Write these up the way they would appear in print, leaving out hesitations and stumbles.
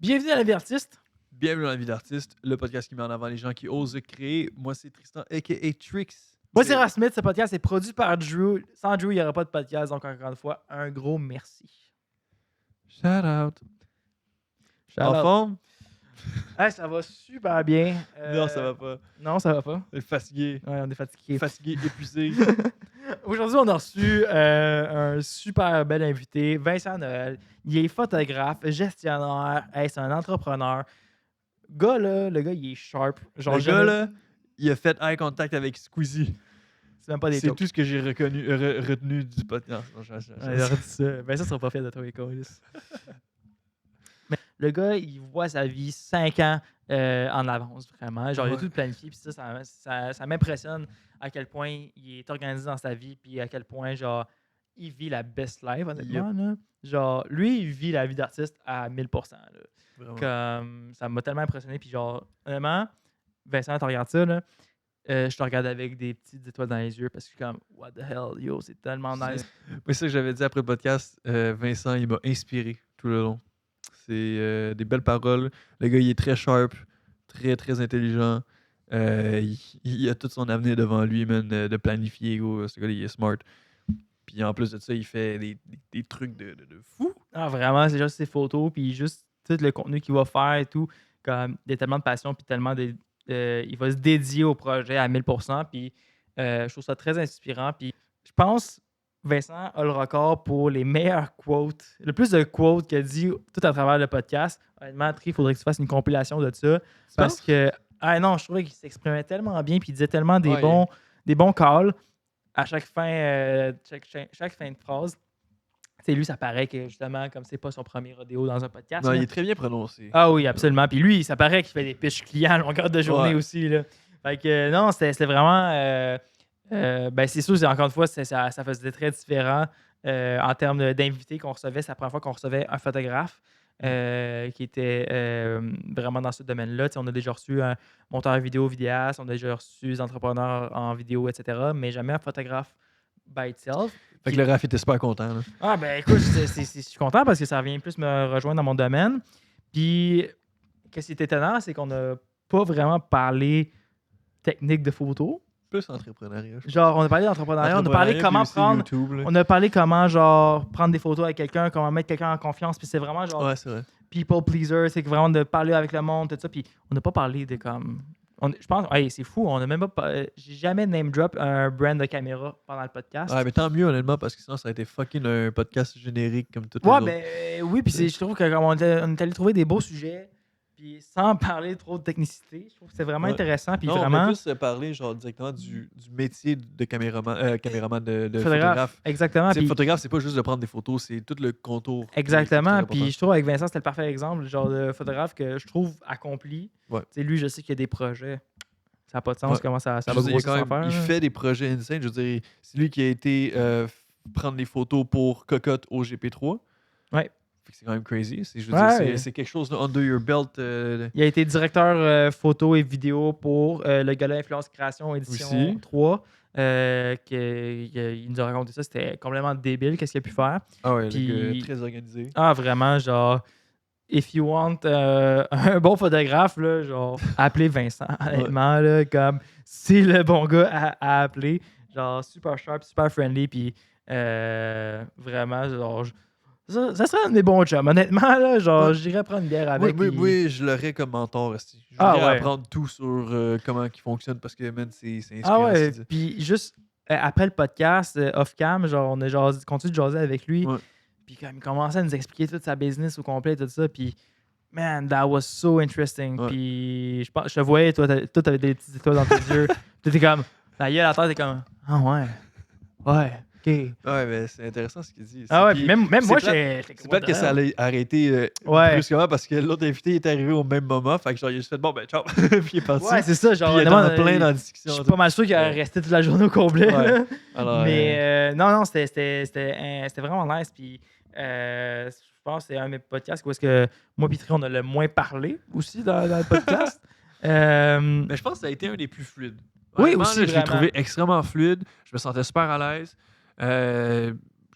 Bienvenue à La Vie d'Artiste. Bienvenue dans La Vie d'Artiste, le podcast qui met en avant les gens qui osent créer. Moi, c'est Tristan, a.k.a. Trix. Moi, c'est Rasmith. Ce podcast est produit par Drew. Sans Drew, il n'y aurait pas de podcast. Donc, encore une fois, un gros merci. Shout out. Shout En out. forme? Hey, ça va super bien. Non, ça va pas. Non, ça va pas. On est fatigué. Ouais, on est fatigué. Fatigué, épuisé. Aujourd'hui, on a reçu un super bel invité, Vincent Noël. Il est photographe, gestionnaire, hey, c'est un entrepreneur. Le gars, il est sharp. Genre, Le gars, là, il a fait eye contact avec Squeezie. c'est même pas des C'est jokes. tout ce que j'ai retenu du podcast. Non, Ouais, j'aurais dit ça. Vincent sera pas fier de toi, Écolis. Mais le gars, il voit sa vie 5 ans en avance, vraiment. Genre, il a Ouais. tout planifié. Puis ça m'impressionne à quel point il est organisé dans sa vie. Puis à quel point, genre, il vit la best life, honnêtement. Là. Genre, lui, il vit la vie d'artiste à 1000%. Là. Vraiment. Comme, ça m'a tellement impressionné. Puis genre, honnêtement, Vincent, tu regardes ça, là. Je te regarde avec des petites étoiles dans les yeux parce que comme, what the hell, yo, c'est tellement nice. Mais ça que j'avais dit après le podcast, Vincent, il m'a inspiré tout le long. C'est des belles paroles. Le gars, il est très sharp, très, très intelligent. Il a tout son avenir devant lui, man, de planifier. Gros. Ce gars-là, il est smart. Puis en plus de ça, il fait des trucs de fou. Ah, vraiment, c'est juste ses photos, puis juste tout le contenu qu'il va faire et tout. Comme, il y a tellement de passion, puis tellement de. Il va se dédier au projet à 1000%, puis je trouve ça très inspirant. Puis je pense Vincent a le record pour les meilleures quotes, le plus de quotes qu'il a dit tout à travers le podcast. Honnêtement, Tri, il faudrait que tu fasses une compilation de ça. Parce que, ah non, je trouvais qu'il s'exprimait tellement bien, puis il disait tellement des bons calls à chaque fin, chaque fin de phrase. C'est lui, ça paraît que justement, comme c'est pas son premier rodéo dans un podcast. Non, là. il est très bien prononcé. Ah oui, absolument. Puis lui, ça paraît qu'il fait des pitches clients à longueur de journée Ouais. aussi. Là. Fait que non, c'était vraiment. Ben c'est sûr, encore une fois, ça faisait très différent en termes d'invités qu'on recevait. C'est la première fois qu'on recevait un photographe qui était vraiment dans ce domaine-là. T'sais, on a déjà reçu un monteur vidéo, vidéaste, on a déjà reçu des entrepreneurs en vidéo, etc. Mais jamais un photographe by itself. Fait que le Raph était super content. Là. Ah, ben écoute, je suis content parce que ça vient plus me rejoindre dans mon domaine. Puis, qu'est-ce qui est étonnant, c'est qu'on n'a pas vraiment parlé technique de photo. Plus entrepreneuriat. Genre, on a parlé d'entrepreneuriat, on a parlé comment prendre. YouTube, là. On a parlé comment, genre, prendre des photos avec quelqu'un, comment mettre quelqu'un en confiance. Puis c'est vraiment, genre, Ouais, c'est vrai. people pleaser. C'est vraiment de parler avec le monde, tout ça. Puis on n'a pas parlé de comme. Je pense, hey, c'est fou, on n'a même pas. J'ai jamais name drop un brand de caméra pendant le podcast. Ouais, mais tant mieux, honnêtement, parce que sinon, ça a été fucking un podcast générique comme tout Ouais, les ben oui, puis je trouve qu'on on est allé trouver des beaux sujets, puis sans parler trop de technicité. Je trouve que c'est vraiment Ouais. intéressant, puis Non, vraiment. on peut plus parler genre, directement du métier de caméraman de photographe. photographe. Exactement. Tu sais, Puis, photographe, c'est pas juste de prendre des photos, c'est tout le contour. exactement. C'est très Puis je trouve avec Vincent, c'était le parfait exemple, le genre de photographe que je trouve accompli. Ouais. Tu sais, lui, je sais qu'il y a des projets. Ça n'a pas de sens Ouais. comment ça Je va veux dire, grossir quand sans même, faire. il là. fait des projets insane. Je veux dire, c'est lui qui a été prendre des photos pour Cocotte au GP3. Ouais. Fait que c'est quand même crazy. Je veux Ouais. dire, c'est quelque chose là, under your belt. Il a été directeur photo et vidéo pour le Gala Influence Création édition Aussi. 3. Il nous a raconté ça, c'était complètement débile, qu'est-ce qu'il a pu faire. Ah ouais, Puis- le gars, très organisé. Ah, vraiment, genre, if you want un bon photographe, là, genre, appelez Vincent, honnêtement, là, comme, c'est le bon gars à appeler. Genre, super sharp, super friendly, puis vraiment, genre, ça serait un des bons chums, honnêtement, là, genre, Ouais. j'irais prendre une bière avec. puis- Oui, je l'aurais comme mentor. Aussi. Je Ah voudrais ouais. apprendre tout sur comment il fonctionne parce que, man, c'est inspirant. Ah ouais, ce qu'il dit. puis juste après le podcast, off-cam, genre, on a continué de jaser avec lui. Ouais. Puis quand il commençait à nous expliquer toute sa business au complet, tout ça, puis man, that was so interesting. Ouais. Puis je te voyais, toi, t'avais des petites étoiles dans tes yeux. T'étais comme, la gueule à terre, t'es comme, ah ouais, ok. Ouais, mais c'est intéressant ce qu'il dit. Ah ouais, Puis puis même c'est moi, plate- j'étais C'est peut-être que ça allait arrêter Ouais. brusquement parce que l'autre invité est arrivé au même moment. Fait que genre, il a juste fait bon, ben, ciao. Puis il est parti. Ouais, c'est ça, genre, Puis il est honnêtement, en plein dans la je discussion. suis pas mal sûr qu'il aurait Ouais. resté toute la journée au complet. Ouais. là. Alors, Mais non, c'était vraiment nice. Puis je pense que c'est un de mes podcasts où est-ce que moi et Tri, on a le moins parlé aussi dans le podcast. mais je pense que ça a été un des plus fluides. Oui, Honnêtement, aussi, là, je l'ai vraiment. trouvé extrêmement fluide. Je me sentais super à l'aise.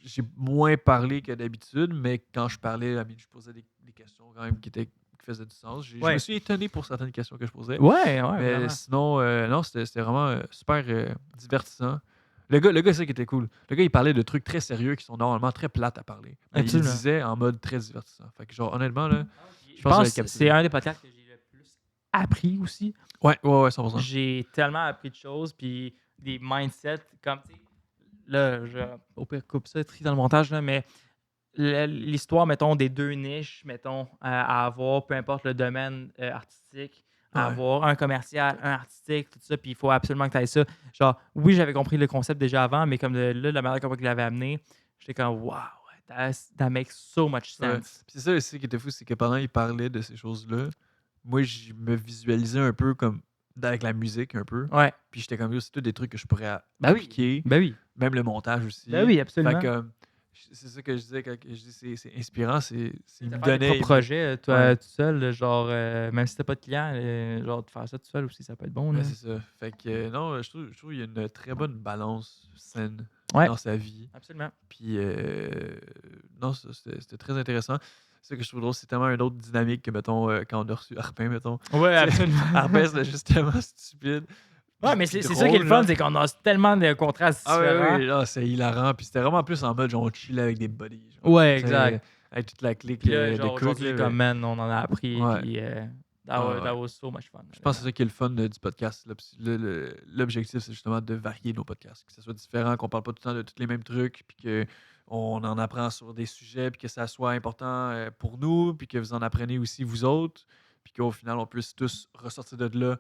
J'ai moins parlé que d'habitude, mais quand je parlais, je posais des questions quand même qui étaient qui faisaient du sens. Je Ouais. me suis étonné pour certaines questions que je posais. Ouais, Mais vraiment. sinon, non, c'était vraiment super divertissant. Le gars, c'est ça qui était cool. Le gars, il parlait de trucs très sérieux qui sont normalement très plates à parler. Mais il Absolument. disait en mode très divertissant. Fait que, genre, honnêtement, là, Je je pense que ça va pense être que captivé. c'est un des podcasts que j'ai le plus appris aussi. Ouais, 100%. J'ai tellement appris de choses, puis des mindsets, comme, tu sais, là, au pire, coupe ça, trie dans le montage, là, mais l'histoire, mettons, des deux niches, mettons, à avoir, peu importe le domaine artistique, à Ouais. avoir un commercial, un artistique, tout ça, puis il faut absolument que tu ailles ça. Genre, oui, j'avais compris le concept déjà avant, mais comme la manière comment il l'avait amené, j'étais comme, wow, that makes so much Ouais. sense. Puis c'est ça aussi qui était fou, c'est que pendant qu'il parlait de ces choses-là, moi, je me visualisais un peu comme avec la musique, un peu. Ouais. Puis j'étais comme, c'est tout des trucs que je pourrais Ben oui. appliquer. Ben oui. Même le montage aussi. Ben oui, Fait absolument. que c'est ça que je disais quand je dis c'est inspirant, c'est il me De faire tes donnait. propres projets, toi, Ouais. tout seul, genre, même si t'as pas de client, genre, de faire ça tout seul aussi, ça peut être bon. Ouais, Là. c'est ça. Fait que non, je trouve qu'il y a une très bonne balance saine Ouais. dans sa vie. Absolument. Puis non, c'était très intéressant. C'est ça que je trouve drôle, c'est tellement une autre dynamique que, mettons, quand on a reçu Arpin, mettons. Ouais, absolument. Arpin, c'est juste tellement stupide. Ouais, mais Puis c'est ça qui est le drôle, fun, là. c'est qu'on a tellement de contrastes Ah différents. oui, là, c'est hilarant. Puis c'était vraiment plus en mode, genre, on chillait avec des buddies. Genre, Ouais, tu sais, exact. avec toute la clique Puis là, de genre, cook. aujourd'hui, là, comme man, on en a appris, Ouais. puis that was so much fun. Je pense que c'est ça qui est le fun du podcast. Là. Puis l'objectif, c'est justement de varier nos podcasts. Que ça soit différent, qu'on parle pas tout le temps de tous les mêmes trucs, puis qu'on en apprend sur des sujets, puis que ça soit important pour nous, puis que vous en apprenez aussi vous autres, puis qu'au final, on puisse tous ressortir de là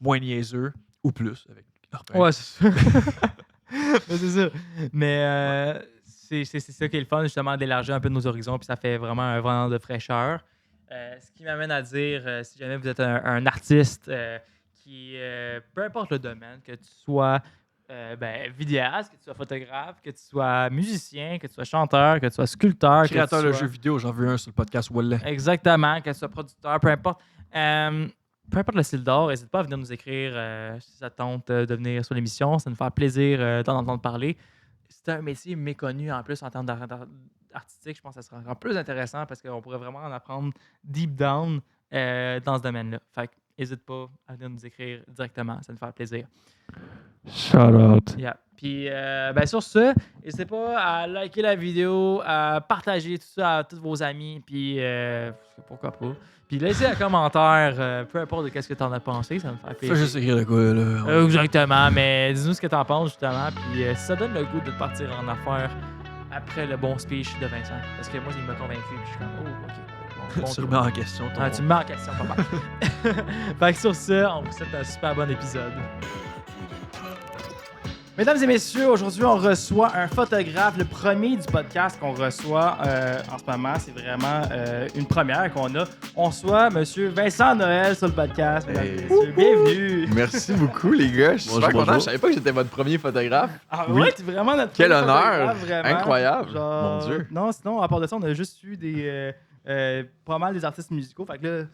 moins niaiseux ou plus avec Arpin. Ouais, c'est ça. Ouais, c'est ça. Mais c'est ça qui est le fun, justement, d'élargir un peu nos horizons, puis ça fait vraiment un vent de fraîcheur. Ce qui m'amène à dire, si jamais vous êtes un artiste qui, peu importe le domaine, que tu sois vidéaste, que tu sois photographe, que tu sois musicien, que tu sois chanteur, que tu sois sculpteur, Créateur que tu de sois... jeux vidéo, j'en veux un sur le podcast Wallet. Exactement, que tu sois producteur, peu importe. Peu importe le style d'art, n'hésite pas à venir nous écrire si ça te tente de venir sur l'émission. Ça nous fait plaisir d'en entendre parler. C'est un métier méconnu en plus en termes artistique. Je pense que ça sera encore plus intéressant parce qu'on pourrait vraiment en apprendre deep down dans ce domaine-là. Fait que n'hésite pas à venir nous écrire directement. Ça nous fait plaisir. Shout out. Yeah. Puis, sur ce, n'hésitez pas à liker la vidéo, à partager tout ça à tous vos amis, puis pourquoi pas. Puis laissez un commentaire, peu importe de qu'est-ce que tu en as pensé, ça me fait Fais plaisir. juste écrire de quoi, là. Exactement, mais dis-nous ce que tu en penses, justement. Puis si ça donne le goût de partir en affaires après le bon speech de Vincent. Parce que moi, il m'a convaincu, puis je suis comme, oh, OK. Bon Tu le tour. mets en question. Tu me mets en question, papa. Fait que sur ce, on vous souhaite un super bon épisode. Mesdames et messieurs, aujourd'hui, on reçoit un photographe, le premier du podcast qu'on reçoit en ce moment. C'est vraiment une première qu'on a. On reçoit M. Vincent Noël sur le podcast. Mesdames et messieurs, bienvenue. Merci beaucoup, les gars. Je suis super Bonjour. content. Je savais pas que j'étais votre premier photographe. Ah Oui. ouais, t'es vraiment notre Quel premier honneur. photographe, vraiment. Incroyable. Mon Dieu. Non, sinon, à part de ça, on a juste eu pas mal des artistes musicaux. Fait que là,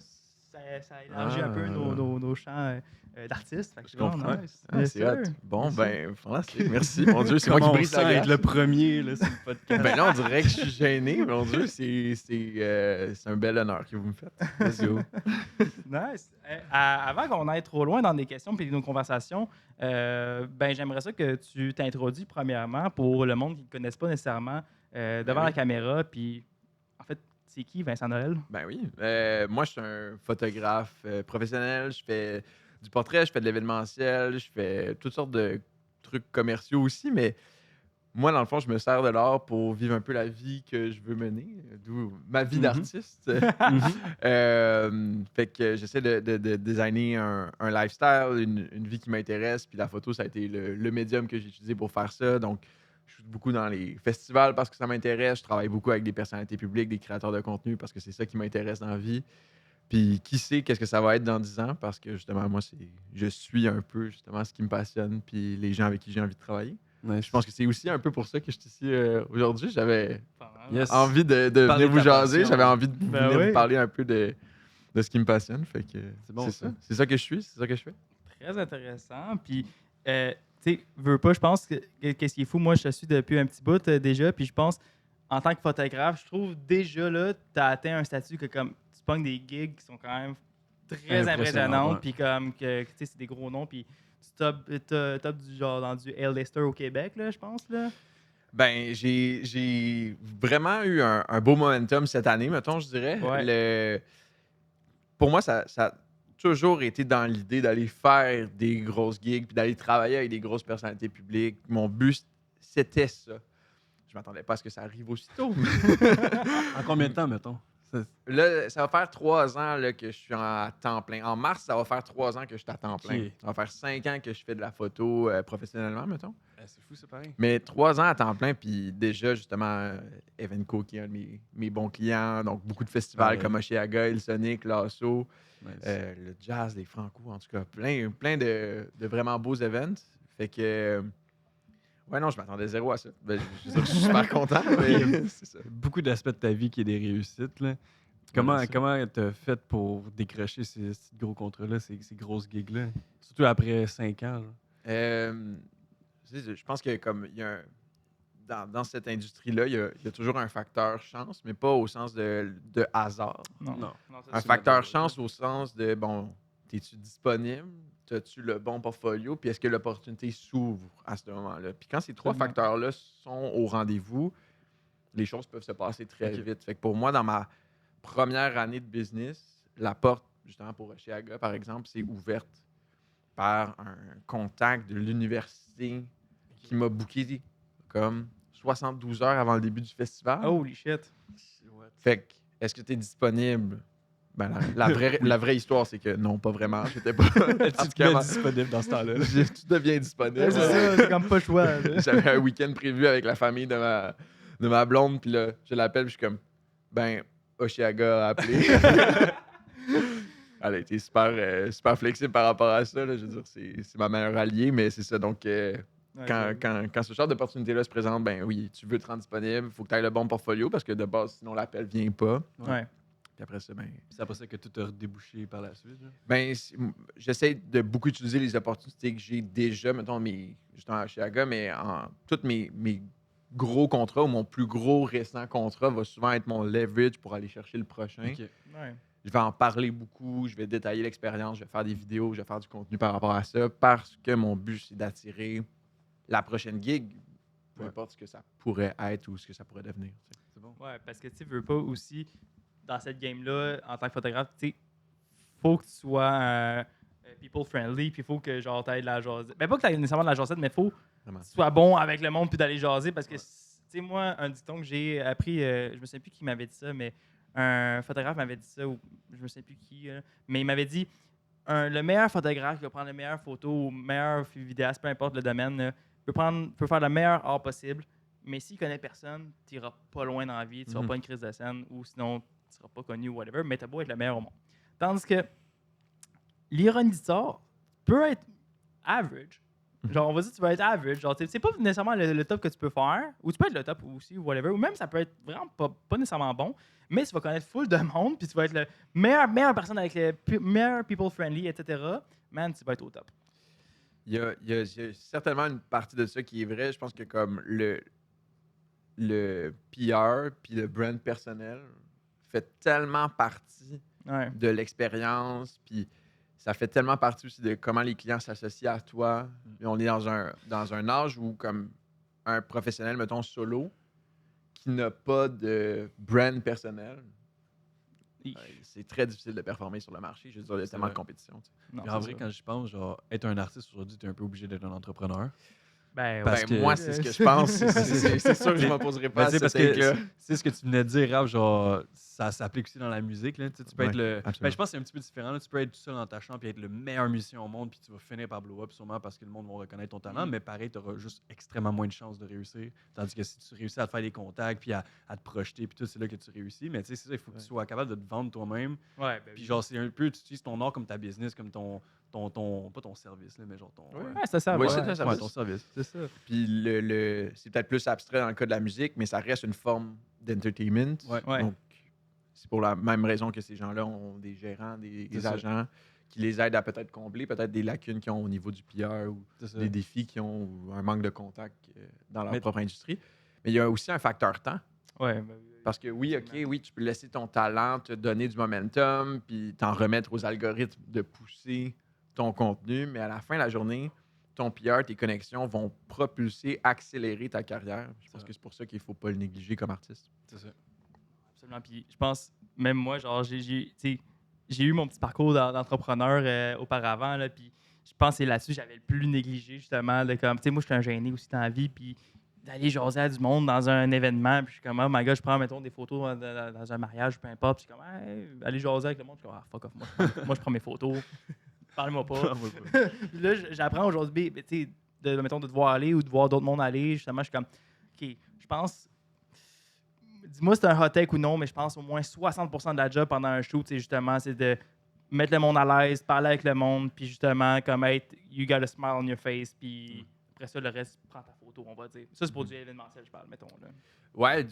ça élargit un peu nos champs d'artistes. Fait que c'est vraiment comprends. nice. Ah, Bien c'est sûr. hot. Bon, Bien sûr. ben, fantastique. Merci, mon Dieu. C'est moi qui brise la être glace. le premier là, sur le podcast. Ben là, on dirait que je suis gêné. Mon Dieu, c'est un bel honneur que vous me faites. Let's go. Nice. Avant qu'on aille trop loin dans des questions et nos conversations, j'aimerais ça que tu t'introduis premièrement pour le monde qui ne connaisse pas nécessairement devant oui. la caméra. Puis, en fait, c'est qui Vincent Noël? Ben oui. Moi, je suis un photographe professionnel. Je fais du portrait, je fais de l'événementiel, je fais toutes sortes de trucs commerciaux aussi, mais moi, dans le fond, je me sers de l'art pour vivre un peu la vie que je veux mener, d'où ma vie d'artiste. Fait que j'essaie de designer un lifestyle, une vie qui m'intéresse, puis la photo, ça a été le médium que j'ai utilisé pour faire ça. Donc, je suis beaucoup dans les festivals parce que ça m'intéresse. Je travaille beaucoup avec des personnalités publiques, des créateurs de contenu parce que c'est ça qui m'intéresse dans la vie. Puis qui sait qu'est-ce que ça va être dans 10 ans parce que justement, moi, je suis un peu justement ce qui me passionne puis les gens avec qui j'ai envie de travailler. Ouais, Je pense que c'est aussi un peu pour ça que je suis ici aujourd'hui. J'avais Yes. envie de Parler venir de vous ta jaser. passion. J'avais envie de Ben venir oui. vous parler un peu de ce qui me passionne. Fait que C'est bon, c'est ça. C'est ça que je suis, c'est ça que je fais. Très intéressant. Puis, tu sais, veux pas, je pense que qu'est-ce qui est fou, moi, je te suis depuis un petit bout déjà. Puis, je pense, en tant que photographe, je trouve déjà là, tu as atteint un statut que comme tu pognes des gigs qui sont quand même très Impressionnant, impressionnantes, ouais. puis comme que tu sais, c'est des gros noms, puis tu top du genre dans du A-lister au Québec, là, je pense, là. Ben, j'ai vraiment eu un beau momentum cette année, mettons, je dirais. Ouais. Pour moi, ça a toujours été dans l'idée d'aller faire des grosses gigs puis d'aller travailler avec des grosses personnalités publiques. Mon but, c'était ça. Je m'attendais pas à ce que ça arrive aussitôt. En combien de temps, mettons? Là, ça va faire 3 ans là, que je suis à temps plein. En mars, ça va faire 3 ans que je suis à temps plein. Ok. Ça va faire 5 ans que je fais de la photo professionnellement, mettons. C'est fou, c'est pareil. Mais 3 ans à temps plein, puis déjà, justement, Evenco, qui est un de mes bons clients. Donc, beaucoup de festivals Ouais. comme Oshiaga, Il Sonic, Lasso, Nice. le jazz, les Franco, en tout cas, plein de vraiment beaux events. Fait que, ouais, non, je m'attendais zéro à ça. Ben, je suis super content, mais c'est ça. Beaucoup d'aspects de ta vie qui est des réussites, là. Merci. Comment t'as fait pour décrocher ces gros contrats-là, ces grosses gigs-là? Surtout après 5 ans. Là. Je pense que comme il y a dans cette industrie-là, il y a toujours un facteur chance, mais pas au sens de hasard. Non. ça, Un c'est facteur vrai. chance au sens de, bon, es-tu disponible? As-tu le bon portfolio? Puis est-ce que l'opportunité s'ouvre à ce moment-là? Puis quand ces 3 Absolument. facteurs-là sont au rendez-vous, les choses peuvent se passer très Ok. vite. Fait que pour moi, dans ma première année de business, la porte, justement pour Oshiaga, par exemple, s'est ouverte par un contact de l'université qui m'a booké comme 72 heures avant le début du festival. Holy shit. Fait que, est-ce que tu es disponible? Ben, la vraie histoire, c'est que non, pas vraiment. J'étais pas Tu te mets particulièrement... disponible dans ce temps-là. Tu deviens disponible. Ouais, c'est ça, c'est comme pas le choix. là. J'avais un week-end prévu avec la famille de ma blonde, puis là, je l'appelle, puis je suis comme, ben, Oshiaga a appelé. Elle a été super flexible par rapport à ça. Là. Je veux dire, c'est ma meilleure alliée, mais c'est ça. Donc, Ouais, quand ce genre d'opportunité-là se présente, ben oui, tu veux te rendre disponible, il faut que tu aies le bon portfolio parce que de base, sinon l'appel vient pas. Ouais. Puis après ça, ben, Puis c'est après ça que tout a débouché par la suite. Là. ben j'essaie de beaucoup utiliser les opportunités que j'ai déjà, mettons, justement à Chiaga, mais tous mes gros contrats ou mon plus gros récent contrat va souvent être mon leverage pour aller chercher le prochain. Ok. Ouais. Je vais en parler beaucoup, je vais détailler l'expérience, je vais faire des vidéos, je vais faire du contenu par rapport à ça parce que mon but, c'est d'attirer la prochaine gig, peu Ouais. importe ce que ça pourrait être ou ce que ça pourrait devenir. Tu sais. C'est bon. Ouais, parce que tu veux pas aussi, dans cette game-là, en tant que photographe, tu sais, faut que tu sois people friendly, puis faut que genre t'aies de la jasette. Ben pas que t'aies nécessairement de la jasette, mais faut Vraiment. que tu sois bon avec le monde puis d'aller jaser parce que, tu sais, moi, un dicton que j'ai appris, je me souviens plus qui m'avait dit ça, mais un photographe m'avait dit ça, ou je me souviens plus qui, mais il m'avait dit le meilleur photographe qui va prendre les meilleures photos ou meilleur vidéaste, peu importe le domaine, là, peut faire le meilleur art possible, mais s'il connaît personne, tu n'iras pas loin dans la vie, tu seras Mhm. pas une crise de scène ou sinon tu seras pas connu ou whatever, mais tu as beau être le meilleur au monde. Tandis que l'ironie du sort peut être average. Genre, on va dire que tu vas être average. Genre, c'est pas nécessairement le top que tu peux faire, ou tu peux être le top aussi, ou whatever, ou même ça peut être vraiment pas nécessairement bon, mais tu vas connaître full de monde, puis tu vas être le meilleure personne avec les meilleurs people friendly, etc. Man, tu vas être au top. Il y a certainement une partie de ça qui est vrai. Je pense que comme le PR puis le brand personnel fait tellement partie Ouais. de l'expérience, puis ça fait tellement partie aussi de comment les clients s'associent à toi. Et on est dans un âge où, comme un professionnel, mettons, solo, qui n'a pas de brand personnel, c'est très difficile de performer sur le marché. Je veux dire, il y a C'est tellement de vrai. compétition. Tu sais. Non, Puis en c'est vrai, ça. quand j'y pense, genre, être un artiste aujourd'hui, t'es un peu obligé d'être un entrepreneur. Ben, Parce Ben, que- moi, c'est ce que je pense. C'est sûr que je ne m'opposerai pas Mais à tu sais, cette parce que take-là. c'est ce que tu venais de dire, Raph, genre, ça s'applique aussi dans la musique. Là. Tu sais, tu peux Ouais, être le. absolument. Ben, je pense que c'est un petit peu différent. Là. Tu peux être tout seul dans ta chambre et être le meilleur musicien au monde, puis tu vas finir par blow up, sûrement parce que le monde va reconnaître ton talent. Mm. Mais pareil, tu auras juste extrêmement moins de chances de réussir. Tandis que si tu réussis à te faire des contacts, puis à te projeter, puis tout, c'est là que tu réussis. Mais tu sais, c'est ça, il faut que tu sois capable de te vendre toi-même. Ouais, ben, Puis genre, c'est un peu, tu utilises ton art comme ta business, comme ton pas ton service, là, mais genre ton. Ouais. ouais, c'est ça. Ouais, ouais. c'est un service. Ouais, ton service. C'est ça. Puis c'est peut-être plus abstrait dans le cas de la musique, mais ça reste une forme d'entertainment. Ouais. Ouais. Donc, c'est pour la même raison que ces gens-là ont des gérants, des C'est ça. agents qui les aident à peut-être combler peut-être des lacunes qu'ils ont au niveau du PR ou C'est ça. des défis qu'ils ont ou un manque de contact dans leur Mais- propre industrie. Mais il y a aussi un facteur temps. Ouais, ben, Parce que oui, OK, Absolument. oui, tu peux laisser ton talent te donner du momentum, puis t'en remettre aux algorithmes de pousser ton contenu, mais à la fin de la journée, ton PR, tes connexions vont propulser, accélérer ta carrière. Je pense Ça. que c'est pour ça qu'il ne faut pas le négliger comme artiste. C'est ça. Absolument. Puis je pense, même moi, genre, tu sais, j'ai eu mon petit parcours d'entrepreneur auparavant, là, puis je pense que c'est là-dessus que j'avais le plus négligé, justement. De comme, tu sais, moi, je suis un gêné aussi dans la vie, puis d'aller jaser à du monde dans un événement, puis je suis comme, oh my god, je prends, mettons, des photos dans un mariage, peu importe, puis je suis comme, hey, aller jaser avec le monde, je suis comme, ah, fuck off, moi, je prends mes photos, parle-moi pas. Puis là, j'apprends aujourd'hui, tu sais, mettons, de devoir aller ou de voir d'autres mondes aller, justement, je suis comme, OK, je pense, dis-moi si c'est un hot take ou non, mais je pense au moins 60% de la job pendant un shoot, c'est justement, c'est de mettre le monde à l'aise, parler avec le monde, puis justement, comme être, you got a smile on your face, puis après ça, le reste, prends ta photo, on va dire. Ça, c'est pour du événementiel, je parle, mettons. Là. Ouais,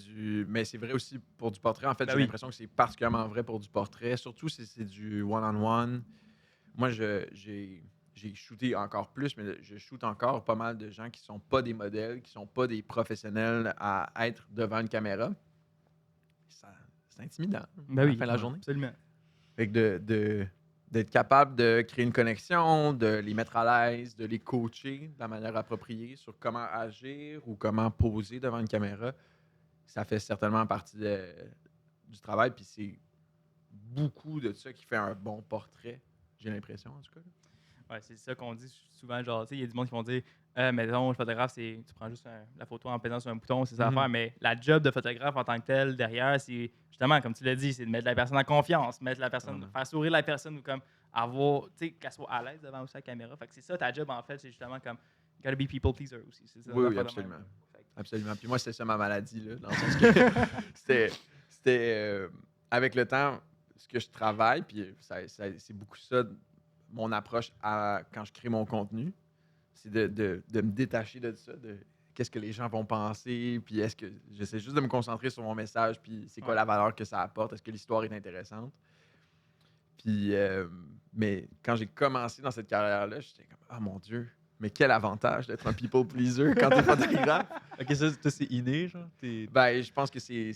mais c'est vrai aussi pour du portrait. En fait, Ben j'ai oui. l'impression que c'est particulièrement vrai pour du portrait, surtout si c'est du one-on-one. Moi, j'ai shooté encore plus, mais je shoot encore pas mal de gens qui sont pas des modèles, qui sont pas des professionnels à être devant une caméra. C'est intimidant Ben à oui, la fin de la journée. absolument. Fait que d'être capable de créer une connexion, de les mettre à l'aise, de les coacher de la manière appropriée sur comment agir ou comment poser devant une caméra, ça fait certainement partie du travail. Puis c'est beaucoup de ça qui fait un bon portrait, j'ai l'impression en tout cas. Ouais, c'est ça qu'on dit souvent. Genre, tu sais, il y a du monde qui vont dire, mais non, le photographe, c'est tu prends juste la photo en pesant sur un bouton, c'est ça à faire. Mais la job de photographe en tant que tel, derrière, c'est justement, comme tu l'as dit, c'est de mettre la personne en confiance, mettre la personne, faire sourire la personne ou comme avoir, tu sais, qu'elle soit à l'aise devant aussi la caméra. Fait que c'est ça ta job, en fait, c'est justement comme, you gotta be people pleaser aussi. C'est ça, Oui, l'affaire de absolument. même. Fait que- Absolument. Puis moi, c'était ça ma maladie, là, dans le sens que c'était avec le temps, ce que je travaille, puis c'est beaucoup ça, mon approche quand je crée mon contenu, c'est de me détacher de ça, de qu'est-ce que les gens vont penser, puis est-ce que j'essaie juste de me concentrer sur mon message, puis c'est quoi Ouais. la valeur que ça apporte, est-ce que l'histoire est intéressante. Puis, mais quand j'ai commencé dans cette carrière-là, j'étais comme, ah mon Dieu, mais quel avantage d'être un people pleaser quand t'es photographe. Ok, ça c'est inné, genre. Ben, je pense que c'est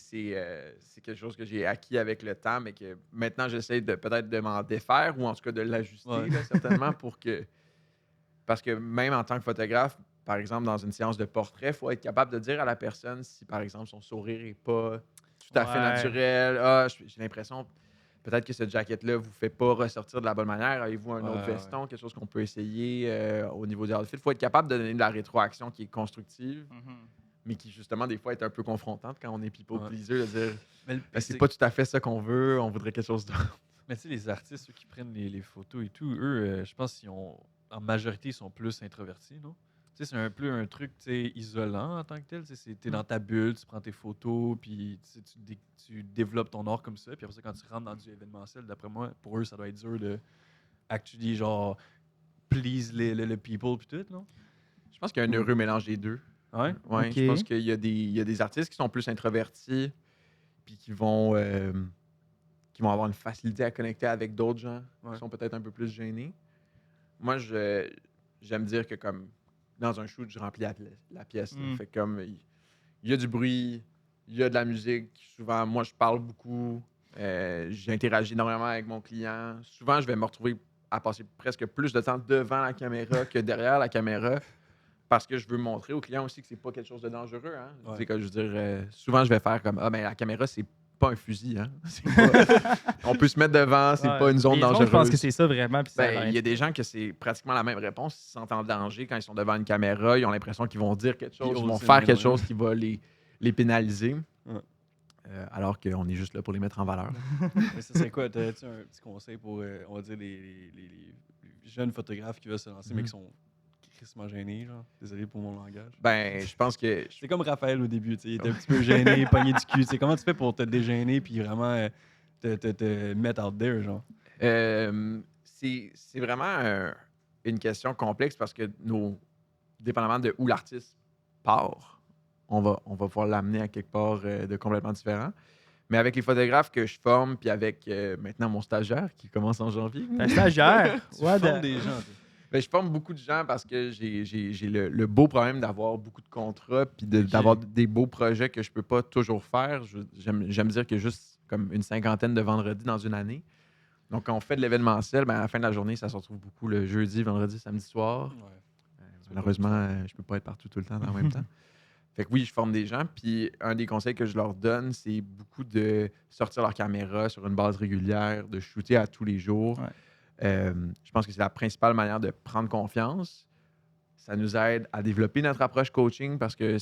quelque chose que j'ai acquis avec le temps, mais que maintenant j'essaie de peut-être de m'en défaire ou en tout cas de l'ajuster, Ouais. là, certainement, pour que. Parce que même en tant que photographe, par exemple, dans une séance de portrait, il faut être capable de dire à la personne si, par exemple, son sourire n'est pas tout à fait Ouais. naturel. Ah, j'ai l'impression, peut-être que cette jaquette-là vous fait pas ressortir de la bonne manière. Avez-vous un autre Ouais, veston, quelque chose qu'on peut essayer au niveau des outfits? Il faut être capable de donner de la rétroaction qui est constructive, Mhm. mais qui, justement, des fois, est un peu confrontante quand on est people Ouais. pleaser, de dire Mais le- ben, c'est c'est- pas tout à fait ça qu'on veut, on voudrait quelque chose d'autre. Mais tu sais, les artistes, ceux qui prennent les photos et tout, eux, je pense qu'ils ont. En majorité, ils sont plus introvertis, non? Tu sais, c'est un peu un truc, tu sais, isolant en tant que tel. Tu sais, t'es dans ta bulle, tu prends tes photos, puis tu sais, tu développes ton art comme ça. Puis après ça, quand tu rentres dans du événementiel, d'après moi, pour eux, ça doit être dur de actually, genre, please le people, puis tout, non? Je pense qu'il y a un heureux mélange des deux. Ouais? Ouais, Ok. je pense qu'il y a des artistes qui sont plus introvertis, puis qui vont avoir une facilité à connecter avec d'autres gens Ouais. qui sont peut-être un peu plus gênés. Moi, j'aime dire que comme dans un shoot, je remplis la pièce. Là. Mm. Fait que comme il y a du bruit, il y a de la musique. Souvent, moi, je parle beaucoup. J'interagis énormément avec mon client. Souvent, je vais me retrouver à passer presque plus de temps devant la caméra que derrière la caméra. Parce que je veux montrer au client aussi que c'est pas quelque chose de dangereux. Hein? Ouais. Tu sais, je veux dire, souvent, je vais faire comme ah, ben la caméra, c'est pas un fusil. Hein? C'est pas- on peut se mettre devant, c'est Ouais. pas une zone Les gens, dangereuse. je pense que c'est ça vraiment. Puis ça a Ben, l'air il y a des gens que c'est pratiquement la même réponse. Ils se sentent en danger quand ils sont devant une caméra. Ils ont l'impression qu'ils vont dire quelque chose, Ils ils vont osent faire quelque énormément. chose qui va les pénaliser. Ouais. Alors qu'on est juste là pour les mettre en valeur. Mais ça serait quoi? T'as-tu un petit conseil pour, on va dire, les jeunes photographes qui veulent se lancer, mais qui sont crissement gênés, genre? Désolé pour mon langage. Ben, je pense que C'est comme Raphaël au début, tu sais, il était un petit peu gêné, pogné du cul. Tu sais, comment tu fais pour te dégêner puis vraiment te mettre out there, genre? c'est vraiment une question complexe parce que dépendamment de où l'artiste part, on va pouvoir l'amener à quelque part de complètement différent. Mais avec les photographes que je forme, puis avec maintenant mon stagiaire qui commence en janvier, Un stagiaire. Tu What formes the- des gens, toi. Ben, je forme beaucoup de gens parce que j'ai le beau problème d'avoir beaucoup de contrats puis d'avoir des beaux projets que je peux pas toujours faire. J'aime dire qu'il y a juste comme une cinquantaine de vendredis dans une année. Donc, quand on fait de l'événementiel, ben, à la fin de la journée, ça se retrouve beaucoup le jeudi, vendredi, samedi soir. Malheureusement, je peux pas être partout tout le temps en même temps. Fait que oui, je forme des gens. Puis un des conseils que je leur donne, c'est beaucoup de sortir leur caméra sur une base régulière, de shooter à tous les jours. Ouais. Je pense que c'est la principale manière de prendre confiance. Ça nous aide à développer notre approche coaching parce que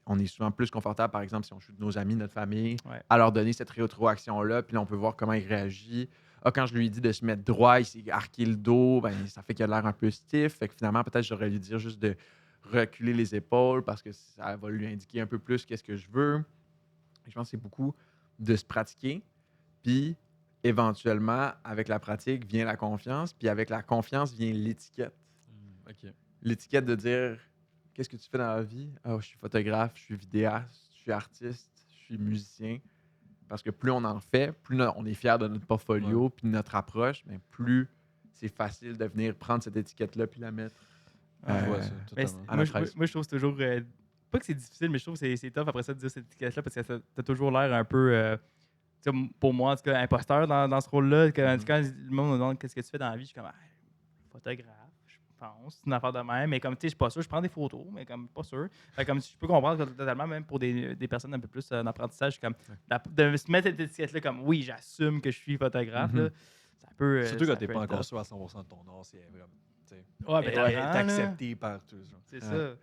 on est souvent plus confortable, par exemple, si on shoot nos amis, notre famille, Ouais. à leur donner cette rétroaction-là. Puis là, on peut voir comment il réagit. Ah, quand je lui ai dit de se mettre droit, il s'est arqué le dos, ben, ça fait qu'il a l'air un peu stiff. Fait que finalement, peut-être j'aurais lui dire juste de reculer les épaules parce que ça va lui indiquer un peu plus qu'est-ce que je veux. Je pense que c'est beaucoup de se pratiquer. Puis, éventuellement, avec la pratique vient la confiance. Puis, avec la confiance vient l'étiquette. OK. L'étiquette de dire qu'est-ce que tu fais dans la vie? Ah, je suis photographe, je suis vidéaste, je suis artiste, je suis musicien. Parce que plus on en fait, plus on est fier de notre portfolio puis de notre approche, mais plus c'est facile de venir prendre cette étiquette-là puis la mettre. Je vois ça, Mais totalement. À la moi, fraise. moi, je trouve que c'est toujours. Pas que c'est difficile, mais je trouve que c'est tough après ça de dire cette étiquette-là parce que t'as toujours l'air un peu. Tu sais, pour moi, en tout cas, imposteur dans ce rôle-là. Quand le monde me demande qu'est-ce que tu fais dans la vie, je suis comme photographe, je pense. C'est une affaire de même. Mais comme tu sais, je suis pas sûr. Je prends des photos, mais comme pas sûr. Fait comme je peux comprendre totalement, même pour des personnes un peu plus en apprentissage, comme de se mettre cette étiquette-là comme oui, j'assume que je suis photographe. Là, ça peut. Surtout ça quand t'es peut pas être encore tough. sûr à 100% de ton art, c'est vraiment. Ouais, ben, T'es là, accepté par tous. Genre. C'est ça.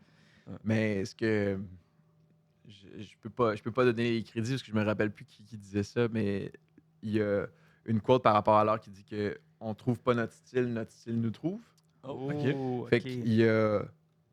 Mais est-ce que je peux pas donner les crédits parce que je me rappelle plus qui disait ça, mais il y a une quote par rapport à l'art qui dit que on trouve pas notre style nous trouve. Oh, OK. Oh, Fait ok. qu'il y a,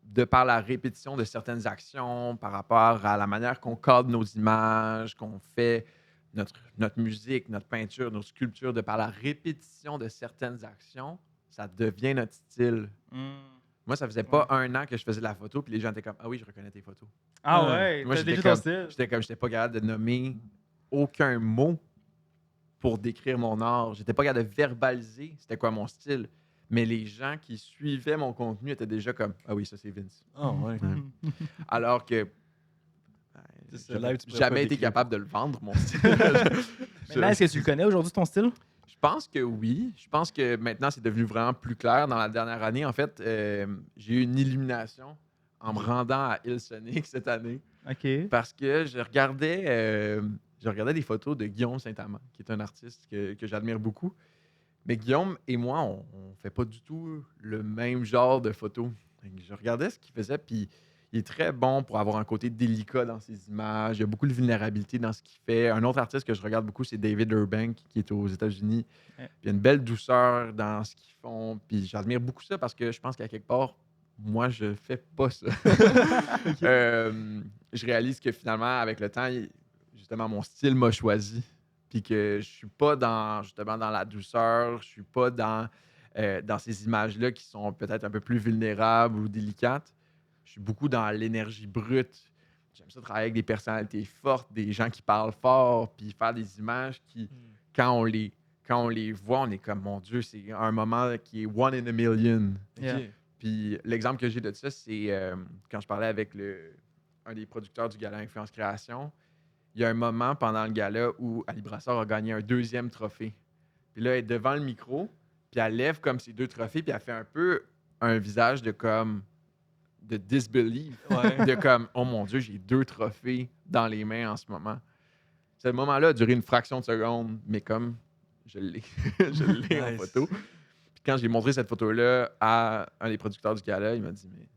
de par la répétition de certaines actions, par rapport à la manière qu'on cadre nos images, qu'on fait notre musique, notre peinture, nos sculptures, de par la répétition de certaines actions, ça devient notre style. Hmm. Moi, ça faisait pas un an que je faisais de la photo, puis les gens étaient comme « Ah oui, je reconnais tes photos. Ah Ouais. ouais, Moi, t'as j'étais déjà ton style. J'étais pas capable de nommer aucun mot pour décrire mon art. J'étais pas capable de verbaliser c'était quoi mon style. Mais les gens qui suivaient mon contenu étaient déjà comme « Ah oui, ça c'est Vince. Ah, ouais. » Alors que C'est ça, j'avais live, tu pourrais jamais pas été décrire. capable de le vendre, mon style. Maintenant, est-ce que tu le connais aujourd'hui, ton style? Je pense que oui. Je pense que maintenant, c'est devenu vraiment plus clair. Dans la dernière année, en fait, j'ai eu une illumination en me rendant à Hillsonic cette année OK. parce que je regardais des photos de Guillaume Saint-Amand, qui est un artiste que j'admire beaucoup. Mais Guillaume et moi, on fait pas du tout le même genre de photos. Fait que je regardais ce qu'il faisait, puis il est très bon pour avoir un côté délicat dans ses images. Il y a beaucoup de vulnérabilité dans ce qu'il fait. Un autre artiste que je regarde beaucoup, c'est David Urbank, qui est aux États-Unis. Ouais. Puis il y a une belle douceur dans ce qu'ils font. Puis j'admire beaucoup ça parce que je pense qu'à quelque part, moi, je fais pas ça. Je réalise que finalement, avec le temps, justement, mon style m'a choisi. Puis que je suis pas justement dans la douceur, je suis pas dans ces images-là qui sont peut-être un peu plus vulnérables ou délicates. Je suis beaucoup dans l'énergie brute. J'aime ça travailler avec des personnalités fortes, des gens qui parlent fort, puis faire des images qui, quand on les voit, on est comme, mon Dieu, c'est un moment qui est one in a million. Yeah. OK. Puis l'exemple que j'ai de ça, c'est quand je parlais avec un des producteurs du gala Influence Création. Il y a un moment pendant le gala où Ali Brassard a gagné un 2e trophée. Puis là, elle est devant le micro, puis elle lève comme ses 2 trophées, puis elle fait un peu un visage de disbelief. Ouais. De comme, oh mon Dieu, j'ai 2 trophées dans les mains en ce moment. Ce moment-là a duré une fraction de seconde, mais comme je l'ai, je l'ai en Nice. photo. Puis quand j'ai montré cette photo-là à un des producteurs du gala, il m'a dit, mais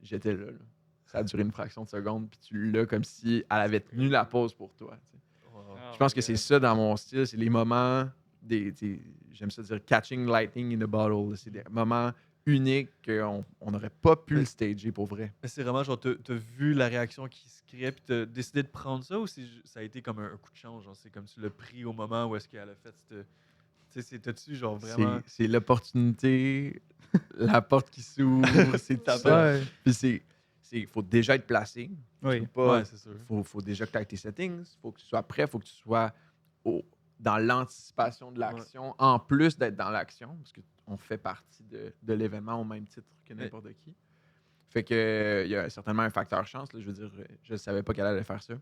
j'étais là. Ça a duré une fraction de seconde, puis tu l'as comme si elle avait tenu la pause pour toi. Tu sais. Wow. Je pense que c'est ça dans mon style, c'est les moments, j'aime ça dire catching lightning in a bottle. C'est des moments uniques qu'on n'aurait pas pu le stager pour vrai. Mais c'est vraiment genre, t'as vu la réaction qui se crée, puis t'as décidé de prendre ça, ou ça a été comme un coup de chance? Genre, c'est comme tu l'as pris au moment où est-ce qu'elle a fait cette. Tu sais, t'as-tu genre vraiment. C'est l'opportunité, la porte qui s'ouvre, c'est tout ça. Ouais. Puis il faut déjà être placé. Oui. Tu peux pas- Ouais, c'est sûr. faut déjà que tu aies tes settings, il faut que tu sois prêt, il faut que tu sois dans l'anticipation de l'action, en plus d'être dans l'action, parce qu'on fait partie de l'événement au même titre que n'importe qui. Fait que il y a certainement un facteur chance. Là, je veux dire, je ne savais pas qu'elle allait faire ça.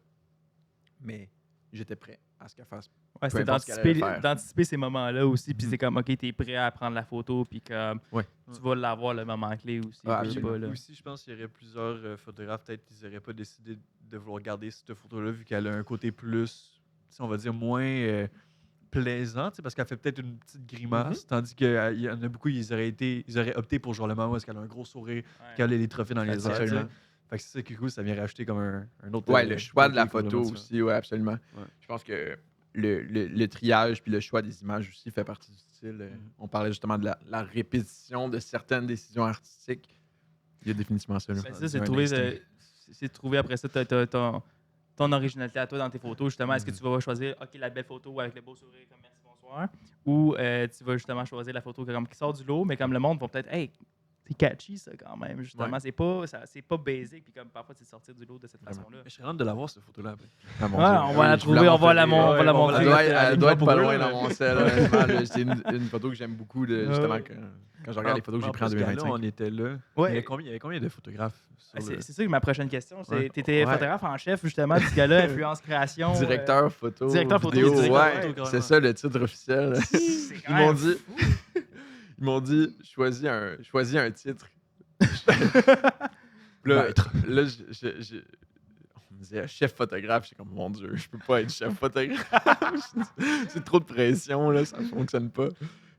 Mais j'étais prêt à ce qu'elle fasse. Ouais, c'est importe ce qu'elle allait faire. d'anticiper ces moments-là aussi, puis Mhm. c'est comme, OK, t'es prêt à prendre la photo, puis comme, Ouais. tu vas l'avoir le moment clé aussi. Ah, je sais absolument. pas, là. Aussi, je pense qu'il y aurait plusieurs photographes, peut-être qu'ils n'auraient pas décidé de vouloir garder cette photo-là, vu qu'elle a un côté plus, on va dire, moins plaisant, parce qu'elle fait peut-être une petite grimace, tandis qu'il y en a beaucoup, ils auraient opté pour genre le moment où elle a un gros sourire, Ouais. qu'elle a les trophées dans les airs. Absolument. t'sais. Fait que c'est ça qui est cool, ça vient rajouter comme un autre. Ouais, le choix de la côté photo vraiment aussi, ouais, absolument. Ouais. Je pense que le triage puis le choix des images aussi fait partie du style. On parlait justement de la répétition de certaines décisions artistiques. Il y a définitivement ça. Là. Ben, ça, un instinct. c'est de trouver après ça ton originalité à toi dans tes photos. Justement, est-ce que tu vas choisir la belle photo avec le beau sourire comme merci, bonsoir, ou tu vas justement choisir la photo qui sort du lot, mais comme le monde va peut-être, hey, c'est catchy ça quand même. Justement, Ouais. c'est pas basic, puis comme parfois c'est de sortir du lot de cette Vraiment. façon-là. Mais je serais hâte de la voir, cette photo-là. après. Ah, mon Ouais, Dieu. on va la Oui, je vous trouver, on va la montrerai. on va la Ouais, on va montrer. la- Elle doit être pas pour loin eux, dans là. mon sel, honnêtement. Là. C'est une photo que j'aime beaucoup, justement, Ouais. quand je regarde les photos que j'ai prises en 2025. on était là. Ouais. Il y avait combien de photographes sur le- C'est ça que ma prochaine question. Ouais. T'étais Ouais. photographe en chef justement du gars-là, influence création. Directeur photo, directeur photo, vidéo, directeur ouais, photo, carrément. c'est ça le titre officiel. C'est quand Ils m'ont même dit, ils m'ont dit, choisis un titre. Puis là, Maître. là, on me disait chef photographe, j'étais comme mon Dieu, je peux pas être chef photographe. C'est trop de pression là, ça fonctionne pas.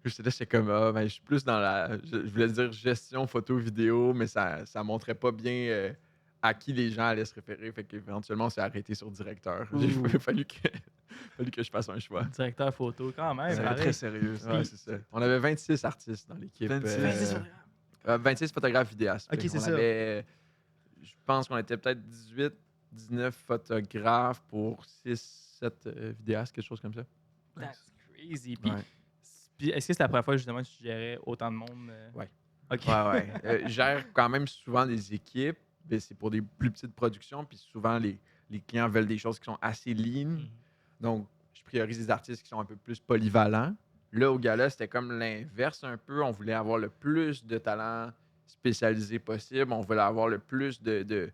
Puis j'étais comme ben, je suis plus dans je voulais dire gestion photo vidéo, mais ça montrait pas bien à qui les gens allaient se référer, fait qu'éventuellement on s'est arrêté sur directeur. Il Ouh. a fallu que je fasse un choix. Directeur photo quand même. Ça pareil. très sérieux. ça. Ouais, c'est ça. On avait 26 artistes dans l'équipe. 26. 26 26 photographes vidéastes. Ok, Fait c'est qu'on ça. avait- je pense qu'on était peut-être 18, 19 photographes pour 6, 7 vidéastes, quelque chose comme ça. That's crazy. Puis, Ouais. puis est-ce que c'est la première fois justement que tu gérais autant de monde? Ouais. OK. Ouais. Je gère quand même souvent des équipes, mais c'est pour des plus petites productions, puis souvent les clients veulent des choses qui sont assez lean. Donc, je priorise des artistes qui sont un peu plus polyvalents. Là, au gala, c'était comme l'inverse un peu. On voulait avoir le plus de talents spécialisés possible. On voulait avoir le plus de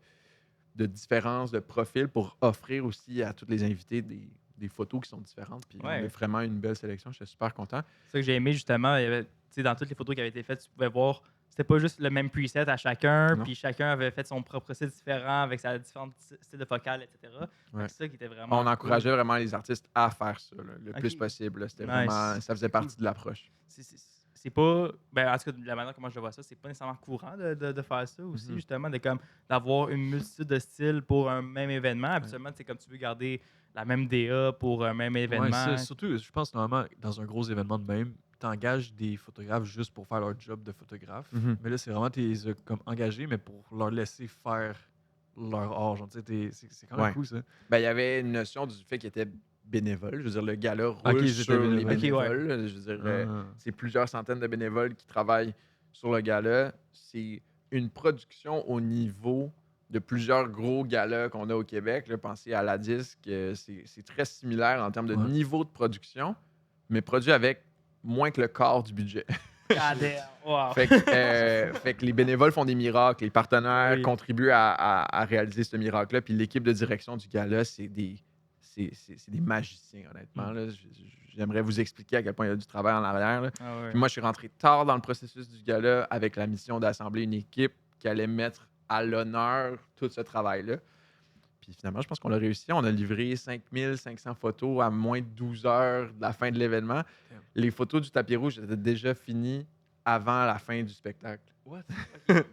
différences de profils pour offrir aussi à tous les invités des photos qui sont différentes. Puis on Ouais. a vraiment une belle sélection. J'étais super content. C'est ça que j'ai aimé justement. Il y avait, tu sais, dans toutes les photos qui avaient été faites, tu pouvais voir, c'était pas juste le même preset à chacun, Non. puis chacun avait fait son propre style différent avec sa différents styles de focale, etc. Ouais. C'est ça qui était vraiment. On encourageait vraiment les artistes à faire ça le Ok. plus possible. Là. C'était Nice. vraiment, ça faisait partie de l'approche. C'est pas. Ben, en tout cas, de la manière comment je vois ça, c'est pas nécessairement courant de faire ça aussi, Mhm. justement, d'avoir une multitude de styles pour un même événement. Habituellement, c'est comme tu veux garder la même DA pour un même événement. Ouais, surtout, je pense normalement, dans un gros événement de même, tu engages des photographes juste pour faire leur job de photographe. Mhm. Mais là, c'est vraiment, tu les as comme engagés, mais pour leur laisser faire leur art. Genre, tu sais, c'est quand même Ouais. cool, ça. Ben, il y avait une notion du fait qu'ils étaient bénévoles. Je veux dire, le gala roule ils étaient sur les bénévoles. Ok, bénévoles. Je veux dire, Ah. c'est plusieurs centaines de bénévoles qui travaillent sur le gala. C'est une production au niveau de plusieurs gros galas qu'on a au Québec. Là, pensez à la disque, c'est très similaire en termes de Ouais. niveau de production, mais produit avec moins que le quart du budget. God damn. Wow. Fait que les bénévoles font des miracles, les partenaires Oui. contribuent à réaliser ce miracle-là, puis l'équipe de direction du gala, c'est des magiciens, honnêtement. Là. J'aimerais vous expliquer à quel point il y a du travail en arrière. Là. Ah ouais. Puis moi, je suis rentré tard dans le processus du gala avec la mission d'assembler une équipe qui allait mettre à l'honneur tout ce travail-là. Puis finalement, je pense qu'on l'a réussi. On a livré 5500 photos à moins de 12 heures de la fin de l'événement. Damn. Les photos du tapis rouge étaient déjà finies avant la fin du spectacle. What?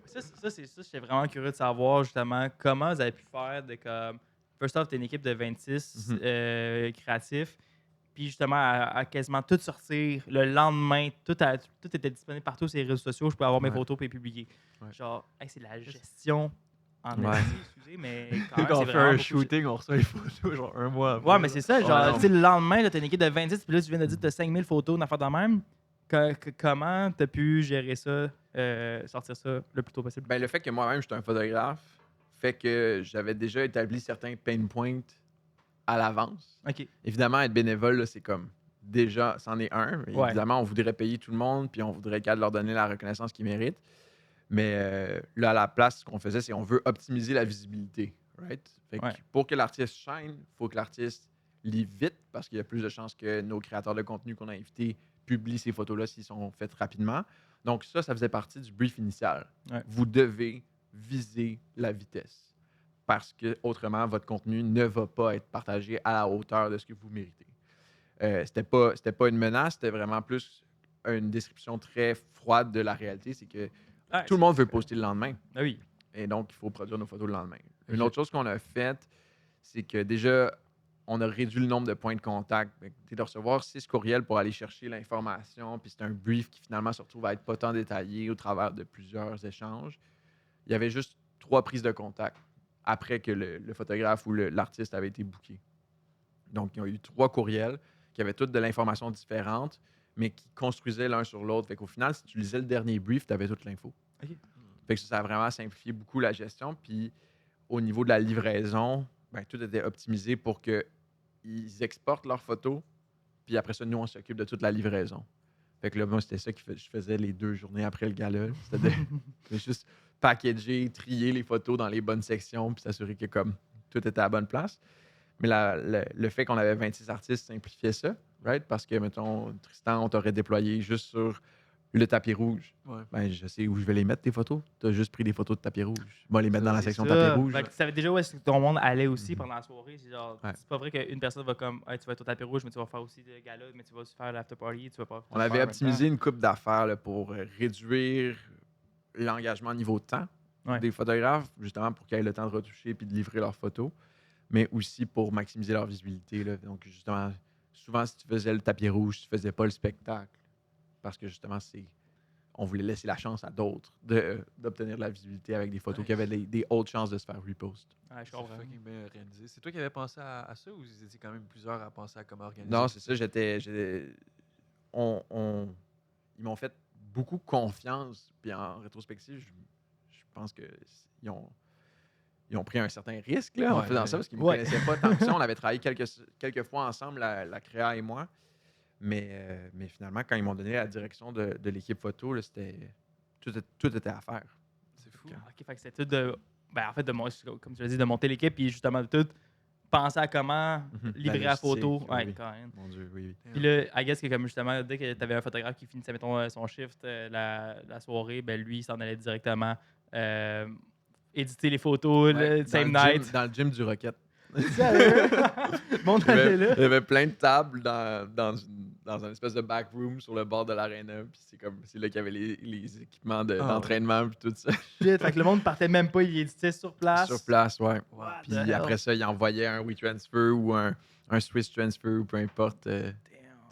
Ça, j'étais vraiment curieux de savoir justement comment vous avez pu faire de comme. First off, t'es une équipe de 26 Mhm. créatifs. Puis justement, à quasiment tout sortir le lendemain, tout était disponible partout sur les réseaux sociaux. Je pouvais avoir mes Ouais. photos et les publier. Ouais. Genre, hey, c'est de la gestion en Ouais. esti, excusez, mais quand même, Quand c'est on fait vraiment un beaucoup. shooting, on reçoit les photos genre un mois après. Ouais, mais c'est ça. Genre, Ouais, non. tu sais, le lendemain, là, t'as une équipe de 26, puis là, tu viens de dire que t'as 5000 photos, une affaire de même. Comment t'as pu gérer ça, sortir ça le plus tôt possible? Ben, le fait que moi-même, j'étais un photographe, fait que j'avais déjà établi certains pain points à l'avance. OK. Évidemment, être bénévole, là, c'est comme déjà, c'en est un. Ouais. Évidemment, on voudrait payer tout le monde, puis on voudrait qu'à leur donner la reconnaissance qu'ils méritent. Mais là, à la place, ce qu'on faisait, c'est qu'on veut optimiser la visibilité. Right? Fait que Ouais. pour que l'artiste shine, il faut que l'artiste livre vite parce qu'il y a plus de chances que nos créateurs de contenu qu'on a invités publient ces photos-là s'ils sont faites rapidement. Donc ça faisait partie du brief initial. Ouais. Vous devez viser la vitesse parce que autrement, votre contenu ne va pas être partagé à la hauteur de ce que vous méritez. C'était pas une menace, c'était vraiment plus une description très froide de la réalité. C'est que Ouais, tout le monde veut poster le lendemain. Ah oui. Et donc, il faut produire nos photos le lendemain. Ok. Une autre chose qu'on a faite, c'est que déjà, on a réduit le nombre de points de contact. Tu de recevoir 6 courriels pour aller chercher l'information, puis c'est un brief qui finalement se retrouve à être pas tant détaillé au travers de plusieurs échanges. Il y avait juste 3 prises de contact après que le photographe ou l'artiste avait été booké. Donc, il y a eu 3 courriels qui avaient toutes de l'information différente, mais qui construisaient l'un sur l'autre. Fait qu'au final, si tu lisais le dernier brief, tu avais toute l'info. OK. Fait que ça a vraiment simplifié beaucoup la gestion. Puis au niveau de la livraison, ben, tout était optimisé pour qu'ils exportent leurs photos. Puis après ça, nous, on s'occupe de toute la livraison. Fait que là, moi, c'était ça que je faisais les 2 journées après le gala. C'était de juste packager, trier les photos dans les bonnes sections, puis s'assurer que comme tout était à la bonne place. Mais le fait qu'on avait 26 artistes simplifiait ça, right? Parce que, mettons, Tristan, on t'aurait déployé juste sur le tapis rouge. Ouais. Ben, je sais où je vais les mettre, tes photos. Tu as juste pris des photos de tapis rouge. Je vais les mettre dans la C'est section Ça. tapis rouge. Fait que tu savais déjà où est-ce que ton monde allait aussi pendant la soirée. C'est genre, Ouais. c'est pas vrai qu'une personne va comme, hey, tu vas être au tapis rouge, mais tu vas faire aussi le gala, mais tu vas aussi faire l'after party, tu vas pas. On avait optimisé une coupe d'affaires là, pour réduire l'engagement niveau de temps Ouais. des photographes, justement pour qu'ils aient le temps de retoucher puis de livrer leurs photos, mais aussi pour maximiser leur visibilité. Là. Donc, justement, souvent, si tu faisais le tapis rouge, tu faisais pas le spectacle. Parce que, justement, on voulait laisser la chance à d'autres d'obtenir de la visibilité avec des photos qui avaient des hautes chances de se faire repost. Ouais, je C'est comprends. fucking bien organisé. C'est toi qui avais pensé à ça ou vous étiez quand même plusieurs à penser à comment organiser? Non, c'est ça. Ils m'ont fait beaucoup confiance. Puis en rétrospective, je pense qu'ils ont pris un certain risque là, en Ouais, faisant ouais. ça parce qu'ils ne me Ouais. connaissaient pas tant que ça. On avait travaillé quelques fois ensemble, la créa et moi. Mais finalement, quand ils m'ont donné la direction de l'équipe photo, là, tout était à faire. C'est fou. Ah, OK, fait que c'était tout de. Ben, en fait, comme tu l'as dit, de monter l'équipe, puis justement de tout penser à comment livrer la photo. logistique, Ouais, oui. quand même. Mon Dieu, oui. Puis là, I guess que comme justement, dès que tu avais un photographe qui finissait, mettons, son shift la soirée, ben lui, il s'en allait directement éditer les photos, Ouais, le same dans le night. gym- dans le gym du Rocket. Sérieux? Le monde Il y allait avait, là. il y avait plein de tables dans une espèce de back room sur le bord de l'aréna. Puis c'est là qu'il y avait les équipements d'entraînement puis tout ça. Shit, fait que le monde partait même pas, il éditait sur place. Sur place, ouais. What the Puis hell? après ça, il envoyait un WeTransfer ou un Swiss Transfer ou peu importe Damn.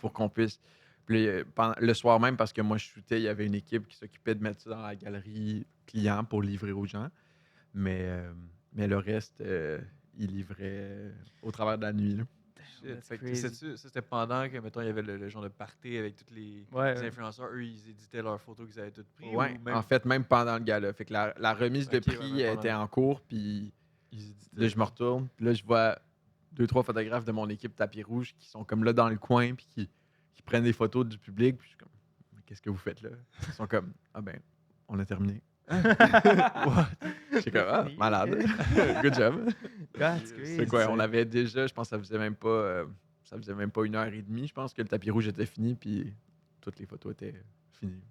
pour qu'on puisse. Puis le soir même, parce que moi je shootais, il y avait une équipe qui s'occupait de mettre ça dans la galerie client pour livrer aux gens. Mais le reste, il livrait au travers de la nuit. Là. Shit. That's Fait que crazy. ça, c'était pendant que, mettons, il y avait le genre de party avec tous les Ouais. influenceurs. Eux, ils éditaient leurs photos qu'ils avaient toutes prises. Ouais, ou même en fait, même pendant le gala. Fait que la remise de Ok, ouais, prix même pendant était le- en cours, puis ils éditaient. là, je me retourne, puis là, je vois 2-3 photographes de mon équipe tapis rouge qui sont comme là dans le coin, puis qui prennent des photos du public, puis je suis comme, mais qu'est-ce que vous faites là? Ils sont comme, ah ben, on a terminé. J'étais comme, ah, Fini, malade. ok. Good job. That's crazy. C'est quoi, on avait déjà, je pense que ça faisait même pas 1h30, je pense que le tapis rouge était fini, puis toutes les photos étaient finies.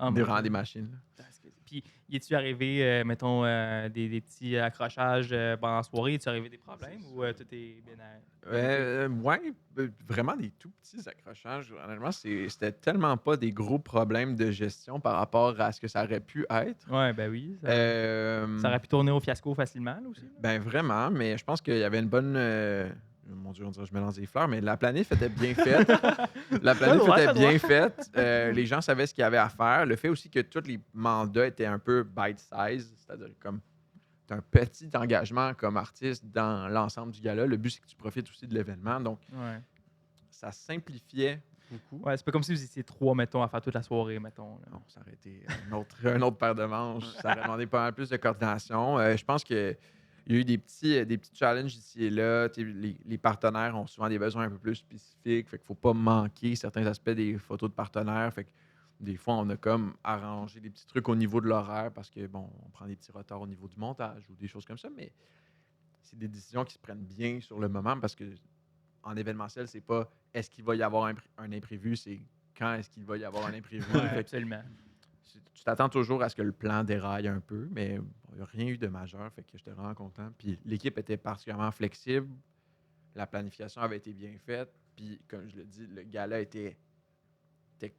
Oh my Vraiment God. des machines. Là. That's crazy. Puis, y est-tu arrivé, mettons, des petits accrochages pendant la soirée? Y est-tu arrivé des problèmes ou tout est bien Ouais, vraiment des tout petits accrochages. Honnêtement, c'était tellement pas des gros problèmes de gestion par rapport à ce que ça aurait pu être. Ouais, ben oui. Ça aurait pu tourner au fiasco facilement, là, aussi. Là. Ben vraiment, mais je pense qu'il y avait une bonne. Mon Dieu, on dirait que je mélange des fleurs, mais la planif était bien faite. La planif Ouais, était ça bien faite. Les gens savaient ce qu'il y avait à faire. Le fait aussi que tous les mandats étaient un peu bite-size, c'est-à-dire comme tu as un petit engagement comme artiste dans l'ensemble du gala. Le but, c'est que tu profites aussi de l'événement. Donc, Ouais. ça simplifiait beaucoup. Ouais, c'est pas comme si vous étiez 3, mettons, à faire toute la soirée, mettons. là. Non, ça aurait été un autre paire de manches. Ça aurait demandé pas mal plus de coordination. Je pense qu'ils Il y a eu des petits challenges ici et là. Les partenaires ont souvent des besoins un peu plus spécifiques. Fait qu'il ne faut pas manquer certains aspects des photos de partenaires. Fait que des fois, on a comme arrangé des petits trucs au niveau de l'horaire parce que, bon, on prend des petits retards au niveau du montage ou des choses comme ça. Mais c'est des décisions qui se prennent bien sur le moment parce que en événementiel, c'est pas est-ce qu'il va y avoir un imprévu, c'est quand est-ce qu'il va y avoir un imprévu. Ouais, Fait que absolument. tu t'attends toujours à ce que le plan déraille un peu, mais il n'y a rien eu de majeur, fait que j'étais vraiment content. Puis l'équipe était particulièrement flexible, la planification avait été bien faite, puis comme je le dis, le gala était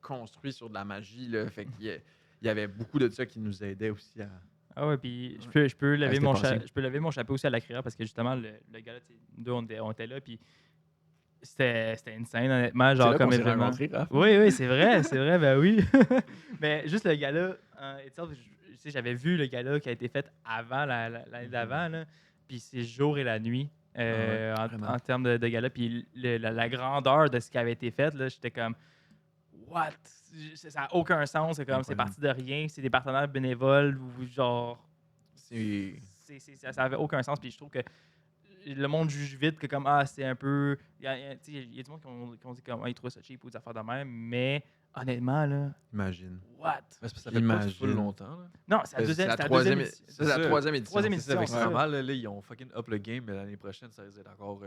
construit sur de la magie, là, fait qu'il y avait beaucoup de ça qui nous aidait aussi à... Ah ouais, puis je peux lever c'était passé. je peux lever mon chapeau aussi à la créa parce que justement, le gars, là, tu sais, nous deux, on était là, puis c'était insane, honnêtement, C'est genre là comme qu'on s'est événement. rencontrés, Raph. Oui, c'est vrai, ben oui. Mais juste le gala, tu sais, j'avais vu le gala qui a été fait avant l'année d'avant, là, puis c'est jour et la nuit vraiment. en termes de gala, puis la grandeur de ce qui avait été fait, là, j'étais comme, what? Ça n'a aucun sens, c'est comme, c'est Incroyable. parti de rien, c'est des partenaires bénévoles, ou genre, C'est... ça avait aucun sens, puis je trouve que le monde juge vite que comme ah c'est un peu il y a du monde qui ont dit comme ah, ils trouvent ça cheap ou des affaires de même, mais honnêtement là Imagine. what. Mais c'est parce que ça fait pas Imagine. full longtemps. Là. Non, c'est la C'est deuxième, la c'était la troisième, deuxième édition. c'est la ça. troisième édition. Troisième C'est édition, ça, fait que c'est c'est ça. normal, là, ils ont fucking up le game, mais l'année prochaine, ça risque d'être encore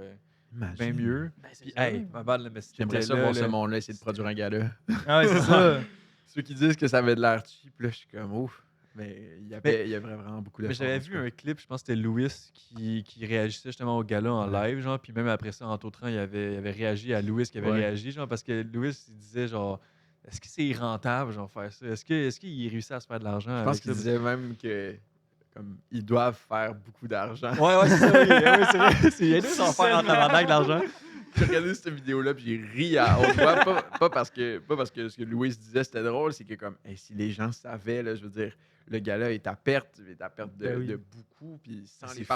Imagine. bien mieux. Ben, c'est Puis, ça. hey, ma balle, mais si J'aimerais t'étais ça là, voir ce là, monde-là essayer de produire un gala. Ah ouais, c'est ça. Ceux qui disent que ça avait de l'air cheap, là, je suis comme ouf. Mais il y avait vraiment beaucoup de Mais j'avais vu un clip, je pense que c'était Louis qui réagissait justement au gala en Ouais. live, genre, puis même après ça, en train, il avait réagi à Louis qui avait Ouais. réagi, genre, parce que Louis, il disait, genre, est-ce que c'est rentable, genre, faire ça? Est-ce qu'il réussit à se faire de l'argent Je avec pense ça? qu'il disait même que comme ils doivent faire beaucoup d'argent. Ouais, c'est ça, oui, ouais, c'est vrai. Il y a deux en faire en tabarnak d'argent. J'ai regardé cette vidéo-là puis j'ai ri à haute voix. Pas parce que ce que Louis disait c'était drôle, c'est que comme hey, si les gens savaient, là, je veux dire, le gars-là est à perte Ben oui. de beaucoup. Puis sans C'est les fou.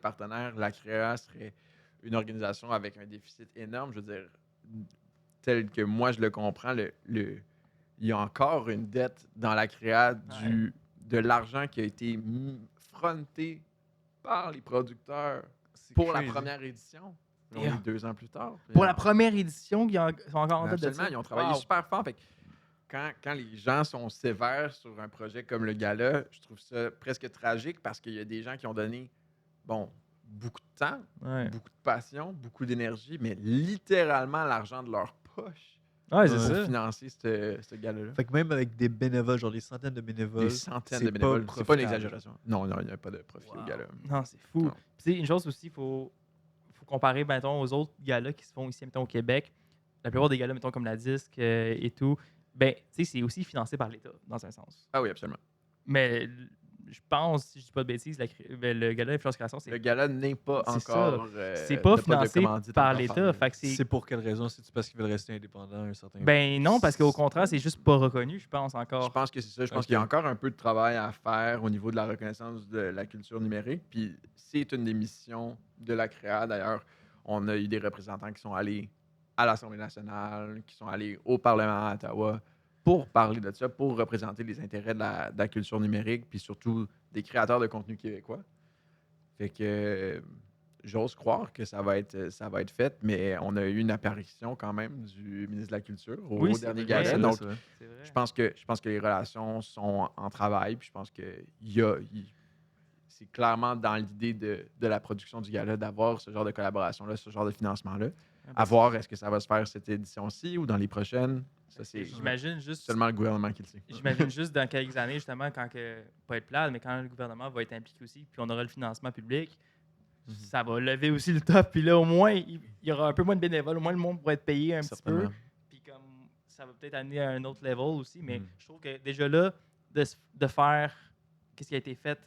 partenaires, la créa serait une organisation avec un déficit énorme. Je veux dire, tel que moi je le comprends, il y a encore une dette dans la créa de l'argent qui a été fronté par les producteurs pour la première édition. On Yeah. est 2 ans plus tard. Pour la première édition, ils sont encore en tête de Absolument, ça. ils ont travaillé Wow. super fort. Fait que quand les gens sont sévères sur un projet comme le gala, je trouve ça presque tragique parce qu'il y a des gens qui ont donné beaucoup de temps, Ouais, beaucoup de passion, beaucoup d'énergie, mais littéralement l'argent de leur poche ouais c'est pour ça. financer ce gala-là. Fait que même avec des bénévoles, genre des centaines de bénévoles, Des centaines c'est de bénévoles. pas C'est pas une profitable. exagération. Non, il n'y a pas de profit au Wow. gala. Non, c'est fou. Non. Puis, tu sais, une chose aussi, il faut comparer, mettons, aux autres galas qui se font ici, mettons, au Québec. La plupart des galas, mettons, comme la Disque et tout, ben, tu sais, c'est aussi financé par l'État, dans un sens. Ah oui, absolument. Mais je pense, si je dis pas de bêtises, le gala d'influence création, Le gala n'est pas c'est encore. c'est pas de financé commandite par encore l'État. Fait que C'est pour quelle raison? C'est-tu parce qu'ils veulent rester indépendants à un certain ben non, parce qu'au contraire, c'est juste pas reconnu, je pense, Je encore. pense que c'est ça. Je pense Ok. qu'il y a encore un peu de travail à faire au niveau de la reconnaissance de la culture numérique. Puis c'est une des missions de la créa. D'ailleurs, on a eu des représentants qui sont allés à l'Assemblée nationale, qui sont allés au Parlement à Ottawa pour parler de ça, pour représenter les intérêts de la culture numérique, puis surtout des créateurs de contenu québécois. Fait que j'ose croire que ça va être fait, mais on a eu une apparition quand même du ministre de la Culture au Oui, c'est dernier vrai, gala. c'est Donc, C'est vrai. je pense que les relations sont en travail, puis je pense que c'est clairement dans l'idée de la production du gala d'avoir ce genre de collaboration-là, ce genre de financement-là. À voir, est-ce que ça va se faire cette édition-ci ou dans les prochaines? Ça, c'est J'imagine juste. seulement le gouvernement qui le sait. J'imagine juste dans quelques années, justement, quand pas être plate, mais quand le gouvernement va être impliqué aussi, puis on aura le financement public, ça va lever aussi le top. Puis là, au moins, il y aura un peu moins de bénévoles, au moins le monde pourra être payé un petit peu. Certainement. Puis comme ça va peut-être amener à un autre level aussi, mais Mhm. je trouve que déjà là, de faire qu'est-ce qui a été fait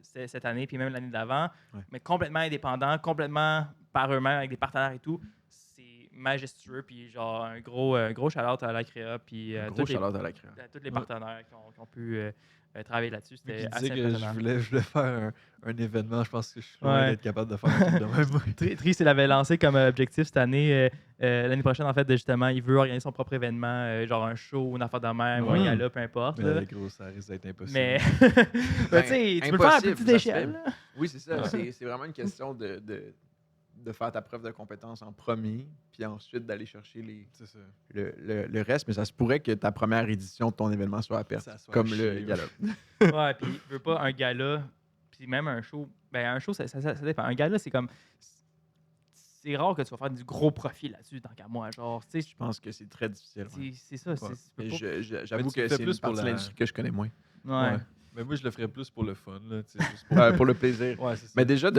cette année, puis même l'année d'avant, Ouais. mais complètement indépendant, complètement par eux-mêmes, avec des partenaires et tout, c'est majestueux. Puis genre, un gros shout-out à la créa. Puis Un gros shout-out à la créa. à tous les partenaires qui ont pu travailler là-dessus. Puis C'était qui disait assez que impressionnant. je voulais faire un événement. Je pense que je suis loin Ouais. d'être capable de faire un truc de même. Tris, il l'avait lancé comme objectif cette année. L'année prochaine, en fait, justement, il veut organiser son propre événement, genre un show, une affaire de même, ou un Ouais. gala, peu importe. là. Mais gros, ça risque d'être impossible. Mais, Ben, tu sais, tu peux le faire à impossible, petite ça se échelle. fait. là. Oui, c'est ça. Ouais. C'est vraiment une question de faire ta preuve de compétence en premier, puis ensuite d'aller chercher C'est ça. le reste. Mais ça se pourrait que ta première édition de ton événement soit à perte, Ça soit comme à le chier, gala. Ouais, puis je veux pas un gala, puis même un show. Ben, un show, ça dépend. Un gala, c'est comme. C'est rare que tu vas faire du gros profit là-dessus, tant qu'à moi. Genre, tu sais, Je pense que c'est très difficile. Ouais. c'est ça. Ouais. tu peux Mais pas- j'avoue Mais tu que le fais c'est plus une pour partie de la- l'industrie que je connais moins. Ouais. Mais moi, je le ferais plus pour le fun. Là, tu sais, juste Pour le plaisir. Ouais, c'est ça. Mais déjà,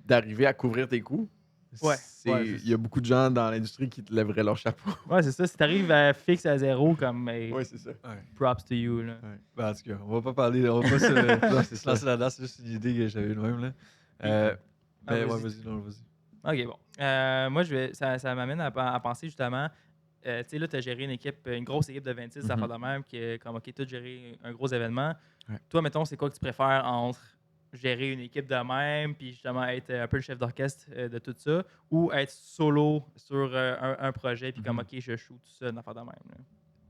d'arriver à couvrir tes coûts, Ouais. il y a beaucoup de gens dans l'industrie qui te lèveraient leur chapeau. Ouais, c'est ça. Si t'arrives à fixe à zéro, comme hey, Oui, c'est ça. Ouais. props to you. Là. Ben, en tout cas, on va pas parler, on va pas se lancer là-dedans, c'est juste une idée que j'avais eu de même. Là. Mais ouais, vas-y. vas-y. Ok, bon. Moi, ça m'amène à penser justement. Tu sais, là, tu as géré une grosse équipe de 26, ça fait de même, qui est comme, OK, tu as géré un gros événement. Ouais. Toi, mettons, c'est quoi que tu préfères entre gérer une équipe de même, puis justement être un peu le chef d'orchestre de tout ça, ou être solo sur un projet, puis comme, OK, je shoot tout ça, une affaire de même. là.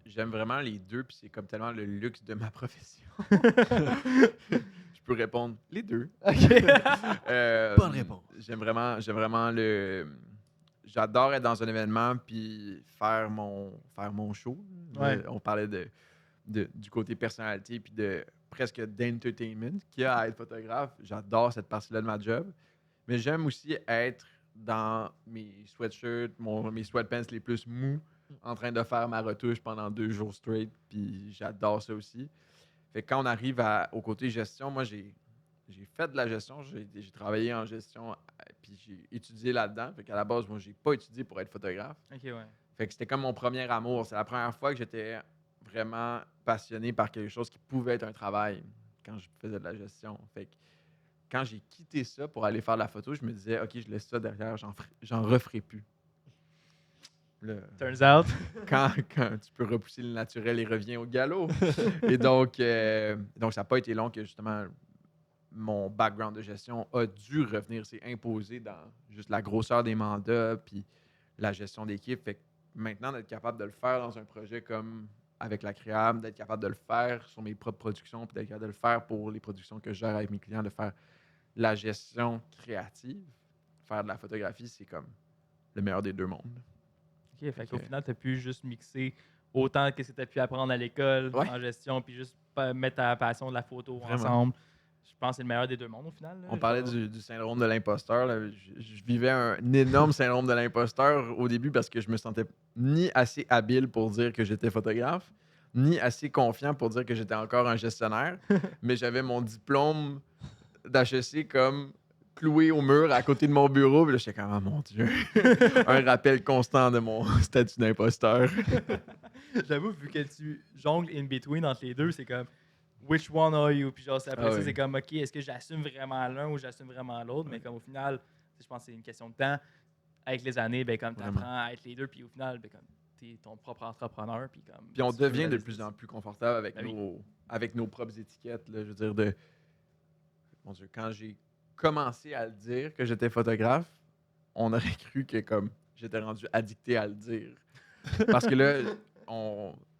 J'aime vraiment les deux, puis c'est comme tellement le luxe de ma profession. Je peux répondre les deux. Bonne réponse. J'aime vraiment le. J'adore être dans un événement puis faire mon show. Ouais. On parlait du côté personnalité puis de presque d'entertainment qu'il y a à être photographe. J'adore cette partie-là de ma job. Mais j'aime aussi être dans mes sweatshirts, mes sweatpants les plus mous, en train de faire ma retouche pendant 2 jours straight. Puis j'adore ça aussi. Fait que quand on arrive au côté gestion, moi j'ai fait de la gestion, j'ai travaillé en gestion, puis j'ai étudié là-dedans. Fait qu'à la base, moi, j'ai pas étudié pour être photographe. OK, ouais. Fait que c'était comme mon premier amour. C'est la première fois que j'étais vraiment passionné par quelque chose qui pouvait être un travail quand je faisais de la gestion. Fait que quand j'ai quitté ça pour aller faire de la photo, je me disais, OK, je laisse ça derrière, j'en referai plus. Là, Turns out. quand tu peux repousser le naturel, il revient au galop. Et donc ça n'a pas été long que justement mon background de gestion a dû revenir, c'est imposé dans juste la grosseur des mandats puis la gestion d'équipe. Fait que maintenant, d'être capable de le faire dans un projet comme avec la Créable, d'être capable de le faire sur mes propres productions, puis d'être capable de le faire pour les productions que je gère avec mes clients, de faire la gestion créative, faire de la photographie, c'est comme le meilleur des deux mondes. OK, fait qu'au Ok. final, tu as pu juste mixer autant que tu as pu apprendre à l'école, Ouais. en gestion, puis juste mettre ta passion de la photo Vraiment. ensemble. Je pense que c'est le meilleur des deux mondes au final. là. On parlait Genre- du syndrome de l'imposteur. Là. Je vivais un énorme syndrome de l'imposteur au début parce que je me sentais ni assez habile pour dire que j'étais photographe, ni assez confiant pour dire que j'étais encore un gestionnaire. Mais j'avais mon diplôme d'HEC comme cloué au mur à côté de mon bureau. Puis là, j'étais comme, oh mon Dieu, un rappel constant de mon statut d'imposteur. J'avoue, vu que tu jongles in between entre les deux, c'est comme which one are you? Puis genre, après Ah ça, oui. c'est comme OK, est-ce que j'assume vraiment l'un ou j'assume vraiment l'autre? Mais comme au final, je pense que c'est une question de temps. Avec les années, ben comme tu Vraiment. apprends à être les deux, puis au final, ben comme t'es ton propre entrepreneur. Puis comme. Puis on tu fais devient la de business. plus en plus confortable avec, Ah oui. avec nos propres étiquettes. Là, je veux dire, mon Dieu, quand j'ai commencé à le dire que j'étais photographe, on aurait cru que comme j'étais rendu addicté à le dire. Parce que là,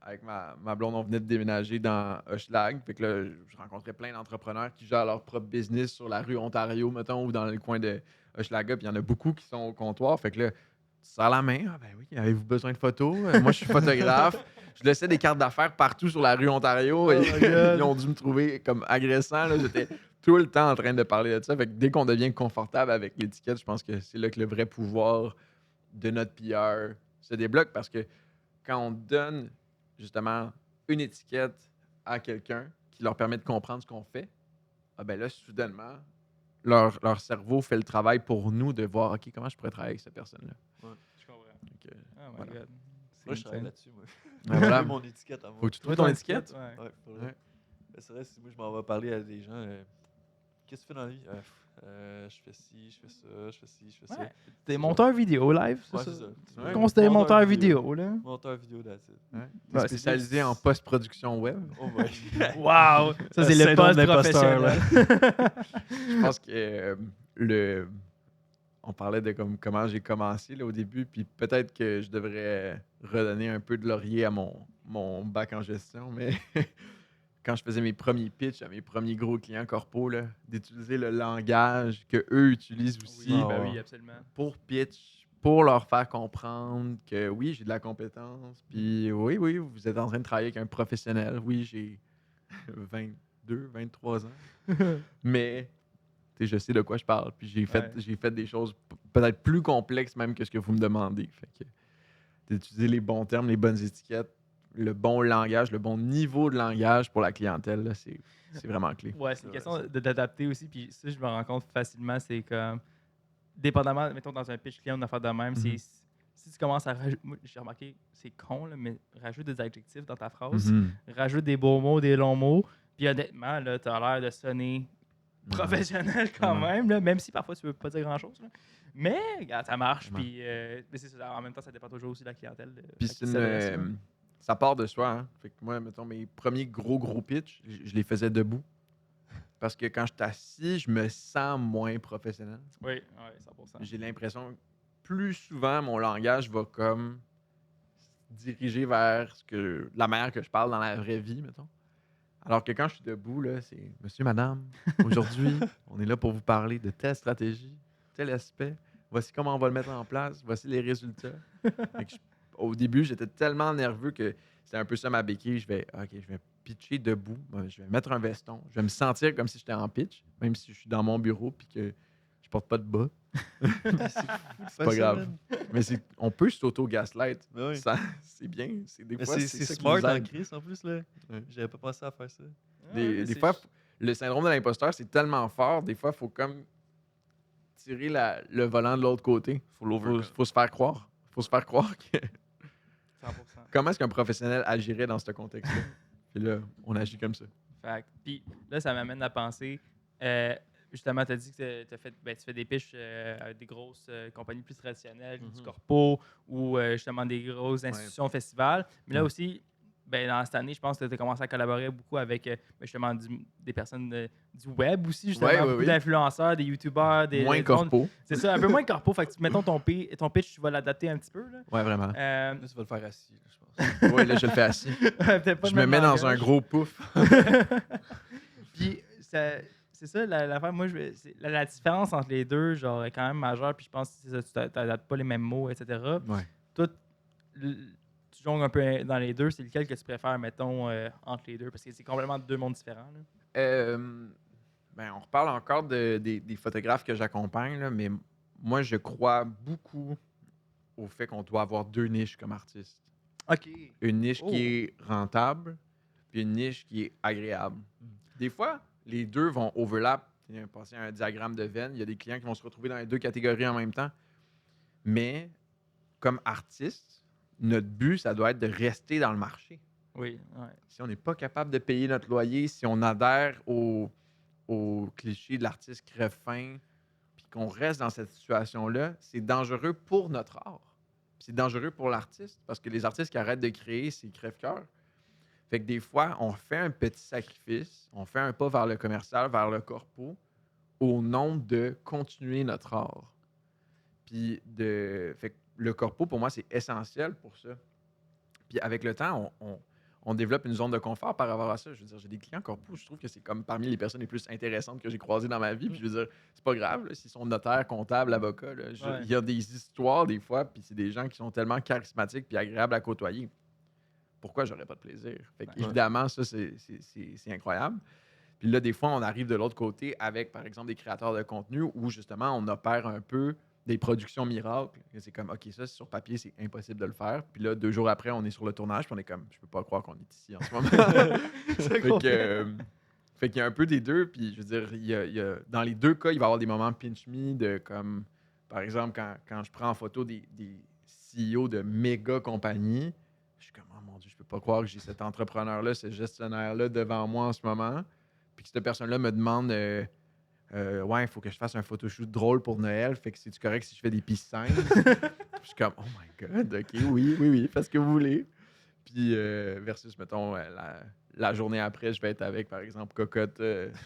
avec ma blonde, on venait de déménager dans Hochelag. Fait que là, je rencontrais plein d'entrepreneurs qui gèrent leur propre business sur la rue Ontario, mettons, ou dans le coin de Hochelaga. Puis il y en a beaucoup qui sont au comptoir. Fait que là, tu sers la main. Ah ben oui, avez-vous besoin de photos? Moi, je suis photographe. Je laissais des cartes d'affaires partout sur la rue Ontario. Et Oh my God. ils ont dû me trouver comme agressant. Là. J'étais tout le temps en train de parler de ça. Fait que dès qu'on devient confortable avec l'étiquette, je pense que c'est là que le vrai pouvoir de notre PR se débloque. Parce que quand on donne justement une étiquette à quelqu'un qui leur permet de comprendre ce qu'on fait, ah ben là, soudainement, leur cerveau fait le travail pour nous de voir, OK, comment je pourrais travailler avec cette personne-là. Je comprends. Donc, Oh my Voilà. God. Moi, je C'est travaille insane. là-dessus. Moi. ben voilà. Mon étiquette à moi. Faut que tu trouves ton étiquette. Ouais. Ouais, faudrait. Ouais. Ben, c'est vrai, si moi je m'en vais parler à des gens, Qu'est-ce que tu fais dans la vie? Je fais ci, je fais ça, je fais ci, je fais ça. Ouais. T'es C'est monteur vidéo live, c'est Ouais, ça? c'est ça. Ouais. Considéré monteur vidéo, là. Monteur vidéo, that's it. Ouais. Ouais, c'est Spécialisé bien. en post-production web. Oh boy. Wow! Ça, Le c'est le syndrome poste d'imposteur, là. professionnel. Je pense que on parlait de comment j'ai commencé là, au début, puis peut-être que je devrais redonner un peu de laurier à mon bac en gestion, mais quand je faisais mes premiers pitchs à mes premiers gros clients corpo, là, d'utiliser le langage que eux utilisent aussi Oui, Ah, ben ouais. oui, absolument. pour pitch, pour leur faire comprendre que oui, j'ai de la compétence, puis oui, vous êtes en train de travailler avec un professionnel. Oui, j'ai 22, 23 ans, mais tu sais, je sais de quoi je parle. Puis Ouais. j'ai fait des choses peut-être plus complexes même que ce que vous me demandez. Fait que d'utiliser les bons termes, les bonnes étiquettes, le bon langage, le bon niveau de langage pour la clientèle, là, c'est vraiment clé. Ouais, c'est une C'est question vrai, d'adapter aussi. Puis ça, je me rends compte facilement, c'est comme, dépendamment, mettons, dans un pitch client, une affaire de même, c'est Mhm. si tu commences à rajouter, moi, j'ai remarqué, c'est con, là, mais rajoute des adjectifs dans ta phrase, Mhm. rajoute des beaux mots, des longs mots, puis honnêtement, là, t'as l'air de sonner professionnel quand Vraiment. même, là, même si parfois tu veux pas dire grand-chose. Là. Mais, regarde, ça marche, Vraiment. puis mais c'est ça, en même temps, ça dépend toujours aussi de la clientèle. Puis à qui c'est s'adresse, là. ça part de soi. Hein? Fait que moi, mettons, mes premiers gros pitchs, je les faisais debout. Parce que quand je suis assis, je me sens moins professionnel. Oui, 100%. J'ai l'impression que plus souvent, mon langage va comme diriger vers la manière que je parle dans la vraie vie, mettons. Alors que quand je suis debout, là, c'est Monsieur, Madame, aujourd'hui, on est là pour vous parler de telle stratégie, tel aspect. Voici comment on va le mettre en place. Voici les résultats. Fait que au début, j'étais tellement nerveux que c'était un peu ça ma béquille. Je vais pitcher debout. Je vais mettre un veston. Je vais me sentir comme si j'étais en pitch, même si je suis dans mon bureau puis que je porte pas de bas. C'est pas grave. Mais on peut s'auto-gaslight. Ben oui. C'est bien. Des Mais fois, c'est ça qui smart nous en aide. crise en plus, là. Ouais. J'avais pas pensé à faire ça. Des fois, le syndrome de l'imposteur, c'est tellement fort. Des fois, il faut comme tirer le volant de l'autre côté. Faut se faire croire. Faut se faire croire que... 100%. Comment est-ce qu'un professionnel agirait dans ce contexte-là? Puis là, on agit comme ça. Fait puis là, ça m'amène à penser. Justement, tu as dit que tu fais des pitches avec des grosses compagnies plus traditionnelles, du corpo ou justement des grosses institutions, festivals. Mais là Ouais. aussi, dans cette année, je pense que tu as commencé à collaborer beaucoup avec justement des personnes du web aussi, justement, Ouais, beaucoup d'influenceurs, des youtubeurs, Moins corpo. C'est ça, un peu moins corpo. Fait que mettons ton pitch, tu vas l'adapter un petit peu. Là. Ouais, vraiment. Là, tu vas le faire assis, là, je pense. Ouais, là, je le fais assis. Peut-être pas Je le me même mets dans un langage. gros pouf. Puis, c'est ça, l'affaire. Moi, la différence entre les deux, genre, est quand même majeure. Puis, je pense que c'est ça, tu n'adaptes pas les mêmes mots, etc. Ouais. Toi, tu jongles un peu dans les deux. C'est lequel que tu préfères, mettons, entre les deux? Parce que c'est complètement deux mondes différents. Là. On reparle encore des photographes que j'accompagne, là, mais moi, je crois beaucoup au fait qu'on doit avoir deux niches comme artiste. OK. Une niche Oh. qui est rentable, puis une niche qui est agréable. Des fois, les deux vont overlap. Passer un diagramme de veine, il y a des clients qui vont se retrouver dans les deux catégories en même temps. Mais comme artiste, notre but, ça doit être de rester dans le marché. Oui, ouais. Si on n'est pas capable de payer notre loyer, si on adhère au cliché de l'artiste crève-faim, puis qu'on reste dans cette situation-là, c'est dangereux pour notre art. C'est dangereux pour l'artiste, parce que les artistes qui arrêtent de créer, c'est crève-cœur. Fait que des fois, on fait un petit sacrifice, on fait un pas vers le commercial, vers le corpo, au nom de continuer notre art. Puis fait que le corpo, pour moi, c'est essentiel pour ça. Puis avec le temps, on développe une zone de confort par rapport à ça. Je veux dire, j'ai des clients corpo, je trouve que c'est comme parmi les personnes les plus intéressantes que j'ai croisées dans ma vie. Puis je veux dire, c'est pas grave, là, s'ils sont notaires, comptables, avocats. Là, il y a des histoires des fois, puis c'est des gens qui sont tellement charismatiques puis agréables à côtoyer. Pourquoi j'aurais pas de plaisir? Fait évidemment, ça, c'est incroyable. Puis là, des fois, on arrive de l'autre côté avec, par exemple, des créateurs de contenu où, justement, on opère un peu des productions miracles. C'est comme, OK, ça, sur papier, c'est impossible de le faire. Puis là, 2 jours après, on est sur le tournage, puis on est comme, je peux pas croire qu'on est ici en ce moment. Fait qu'il y a un peu des deux. Puis, je veux dire, dans les deux cas, il va y avoir des moments pinch me de comme, par exemple, quand je prends en photo des CEO de méga compagnies, je suis comme, oh mon Dieu, je peux pas croire que j'ai cet entrepreneur-là, ce gestionnaire-là devant moi en ce moment. Puis que cette personne-là me demande Ouais, il faut que je fasse un photoshoot drôle pour Noël. Fait que c'est-tu correct si je fais des peace signs? Je suis comme, oh my god, ok, oui, faites ce que vous voulez. Puis versus, mettons, la journée après, je vais être avec, par exemple, Cocotte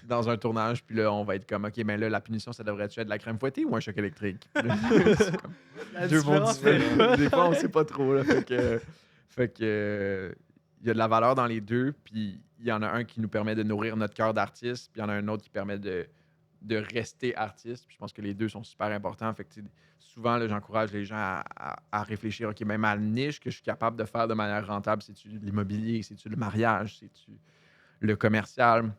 dans un tournage. Puis là, on va être comme, ok, mais là, la punition, ça devrait être de la crème fouettée ou un choc électrique? Puis là, c'est comme La deux mondes différence fait différents. pas. Des fois, on sait pas trop. Là, fait que, il y a de la valeur dans les deux. Puis il y en a un qui nous permet de nourrir notre cœur d'artiste. Puis il y en a un autre qui permet de rester artiste. Puis je pense que les deux sont super importants. Fait que, tu sais, souvent, là, j'encourage les gens à réfléchir, OK, même à la niche que je suis capable de faire de manière rentable, c'est-tu l'immobilier, c'est-tu le mariage, c'est-tu le commercial.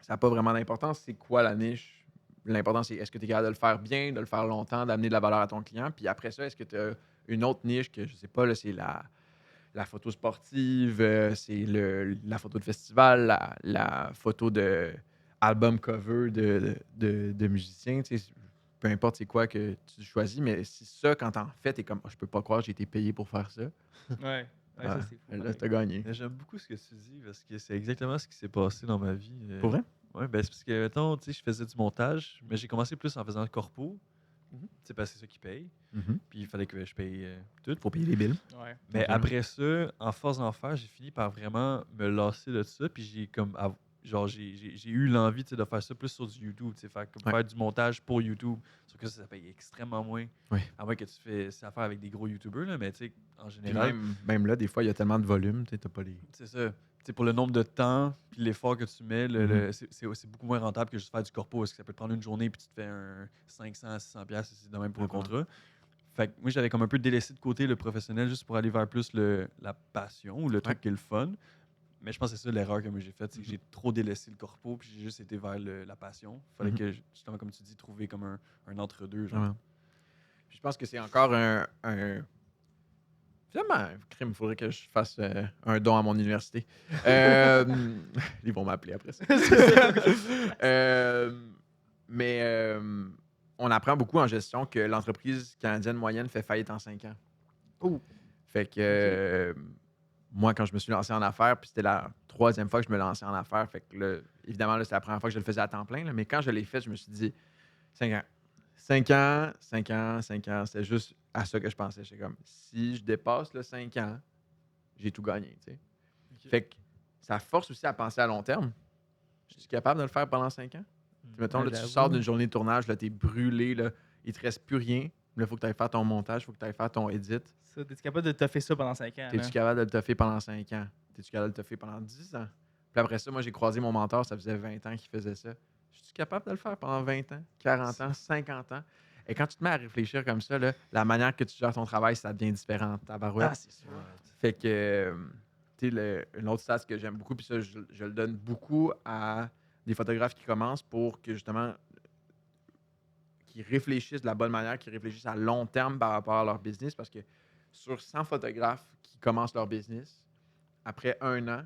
Ça n'a pas vraiment d'importance. C'est quoi la niche? L'important, c'est est-ce que tu es capable de le faire bien, de le faire longtemps, d'amener de la valeur à ton client. Puis après ça, est-ce que tu as une autre niche que, je sais pas, là, c'est la photo sportive, c'est la photo de festival, la photo de album cover de musiciens. Tu sais, peu importe c'est quoi que tu choisis, mais si ça, quand t'en fais, t'es comme, oh, je peux pas croire, j'ai été payé pour faire ça. Ouais, ça c'est fou. Là, t'as gagné. Mais j'aime beaucoup ce que tu dis parce que c'est exactement ce qui s'est passé dans ma vie. Pour vrai? Ouais, ben c'est parce que, mettons, tu sais, je faisais du montage, mais j'ai commencé plus en faisant le corpo. Tu sais, parce que c'est ça qui paye. Puis il fallait que je paye tout. Faut payer les billes. Ouais. Mais Ok. après ça, en force d'en faire, j'ai fini par vraiment me lasser de ça. Puis j'ai comme genre j'ai eu l'envie, tu sais, de faire ça plus sur du YouTube, tu sais, faire du montage pour YouTube. Sauf que ça paye extrêmement moins. Oui. À moins que tu fais affaire avec des gros YouTubers, là, mais tu sais, en Puis général, même là, des fois, il y a tellement de volume, tu sais, t'as pas les. c'est ça. Tu sais, pour le nombre de temps puis l'effort que tu mets, c'est beaucoup moins rentable que juste faire du corpo. Parce que ça peut te prendre une journée puis tu te fais un 500 à 600 pièces c'est de même pour le contrat. Fait que moi, j'avais comme un peu délaissé de côté le professionnel juste pour aller vers plus la passion ou le truc qui est le fun. Mais je pense que c'est ça l'erreur que moi j'ai faite, c'est que j'ai trop délaissé le corpo puis j'ai juste été vers la passion. Fallait que, justement, comme tu dis, trouver comme un entre-deux. Genre. Vraiment. Puis je pense que c'est encore un. Finalement, crime, il faudrait que je fasse un don à mon université. Ils vont m'appeler après ça. On apprend beaucoup en gestion que l'entreprise canadienne moyenne fait faillite en 5 ans. Oh. Fait que moi, quand je me suis lancé en affaires, puis c'était la 3e fois que je me lançais en affaires, fait que là, évidemment, là, c'était la première fois que je le faisais à temps plein, là, mais quand je l'ai fait, je me suis dit 5 ans. 5 ans, 5 ans, 5 ans, c'était juste à ça que je pensais. J'étais comme, si je dépasse le 5 ans, j'ai tout gagné, tu sais. Fait que ça force aussi à penser à long terme. Je suis capable de le faire pendant 5 ans? Puis mettons, là, tu j'avoue. sors d'une journée de tournage, là, t'es brûlé, là, il te reste plus rien. Là, il faut que tu ailles faire ton montage, il faut que tu ailles faire ton edit. Ça, t'es capable de toffer ça pendant 5 ans. T'es-tu là? capable de le toffer pendant 5 ans? T'es-tu capable de le toffer pendant 10 ans? Puis après ça, moi, j'ai croisé mon mentor, ça faisait 20 ans qu'il faisait ça. Je suis capable de le faire pendant 20 ans, 40 ans, 50 ans? Et quand tu te mets à réfléchir comme ça, là, la manière que tu gères ton travail, ça devient différent. Tabarouette. Ah, c'est sûr. Fait que, tu sais, une autre stat que j'aime beaucoup, puis ça, je le donne beaucoup à des photographes qui commencent pour que, justement, qu'ils réfléchissent de la bonne manière, qu'ils réfléchissent à long terme par rapport à leur business, parce que sur 100 photographes qui commencent leur business, après 1 an,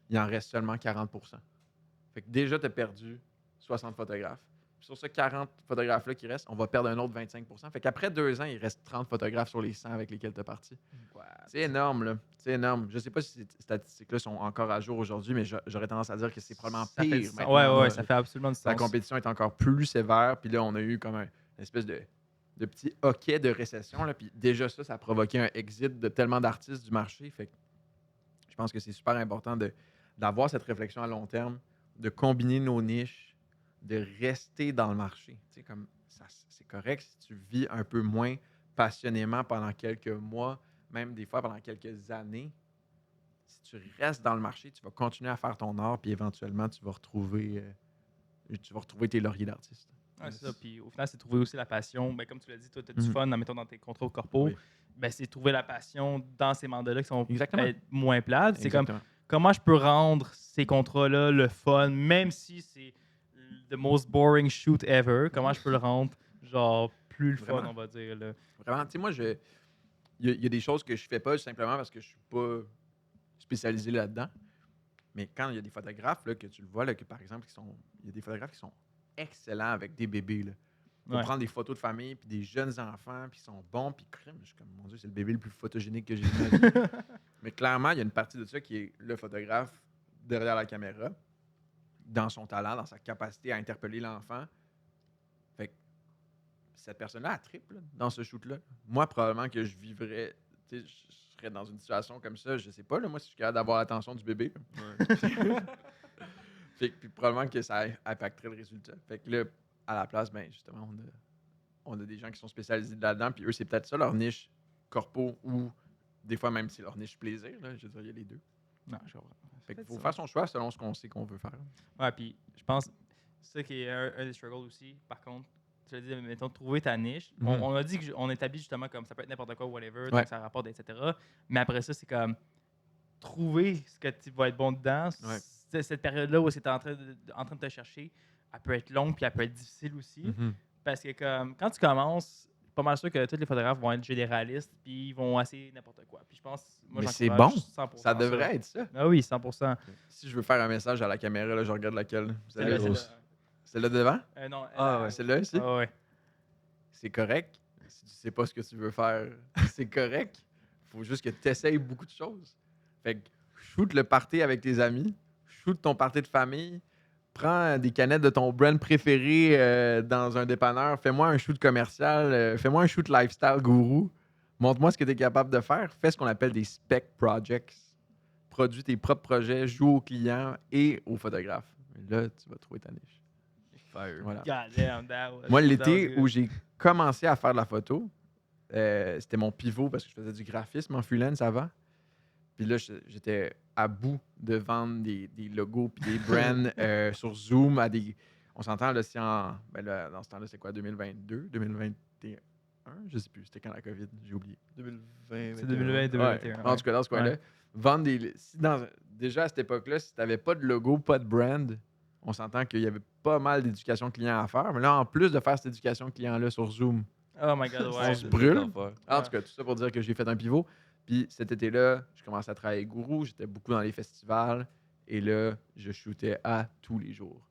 il en reste seulement 40 %. Fait que déjà, tu as perdu 60 photographes. Puis sur ces 40 photographes-là qui restent, on va perdre un autre 25 %. Fait qu'après 2 ans, il reste 30 photographes sur les 100 avec lesquels tu es parti. C'est énorme, là. C'est énorme. Je sais pas si ces statistiques-là sont encore à jour aujourd'hui, mais j'aurais tendance à dire que c'est probablement Ça fait pire du sens. maintenant. Ouais, ça fait absolument du sens. La compétition est encore plus sévère. Puis là, on a eu comme une espèce de petit hockey de récession. Là. Puis déjà, ça a provoqué un exit de tellement d'artistes du marché. Fait que je pense que c'est super important d'avoir cette réflexion à long terme, de combiner nos niches, de rester dans le marché. Tu sais, comme ça, c'est correct si tu vis un peu moins passionnément pendant quelques mois, même des fois pendant quelques années. Si tu restes dans le marché, tu vas continuer à faire ton art, puis éventuellement, tu vas retrouver tes lauriers d'artiste. Ouais, c'est ça. Puis au final, c'est trouver aussi la passion. Ben, comme tu l'as dit, toi, tu as du Mhm. fun, mettons, dans tes contrats au corpo. Oui. Ben, c'est trouver la passion dans ces mandats-là qui sont Exactement. peut-être moins plates. C'est comme Exactement. comment je peux rendre ces contrats-là le fun, même si c'est the most boring shoot ever. Comment je peux le rendre genre plus le fun, Vraiment. on va dire. Là. Vraiment, tu sais, moi, il y a des choses que je fais pas simplement parce que je suis pas spécialisé là-dedans. Mais quand il y a des photographes, là, que tu le vois, là, que par exemple, il y a des photographes qui sont excellents avec des bébés. Là. Pour Ouais. prendre des photos de famille, puis des jeunes enfants, puis ils sont bons, puis crème. Je suis comme, mon Dieu, c'est le bébé le plus photogénique que j'ai vu de ma vie. Mais clairement, il y a une partie de ça qui est le photographe derrière la caméra, dans son talent, dans sa capacité à interpeller l'enfant, cette personne-là, elle triple là, dans ce shoot-là. Moi, probablement que je vivrais, tu sais, je serais dans une situation comme ça, je sais pas, là, moi, si je suis capable d'avoir l'attention du bébé. Puis probablement que ça impacterait le résultat. Fait que là, à la place, ben justement, on a des gens qui sont spécialisés là-dedans, puis eux, c'est peut-être ça leur niche corpo ou des fois même c'est leur niche plaisir. Là, je veux dire, il y a les deux. Non, je comprends. Fait qu'il faut faire son choix selon ce qu'on sait qu'on veut faire. Ouais, puis je pense c'est ça qui est un des struggles aussi. Par contre, tu l'as dit, mettons, trouver ta niche. Mhm. On a dit qu'on établit justement comme ça peut être n'importe quoi, whatever, Ouais. donc ça rapporte, etc. Mais après ça, c'est comme trouver ce que tu vas être bon dedans. Ouais. Cette période-là où c'est en train de te chercher, elle peut être longue puis elle peut être difficile aussi. Mhm. Parce que comme, quand tu commences, pas mal sûr que tous les photographes vont être généralistes puis ils vont essayer n'importe quoi. Puis je pense, moi, Mais c'est j'encourage bon. 100% Ça devrait être ça. Ah oui, 100%. Si je veux faire un message à la caméra, là, je regarde laquelle. Celle-là, Celle-là devant? non, Ah ouais. Celle-là ici? Ah ouais. C'est correct. Si tu sais pas ce que tu veux faire, c'est correct. Faut juste que tu essayes beaucoup de choses. Fait que shoot le party avec tes amis, shoot ton party de famille, prends des canettes de ton brand préféré dans un dépanneur, fais-moi un shoot commercial, fais-moi un shoot lifestyle gourou, montre-moi ce que tu es capable de faire, fais ce qu'on appelle des spec projects. Produis tes propres projets, joue aux clients et aux photographes. Et là, tu vas trouver ta niche. Fire. Voilà. God damn, that was- Moi, that l'été was good. où j'ai commencé à faire de la photo, c'était mon pivot parce que je faisais du graphisme en freelance avant. Puis là, j'étais à bout de vendre des logos puis des brands sur Zoom à des... On s'entend, là, si ben là, dans ce temps-là, c'est quoi, 2022, 2021? Je sais plus, c'était quand la COVID, j'ai oublié. 2020. C'est 2020, 2021. En tout cas, dans ce coin-là, Ouais. vendre des... déjà, à cette époque-là, si tu n'avais pas de logo, pas de brand, on s'entend qu'il y avait pas mal d'éducation client à faire. Mais là, en plus de faire cette éducation client-là sur Zoom, Oh my god, ouais. On se brûle. en tout cas, tout ça pour dire que j'ai fait un pivot. Puis cet été-là, je commençais à travailler avec Gourou, j'étais beaucoup dans les festivals. Et là, je shootais à tous les jours.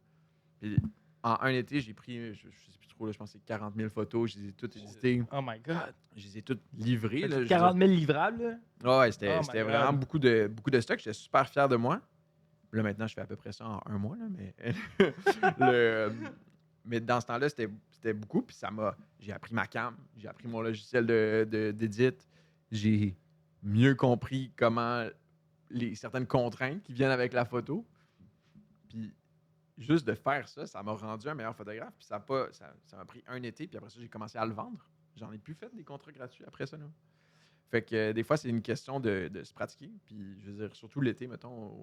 Puis en un été, j'ai pris, je sais plus trop, là, je pense que c'est 40 000 photos, je les ai toutes éditées, Oh my god. je les ai toutes livrées. Là, je veux 40 000 livrables, là? dire. Ouais, c'était Oh my c'était God. vraiment beaucoup de stock. J'étais super fier de moi. Là, maintenant, je fais à peu près ça en un mois. Là, mais, mais dans ce temps-là, c'était beaucoup. Puis j'ai appris ma cam, j'ai appris mon logiciel d'édit. J'ai mieux compris comment certaines contraintes qui viennent avec la photo. Puis juste de faire ça, ça m'a rendu un meilleur photographe. Puis ça m'a pris un été. Puis après ça, j'ai commencé à le vendre. J'en ai plus fait des contrats gratuits après ça. Là. Fait que des fois, c'est une question de se pratiquer. Puis je veux dire, surtout l'été, mettons,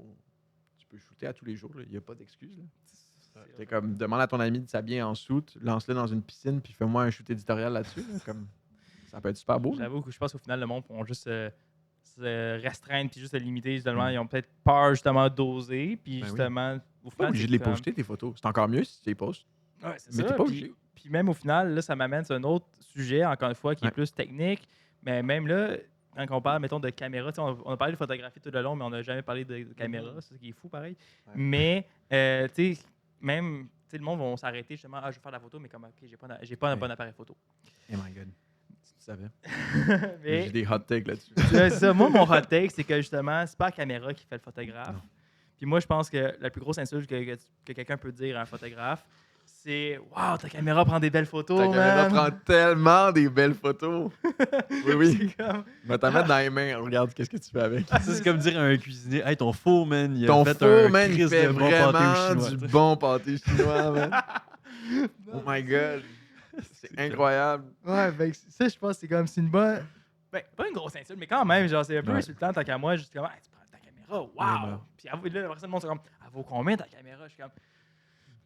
tu peux shooter à tous les jours. Il n'y a pas d'excuse. C'est comme, demande à ton ami de s'habiller en soute, lance-le dans une piscine, puis fais-moi un shoot éditorial là-dessus. Là, comme, ça peut être super beau. là. J'avoue que je pense qu'au final, le monde pourra juste se restreindre puis juste se limiter. Justement, Mm. ils ont peut-être peur justement d'oser. Puis Ben oui. justement, au T'es pas final. obligé c'est de les comme- poster, tes photos. C'est encore mieux si tu les postes. Ouais, c'est Mais ça. t'es pas puis- obligé. Puis même au final, là, ça m'amène sur un autre sujet, encore une fois, qui est Ouais. plus technique. Mais même là, quand on parle, mettons, de caméra, tu sais, on a parlé de photographie tout le long, mais on n'a jamais parlé de caméra. C'est ce qui est fou, pareil. Ouais. Mais, tu sais, même, tu sais, le monde va s'arrêter justement, je vais faire de la photo, mais comme, OK, j'ai pas un Ouais. bon appareil photo. Oh my God. Si tu savais. mais, J'ai des hot takes là-dessus. c'est ça. Moi, mon hot take, c'est que justement, c'est pas la caméra qui fait le photographe. Non. Puis moi, je pense que la plus grosse insulte que quelqu'un peut dire à un photographe, c'est « Wow, ta caméra prend des belles photos, Ta caméra man! prend tellement des belles photos. Oui, oui. C'est comme- Je vais t'en mettre dans les mains. Regarde qu'est-ce que tu fais avec. Ça, c'est comme dire à un cuisinier, hey, ton four, man, il a Ton fait four, un man, il Christ fait de bon pâté au vraiment chinois. du bon pâté chinois, man. Oh my God. C'est incroyable. Ouais, ben, ça, je pense que c'est une bonne. Ben, pas une grosse insulte, mais quand même, genre, c'est un peu Ouais. insultant tant qu'à moi. Juste comme, hey, tu prends ta caméra, wow! Vraiment. Puis là, la personne, le monde, c'est comme, elle vaut combien ta caméra? Je suis comme,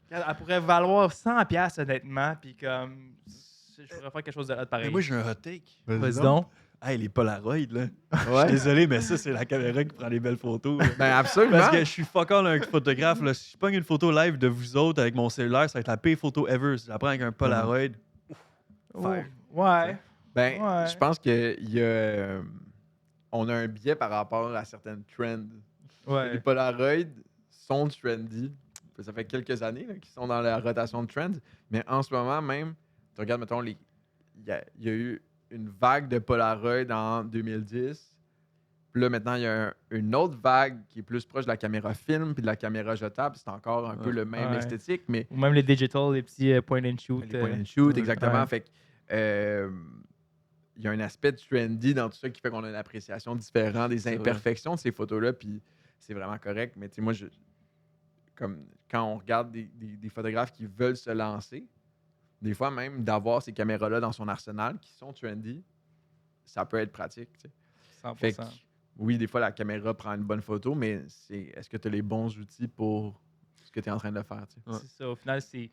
elle pourrait valoir 100$, honnêtement, puis comme, je pourrais faire quelque chose de hot pareil. Mais moi, j'ai un hot take. Vas-y donc. Hey, les Polaroids, là. Je suis Ouais. désolé, mais ça, c'est la caméra qui prend les belles photos. là. Ben absolument. Parce que je suis fuck all un photographe. Là. Si je pogne une photo live de vous autres avec mon cellulaire, ça va être la pire photo ever. Si je la prends avec un Polaroid. Oh, Fire. ouais. Ben, Ouais. je pense qu'il y a. On a un biais par rapport à certaines trends. Les Ouais. Polaroids sont trendy. Ça fait quelques années là, qu'ils sont dans la rotation de trends. Mais en ce moment même, tu regardes, mettons, il y a eu une vague de Polaroid en 2010. Puis là, maintenant, il y a une autre vague qui est plus proche de la caméra film puis de la caméra jetable. C'est encore un peu le même Ouais. esthétique, mais Ou même les digital, les petits point and shoot. les point and shoot, exactement. ouais. Fait que euh, il y a un aspect trendy dans tout ça qui fait qu'on a une appréciation différente des C'est vrai. imperfections de ces photos-là, puis c'est vraiment correct. Mais tu sais, moi, comme quand on regarde des photographes qui veulent se lancer, des fois même d'avoir ces caméras-là dans son arsenal qui sont trendy, ça peut être pratique. Tu sais. 100%. Fait que, oui, des fois, la caméra prend une bonne photo, mais est-ce que tu as les bons outils pour ce que tu es en train de faire? Tu sais? Ouais. C'est ça. Au final, c'est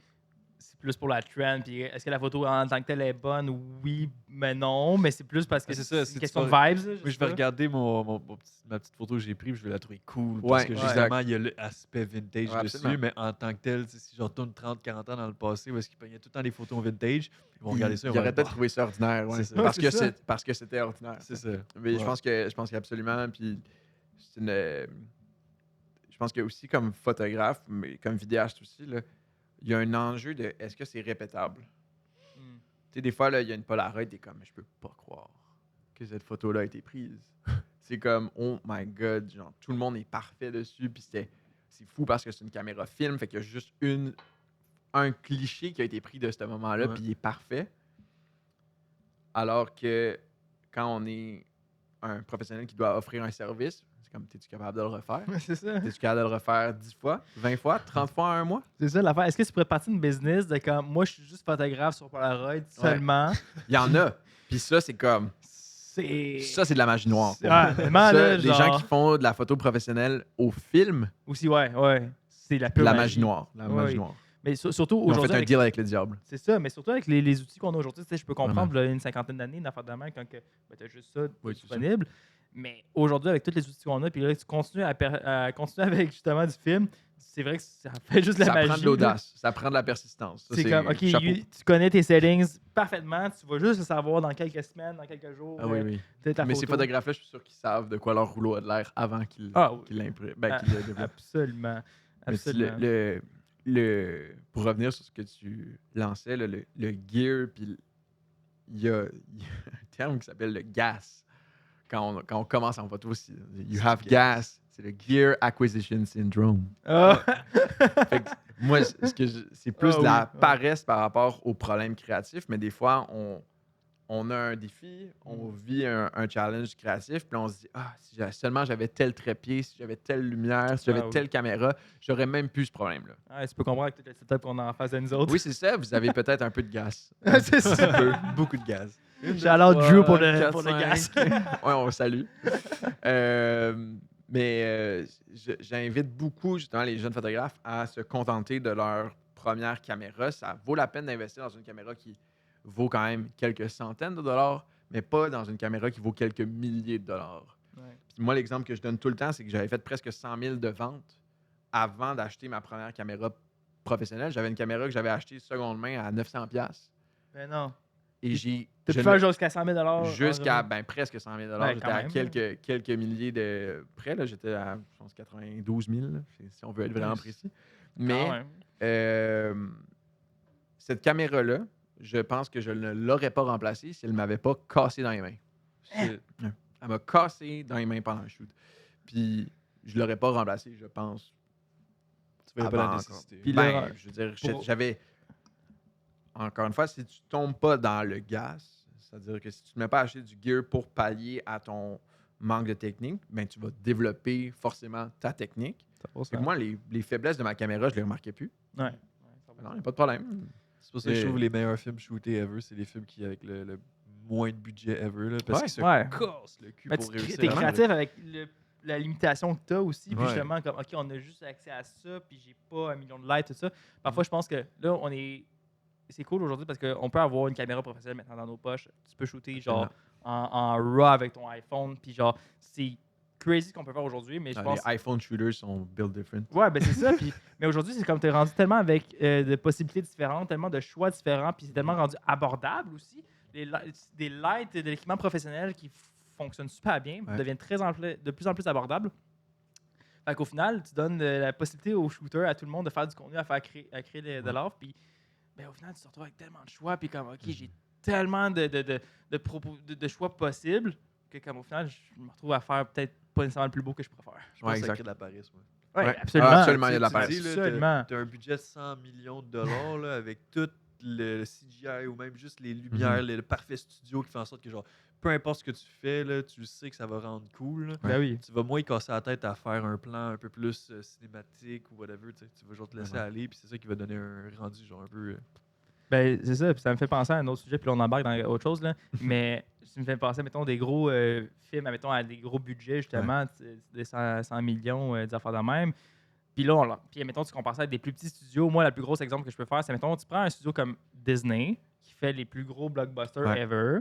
plus pour la trend. Puis est-ce que la photo en tant que telle est bonne? Oui, mais non. Mais c'est plus parce que Ouais, c'est ça, c'est c'est une question de pas- vibes. Moi, je vais regarder ma petite photo que j'ai prise, je vais la trouver cool. Ouais, Parce que ouais. justement, il y a l'aspect vintage Ouais, dessus. absolument. Mais en tant que tel, tu sais, si je retourne 30-40 ans dans le passé, où est-ce qu'ils peignaient tout le temps des photos vintage, ils vont regarder ça. Il ils vont aurait être, peut-être bah, trouvé ça ordinaire, ouais. C'est ça. Parce, Ouais, que c'est ça. parce que c'était ordinaire. c'est ça. Mais Ouais. je pense qu'absolument. Puis c'est une. Je pense que aussi comme photographe, mais comme vidéaste aussi, là, il y a un enjeu de est-ce que c'est répétable? Mm. Tu sais, des fois, là, il y a une Polaroid, t'es comme, je peux pas croire que cette photo-là a été prise. C'est comme, oh my god, genre, tout le monde est parfait dessus, puis c'est fou parce que c'est une caméra film, fait qu'il y a juste un cliché qui a été pris de ce moment-là, Ouais. puis il est parfait. Alors que quand on est un professionnel qui doit offrir un service, c'est comme, es-tu capable de le refaire? C'est ça. Es-tu capable de le refaire 10 fois, 20 fois, 30 fois en un mois? C'est ça l'affaire. Est-ce que tu pourrais partir d'une business de comme moi, je suis juste photographe sur Polaroid seulement? Il y en a. Puis ça, c'est comme... C'est. Ça, c'est de la magie noire. pour Ah, moi. tellement, Ça, là, des genre- gens qui font de la photo professionnelle au film, Aussi, ouais. C'est la de pure la magie noire. La Ouais, magie oui. noire. Mais surtout Ils ont aujourd'hui. fait un avec- deal avec le diable. C'est ça, mais surtout avec les outils qu'on a aujourd'hui, tu sais, je peux comprendre, Vraiment. là, une cinquantaine d'années, une affaire de même, quand tu as juste ça Oui, c'est disponible. Mais aujourd'hui, avec tous les outils qu'on a, puis là, tu continues à continuer avec justement du film, c'est vrai que ça fait juste de la Ça magie. prend de là. l'audace. Ça prend de la persistance. Ça, C'est comme, OK, chapeau. tu connais tes settings parfaitement, tu vas juste le savoir dans quelques semaines, dans quelques jours. Ah oui, oui. peut-être ta Mais ces photo. photographes-là, je suis sûr qu'ils savent de quoi leur rouleau a de l'air avant qu'ils Ah oui. l'impriment. Ah, Qu'ils le développent. Absolument. Mais tu- Absolument. pour revenir sur ce que tu lançais, là, le gear, puis il y a un terme qui s'appelle le gas. Quand on commence en photo, you have gas. C'est le Gear Acquisition Syndrome. Ah. Fait que moi, c'est plus Ah de la oui, ouais. paresse par rapport aux problèmes créatifs, mais des fois, on a un défi, on vit un challenge créatif, puis on se dit, si seulement j'avais tel trépied, si j'avais telle lumière, si j'avais Ah oui. telle caméra, j'aurais même plus ce problème-là. Ah, tu peux comprendre avec tout le setup qu'on a en face de nous autres. Oui, c'est ça, vous avez peut-être un peu de gaz. c'est ça. Un peu, beaucoup de gaz. Shout-out Drew pour le, Quatre, pour le cinq. gaz. Ouais, on le salue. Mais j'invite beaucoup, justement, les jeunes photographes à se contenter de leur première caméra. Ça vaut la peine d'investir dans une caméra qui vaut quand même quelques centaines de dollars, mais pas dans une caméra qui vaut quelques milliers de dollars. Ouais. Puis moi, l'exemple que je donne tout le temps, c'est que j'avais fait presque 100 000 de ventes avant d'acheter ma première caméra professionnelle. J'avais une caméra que j'avais achetée seconde main à 900$. Ben non. Et j'ai... Tu je peux ne- faire jusqu'à 100 000 Jusqu'à presque 100 000 Ouais, J'étais quand à même, quelques milliers de près. Là. J'étais à, je pense, 92 000, là, si on veut être vraiment Nice. précis. Quand Mais même. cette caméra-là, je pense que je ne l'aurais pas remplacée si elle ne m'avait pas cassé dans les mains. Elle m'a cassé dans les mains pendant un shoot. Puis je ne l'aurais pas remplacée, je pense. Tu verrais pas la avant nécessité. encore. Puis Ben, ben, je veux dire, pour- j'avais... Encore une fois, si tu tombes pas dans le gaz, c'est-à-dire que si tu ne te mets pas à acheter du gear pour pallier à ton manque de technique, ben tu vas développer forcément ta technique. Fait que moi, les faiblesses de ma caméra, je les remarquais plus. Ouais. Non, il n'y a pas de problème. C'est pour ça que je Et- trouve les meilleurs films shootés ever, c'est les films qui avec le moins de budget ever. Là, parce Ouais. qu'ils se Ouais. cassent le cul Mais pour tu réussir. es à- créatif avec la limitation que tu as aussi. Puis Ouais. justement, comme, OK, on a juste accès à ça, puis j'ai pas 1 million de lights, tout ça. Parfois, je pense que là, c'est cool aujourd'hui parce qu'on peut avoir une caméra professionnelle maintenant dans nos poches. Tu peux shooter genre en RAW avec ton iPhone. Puis genre, c'est crazy ce qu'on peut faire aujourd'hui, mais je pense. Les iPhone shooters sont built different. Ouais, ben c'est ça. Mais aujourd'hui, c'est comme tu es rendu tellement avec de possibilités différentes, tellement de choix différents, puis c'est tellement rendu abordable aussi. Des lights de l'équipement professionnel qui fonctionnent super bien, Ouais. deviennent de plus en plus abordables. Fait qu'au final, tu donnes la possibilité aux shooters, à tout le monde, de faire du contenu, à créer de l'offre. Puis ben, au final, tu te retrouves avec tellement de choix. Puis comme, OK, j'ai tellement de choix possibles que comme au final, je me retrouve à faire peut-être pas nécessairement le plus beau que je pourrais faire. Je pense que ça exact. crée de la paresse. moi. Ouais, Ouais. absolument. Ah, absolument, il y a de la Tu paresse. dis, là, Absolument. T'as un budget de 100 millions de dollars là, avec tout le CGI ou même juste les lumières, le parfait studio qui fait en sorte que, genre, peu importe ce que tu fais, là, tu sais que ça va rendre cool. Là. Ben oui. Tu vas moins y casser la tête à faire un plan un peu plus cinématique ou whatever. Tu vas genre te laisser Vraiment. aller, puis c'est ça qui va donner un rendu, genre, un peu. Ben, c'est ça, puis ça me fait penser à un autre sujet, puis là, on embarque dans autre chose, là. Mais ça me fait penser, mettons, des gros films, mettons, à des gros budgets, justement, des 100 millions, des affaires de même. Puis là, puis mettons, tu compares ça avec des plus petits studios. Moi, le plus gros exemple que je peux faire, c'est, mettons, tu prends un studio comme Disney, qui fait les plus gros blockbusters Ouais. ever,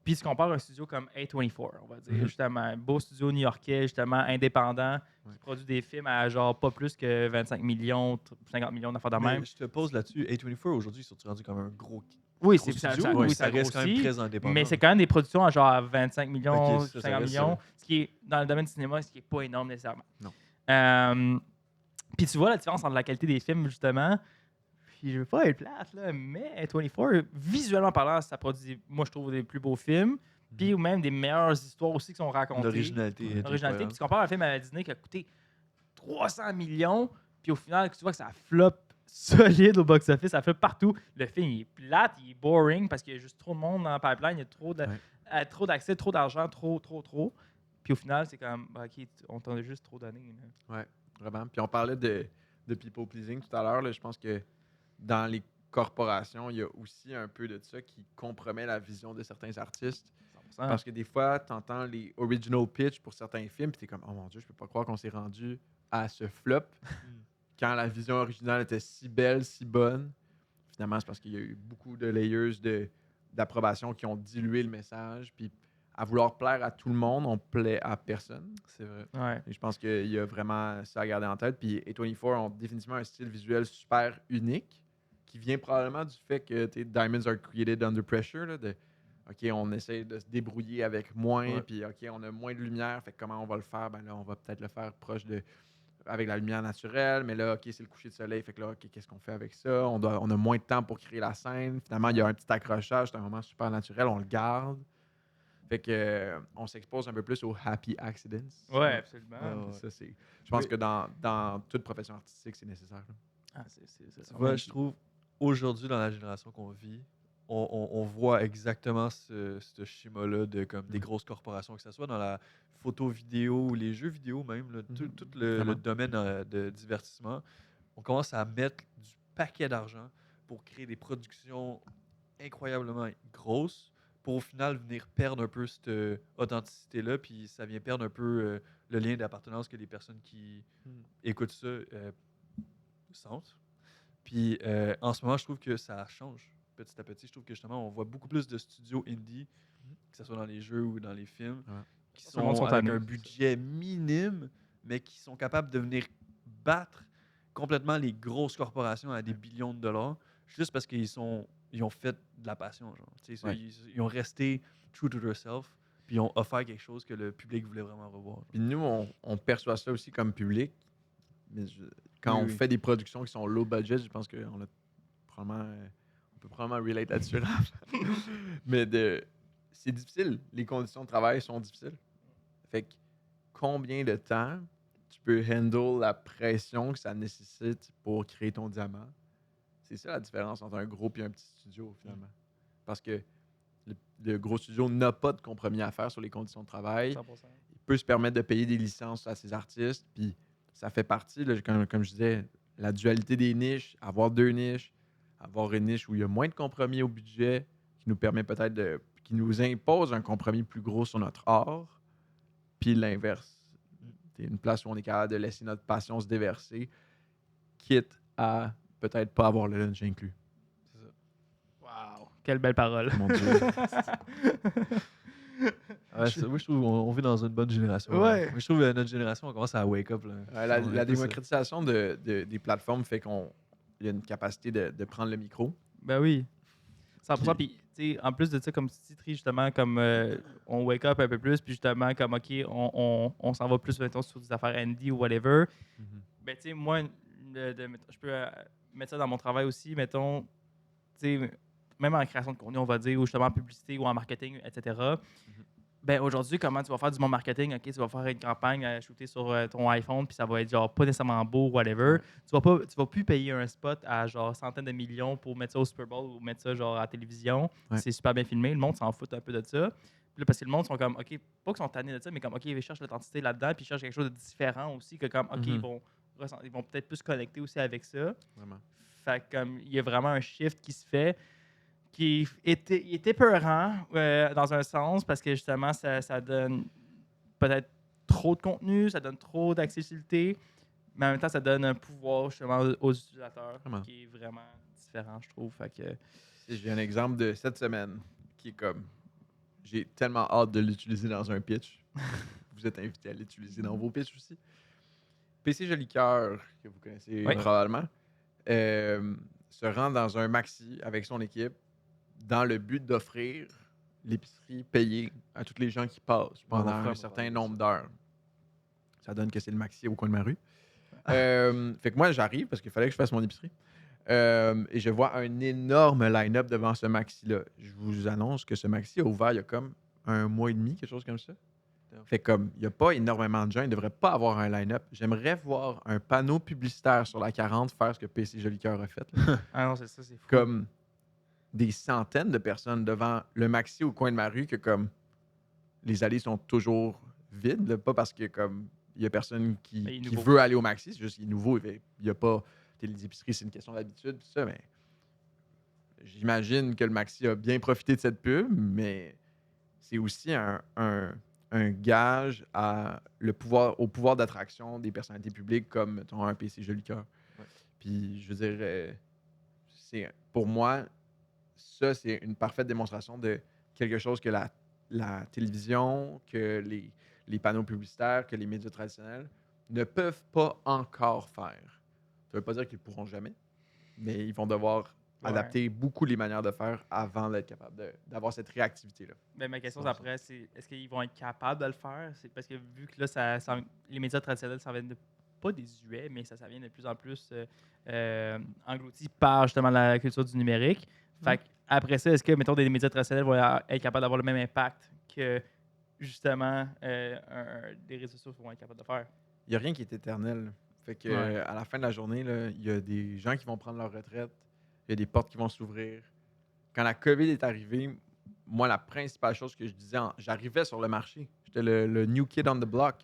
puis tu compares un studio comme A24, on va dire, Mhm. justement, un beau studio new-yorkais, justement, indépendant, Ouais. qui produit des films à, genre, pas plus que 25 millions, 50 millions d'affaires de Mais même. je te pose là-dessus, A24 aujourd'hui, ils sont rendus comme un gros. Oui, gros c'est ça, studio, ça, ou oui, ça reste quand même grossit, très indépendant. mais c'est quand même des productions à genre 25 millions, Ok, ça 50 reste, millions, ce qui est, dans le domaine du cinéma, ce qui n'est pas énorme nécessairement. Non. Puis tu vois la différence entre la qualité des films, justement. Puis je veux pas être plate, là, mais A24, visuellement parlant, ça produit, moi, je trouve, des plus beaux films, puis ou même des meilleures histoires aussi qui sont racontées. L'originalité est L'originalité. incroyable. Puis tu compares un film à Disney qui a coûté 300 millions, puis au final, tu vois que ça flop solide au box-office, ça flop partout. Le film, il est plate, il est boring parce qu'il y a juste trop de monde dans le pipeline, il y a trop d'accès, trop d'argent, trop. Puis au final, c'est comme, bah, OK, on t'en a juste trop donné. là. Ouais, vraiment. Puis on parlait de people pleasing tout à l'heure. Là. Je pense que dans les corporations, il y a aussi un peu de ça qui compromet la vision de certains artistes. 100%. Parce que des fois, tu entends les original pitch pour certains films, puis tu es comme, oh mon Dieu, je peux pas croire qu'on s'est rendu à ce flop quand la vision originale était si belle, si bonne. Finalement, c'est parce qu'il y a eu beaucoup de layers d'approbation qui ont dilué le message. Puis à vouloir plaire à tout le monde, on plaît à personne. C'est vrai. Ouais. Et je pense qu'il y a vraiment ça à garder en tête. Puis A24 ont définitivement un style visuel super unique qui vient probablement du fait que Diamonds are created under pressure. Là, OK, on essaie de se débrouiller avec moins, Ouais. puis OK, on a moins de lumière, fait que comment on va le faire? Ben là, on va peut-être le faire proche avec la lumière naturelle, mais là, OK, c'est le coucher de soleil, fait que là, OK, qu'est-ce qu'on fait avec ça? On a moins de temps pour créer la scène. Finalement, il y a un petit accrochage, c'est un moment super naturel, on le garde. Fait que on s'expose un peu plus aux happy accidents. Ouais, absolument. Ouais. Ça, je pense que dans toute profession artistique, c'est nécessaire. là. Ah, Tu vois, je trouve, aujourd'hui, dans la génération qu'on vit, on voit exactement ce schéma-là de comme des grosses corporations, que ce soit dans la photo vidéo ou les jeux vidéo même, là, tout le Vraiment. domaine de divertissement. On commence à mettre du paquet d'argent pour créer des productions incroyablement grosses pour au final venir perdre un peu cette authenticité-là, puis ça vient perdre un peu le lien d'appartenance que les personnes qui écoutent ça sentent. Puis en ce moment, je trouve que ça change petit à petit. Je trouve que justement, on voit beaucoup plus de studios indie, que ce soit dans les jeux ou dans les films, Ouais. qui Tout le monde sont sont avec tannés, un c'est budget minime, mais qui sont capables de venir battre complètement les grosses corporations à des billions de dollars, juste parce qu'ils ont fait de la passion. Genre. Tu sais, Ouais. ils ont resté true to themselves, puis ils ont offert quelque chose que le public voulait vraiment revoir. genre. Puis nous, on perçoit ça aussi comme public. Mais quand on Oui. fait des productions qui sont low budget, je pense qu'on a probablement. On peut probablement relate là-dessus. Raph. Mais c'est difficile. Les conditions de travail sont difficiles. Fait que combien de temps tu peux handle la pression que ça nécessite pour créer ton diamant? C'est ça la différence entre un gros et un petit studio, finalement. Parce que le gros studio n'a pas de compromis à faire sur les conditions de travail. 100%. Il peut se permettre de payer des licences à ses artistes, puis ça fait partie, là, comme je disais, la dualité des niches, avoir deux niches, avoir une niche où il y a moins de compromis au budget, qui nous permet peut-être qui nous impose un compromis plus gros sur notre art, puis l'inverse. C'est une place où on est capable de laisser notre passion se déverser, quitte à peut-être pas avoir le lunch inclus. C'est ça. Wow, quelle belle parole. Mon Dieu. Ouais, moi, je trouve qu'on vit dans une bonne génération. Ouais. Moi, je trouve que notre génération, on commence à wake up. Là. La On est tous, démocratisation des plateformes fait qu'il y a une capacité de prendre le micro. Ben oui. 100%. Puis, tu sais, en plus de ça, comme tu dis, Tri, justement, comme on wake up un peu plus, puis justement, comme, OK, on s'en va plus, mettons, sur des affaires indie ou whatever. Ben, tu sais, moi, je peux mettre ça dans mon travail aussi, mettons, tu sais, même en création de contenu, on va dire, ou justement en publicité ou en marketing, etc. ben aujourd'hui, comment tu vas faire du bon marketing? OK, tu vas faire une campagne shooter sur ton iPhone, puis ça va être genre pas nécessairement beau, whatever. Ouais. Tu vas plus payer un spot à genre centaines de millions pour mettre ça au Super Bowl ou mettre ça genre à la télévision. Ouais. C'est super bien filmé. Le monde s'en fout un peu de ça. Puis là, parce que le monde sont comme, OK, pas qu'ils sont tannés de ça, mais comme, OK, ils cherchent l'authenticité là-dedans, puis ils cherchent quelque chose de différent aussi, que comme, OK, Mhm. ils vont peut-être plus connecter aussi avec ça. Vraiment. Fait que, comme, il y a vraiment un shift qui se fait qui est épeurant dans un sens parce que justement, ça donne peut-être trop de contenu, ça donne trop d'accessibilité, mais en même temps, ça donne un pouvoir justement aux utilisateurs Vraiment. qui est vraiment différent, je trouve. Fait que, J'ai un exemple de cette semaine qui est comme. J'ai tellement hâte de l'utiliser dans un pitch. Vous êtes invité à l'utiliser dans vos pitchs aussi. PC Jolicoeur, que vous connaissez Oui. probablement, se rend dans un maxi avec son équipe dans le but d'offrir l'épicerie payée à tous les gens qui passent pendant Mon frère un m'a certain parlé de nombre ça. d'heures. Ça donne que c'est le maxi au coin de ma rue. Fait que moi, j'arrive parce qu'il fallait que je fasse mon épicerie. Et je vois un énorme line-up devant ce maxi-là. Je vous annonce que ce maxi a ouvert il y a comme un mois et demi, quelque chose comme ça. Fait comme, il n'y a pas énormément de gens, il ne devrait pas avoir un line-up. J'aimerais voir un panneau publicitaire sur la 40 faire ce que PC Jolicoeur a fait. là. ah non, c'est ça, c'est fou. Comme des centaines de personnes devant le maxi au coin de ma rue que comme les allées sont toujours vides. Là. Pas parce que comme il y a personne Mais il est qui nouveau. veut aller au maxi, c'est juste qu'il est nouveau. Il n'y a pas. Les épiceries, c'est une question d'habitude, tout ça, mais j'imagine que le maxi a bien profité de cette pub, mais c'est aussi un gage au pouvoir d'attraction des personnalités publiques comme mettons, un PC Jolicoeur. Ouais. Puis je veux dire, pour moi, ça, c'est une parfaite démonstration de quelque chose que la télévision, que les panneaux publicitaires, que les médias traditionnels ne peuvent pas encore faire. Ça ne veut pas dire qu'ils ne pourront jamais, mais ils vont devoir Ouais. adapter beaucoup les manières de faire avant d'être capable d'avoir cette réactivité-là. Ben, ma question Ouais, après, c'est est-ce qu'ils vont être capables de le faire? C'est parce que vu que là, les médias traditionnels, ça vient de pas désuet, mais ça vient de plus en plus englouti par justement la culture du numérique. Fait que, après ça, est-ce que, mettons, des médias traditionnels vont être capables d'avoir le même impact que justement des réseaux sociaux vont être capables de faire? Il n'y a rien qui est éternel. Fait que, Ouais. à la fin de la journée, là, il y a des gens qui vont prendre leur retraite, il y a des portes qui vont s'ouvrir. Quand la COVID est arrivée, moi, la principale chose que je disais, j'arrivais sur le marché. J'étais le new kid on the block.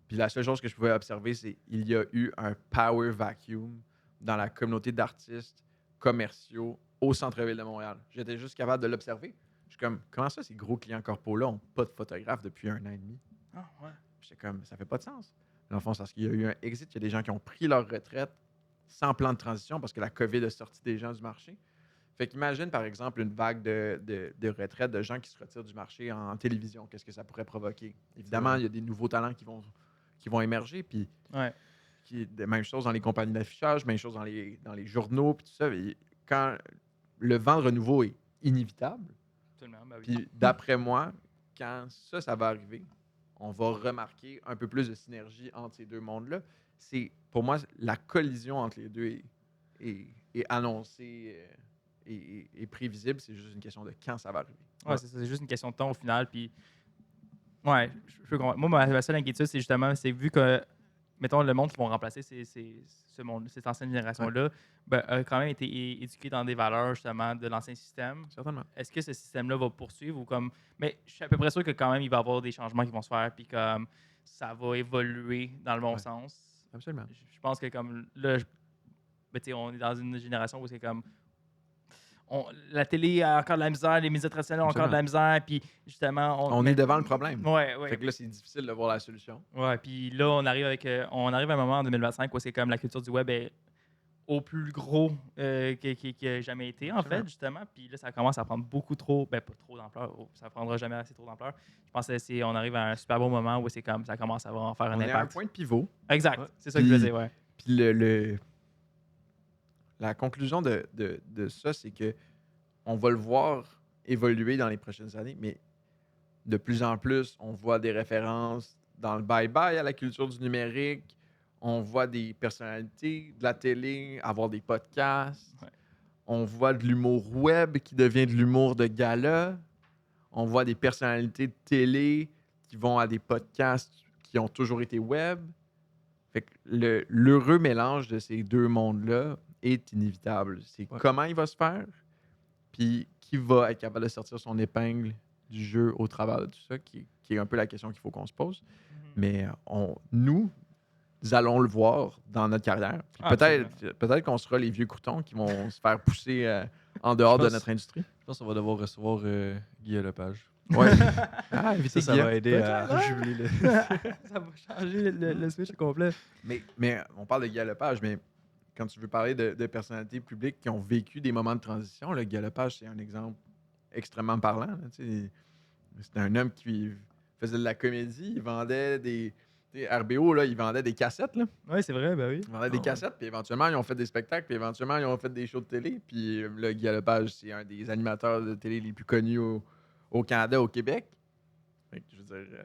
Puis la seule chose que je pouvais observer, c'est qu'il y a eu un power vacuum dans la communauté d'artistes commerciaux au centre-ville de Montréal. J'étais juste capable de l'observer. Je suis comme, comment ça, ces gros clients corpos-là n'ont pas de photographe depuis 1 an et demi? Ah, ouais. J'étais comme, ça fait pas de sens. Dans le fond, c'est parce qu'il y a eu un exit. Il y a des gens qui ont pris leur retraite sans plan de transition parce que la COVID a sorti des gens du marché. Fait qu'imagine, par exemple, une vague de retraite de gens qui se retirent du marché en télévision. Qu'est-ce que ça pourrait provoquer? Évidemment, il y a des nouveaux talents qui vont émerger. Puis, Ouais. même chose dans les compagnies d'affichage, même chose dans les journaux, puis tout ça. Et quand le vent de renouveau est inévitable, Absolument. Ben oui. puis d'après moi, quand ça va arriver, on va remarquer un peu plus de synergie entre ces deux mondes-là. Pour moi, la collision entre les deux est annoncée et prévisible. C'est juste une question de quand ça va arriver. Ouais, c'est juste une question de temps au final. Puis, ouais, je peux comprendre. Moi, ma seule inquiétude, c'est justement, c'est vu que, mettons, le monde qui vont remplacer cette ancienne génération-là, ben, a quand même été éduqué dans des valeurs, justement, de l'ancien système. Certainement. Est-ce que ce système-là va poursuivre ou comme. Mais je suis à peu près sûr que quand même, il va y avoir des changements qui vont se faire, puis comme ça va évoluer dans le bon Ouais. sens. Absolument. Je pense que comme là, ben, tu sais, on est dans une génération où c'est comme. La télé a encore de la misère, les médias traditionnels ont encore de la misère, puis justement. On est devant le problème. Ouais, ouais. Fait que là, c'est difficile de voir la solution. Ouais, puis là, on arrive à un moment en 2025 où c'est comme la culture du web est au plus gros qui a jamais été, en Absolument. fait, justement. Puis là, ça commence à prendre beaucoup trop, ben pas trop d'ampleur, ça prendra jamais assez trop d'ampleur. Je pense que on arrive à un super bon moment où c'est comme ça commence à vraiment faire un On est à un impact. point de pivot. Exact, Ouais. c'est ça que je Puis- veux dire, ouais. Puis la conclusion de ça, c'est que on va le voir évoluer dans les prochaines années, mais de plus en plus, on voit des références dans le bye-bye à la culture du numérique. On voit des personnalités de la télé avoir des podcasts. Ouais. On voit de l'humour web qui devient de l'humour de gala. On voit des personnalités de télé qui vont à des podcasts qui ont toujours été web. Fait que l'heureux mélange de ces deux mondes-là est inévitable. C'est comment il va se faire, puis qui va être capable de sortir son épingle du jeu au travers de tout ça, qui est un peu la question qu'il faut qu'on se pose. Mais nous allons le voir dans notre carrière. Puis peut-être qu'on sera les vieux croutons qui vont se faire pousser en dehors de notre industrie. Je pense qu'on va devoir recevoir Guy Lepage. Ouais. Inviter Ça va aider à jubiler le... Ça va changer le switch complet. Mais on parle de Guy Lepage, mais quand tu veux parler de personnalités publiques qui ont vécu des moments de transition, là, Guy Lepage, c'est un exemple extrêmement parlant. Là, c'était un homme qui faisait de la comédie, il vendait des... RBO, là, ils vendaient des cassettes. Là. Oui, c'est vrai, ben oui. Ils vendaient des cassettes, puis éventuellement, ils ont fait des spectacles, puis éventuellement, ils ont fait des shows de télé. Puis là, Guy Lepage, c'est un des animateurs de télé les plus connus au Canada, au Québec. Fait que, je veux dire,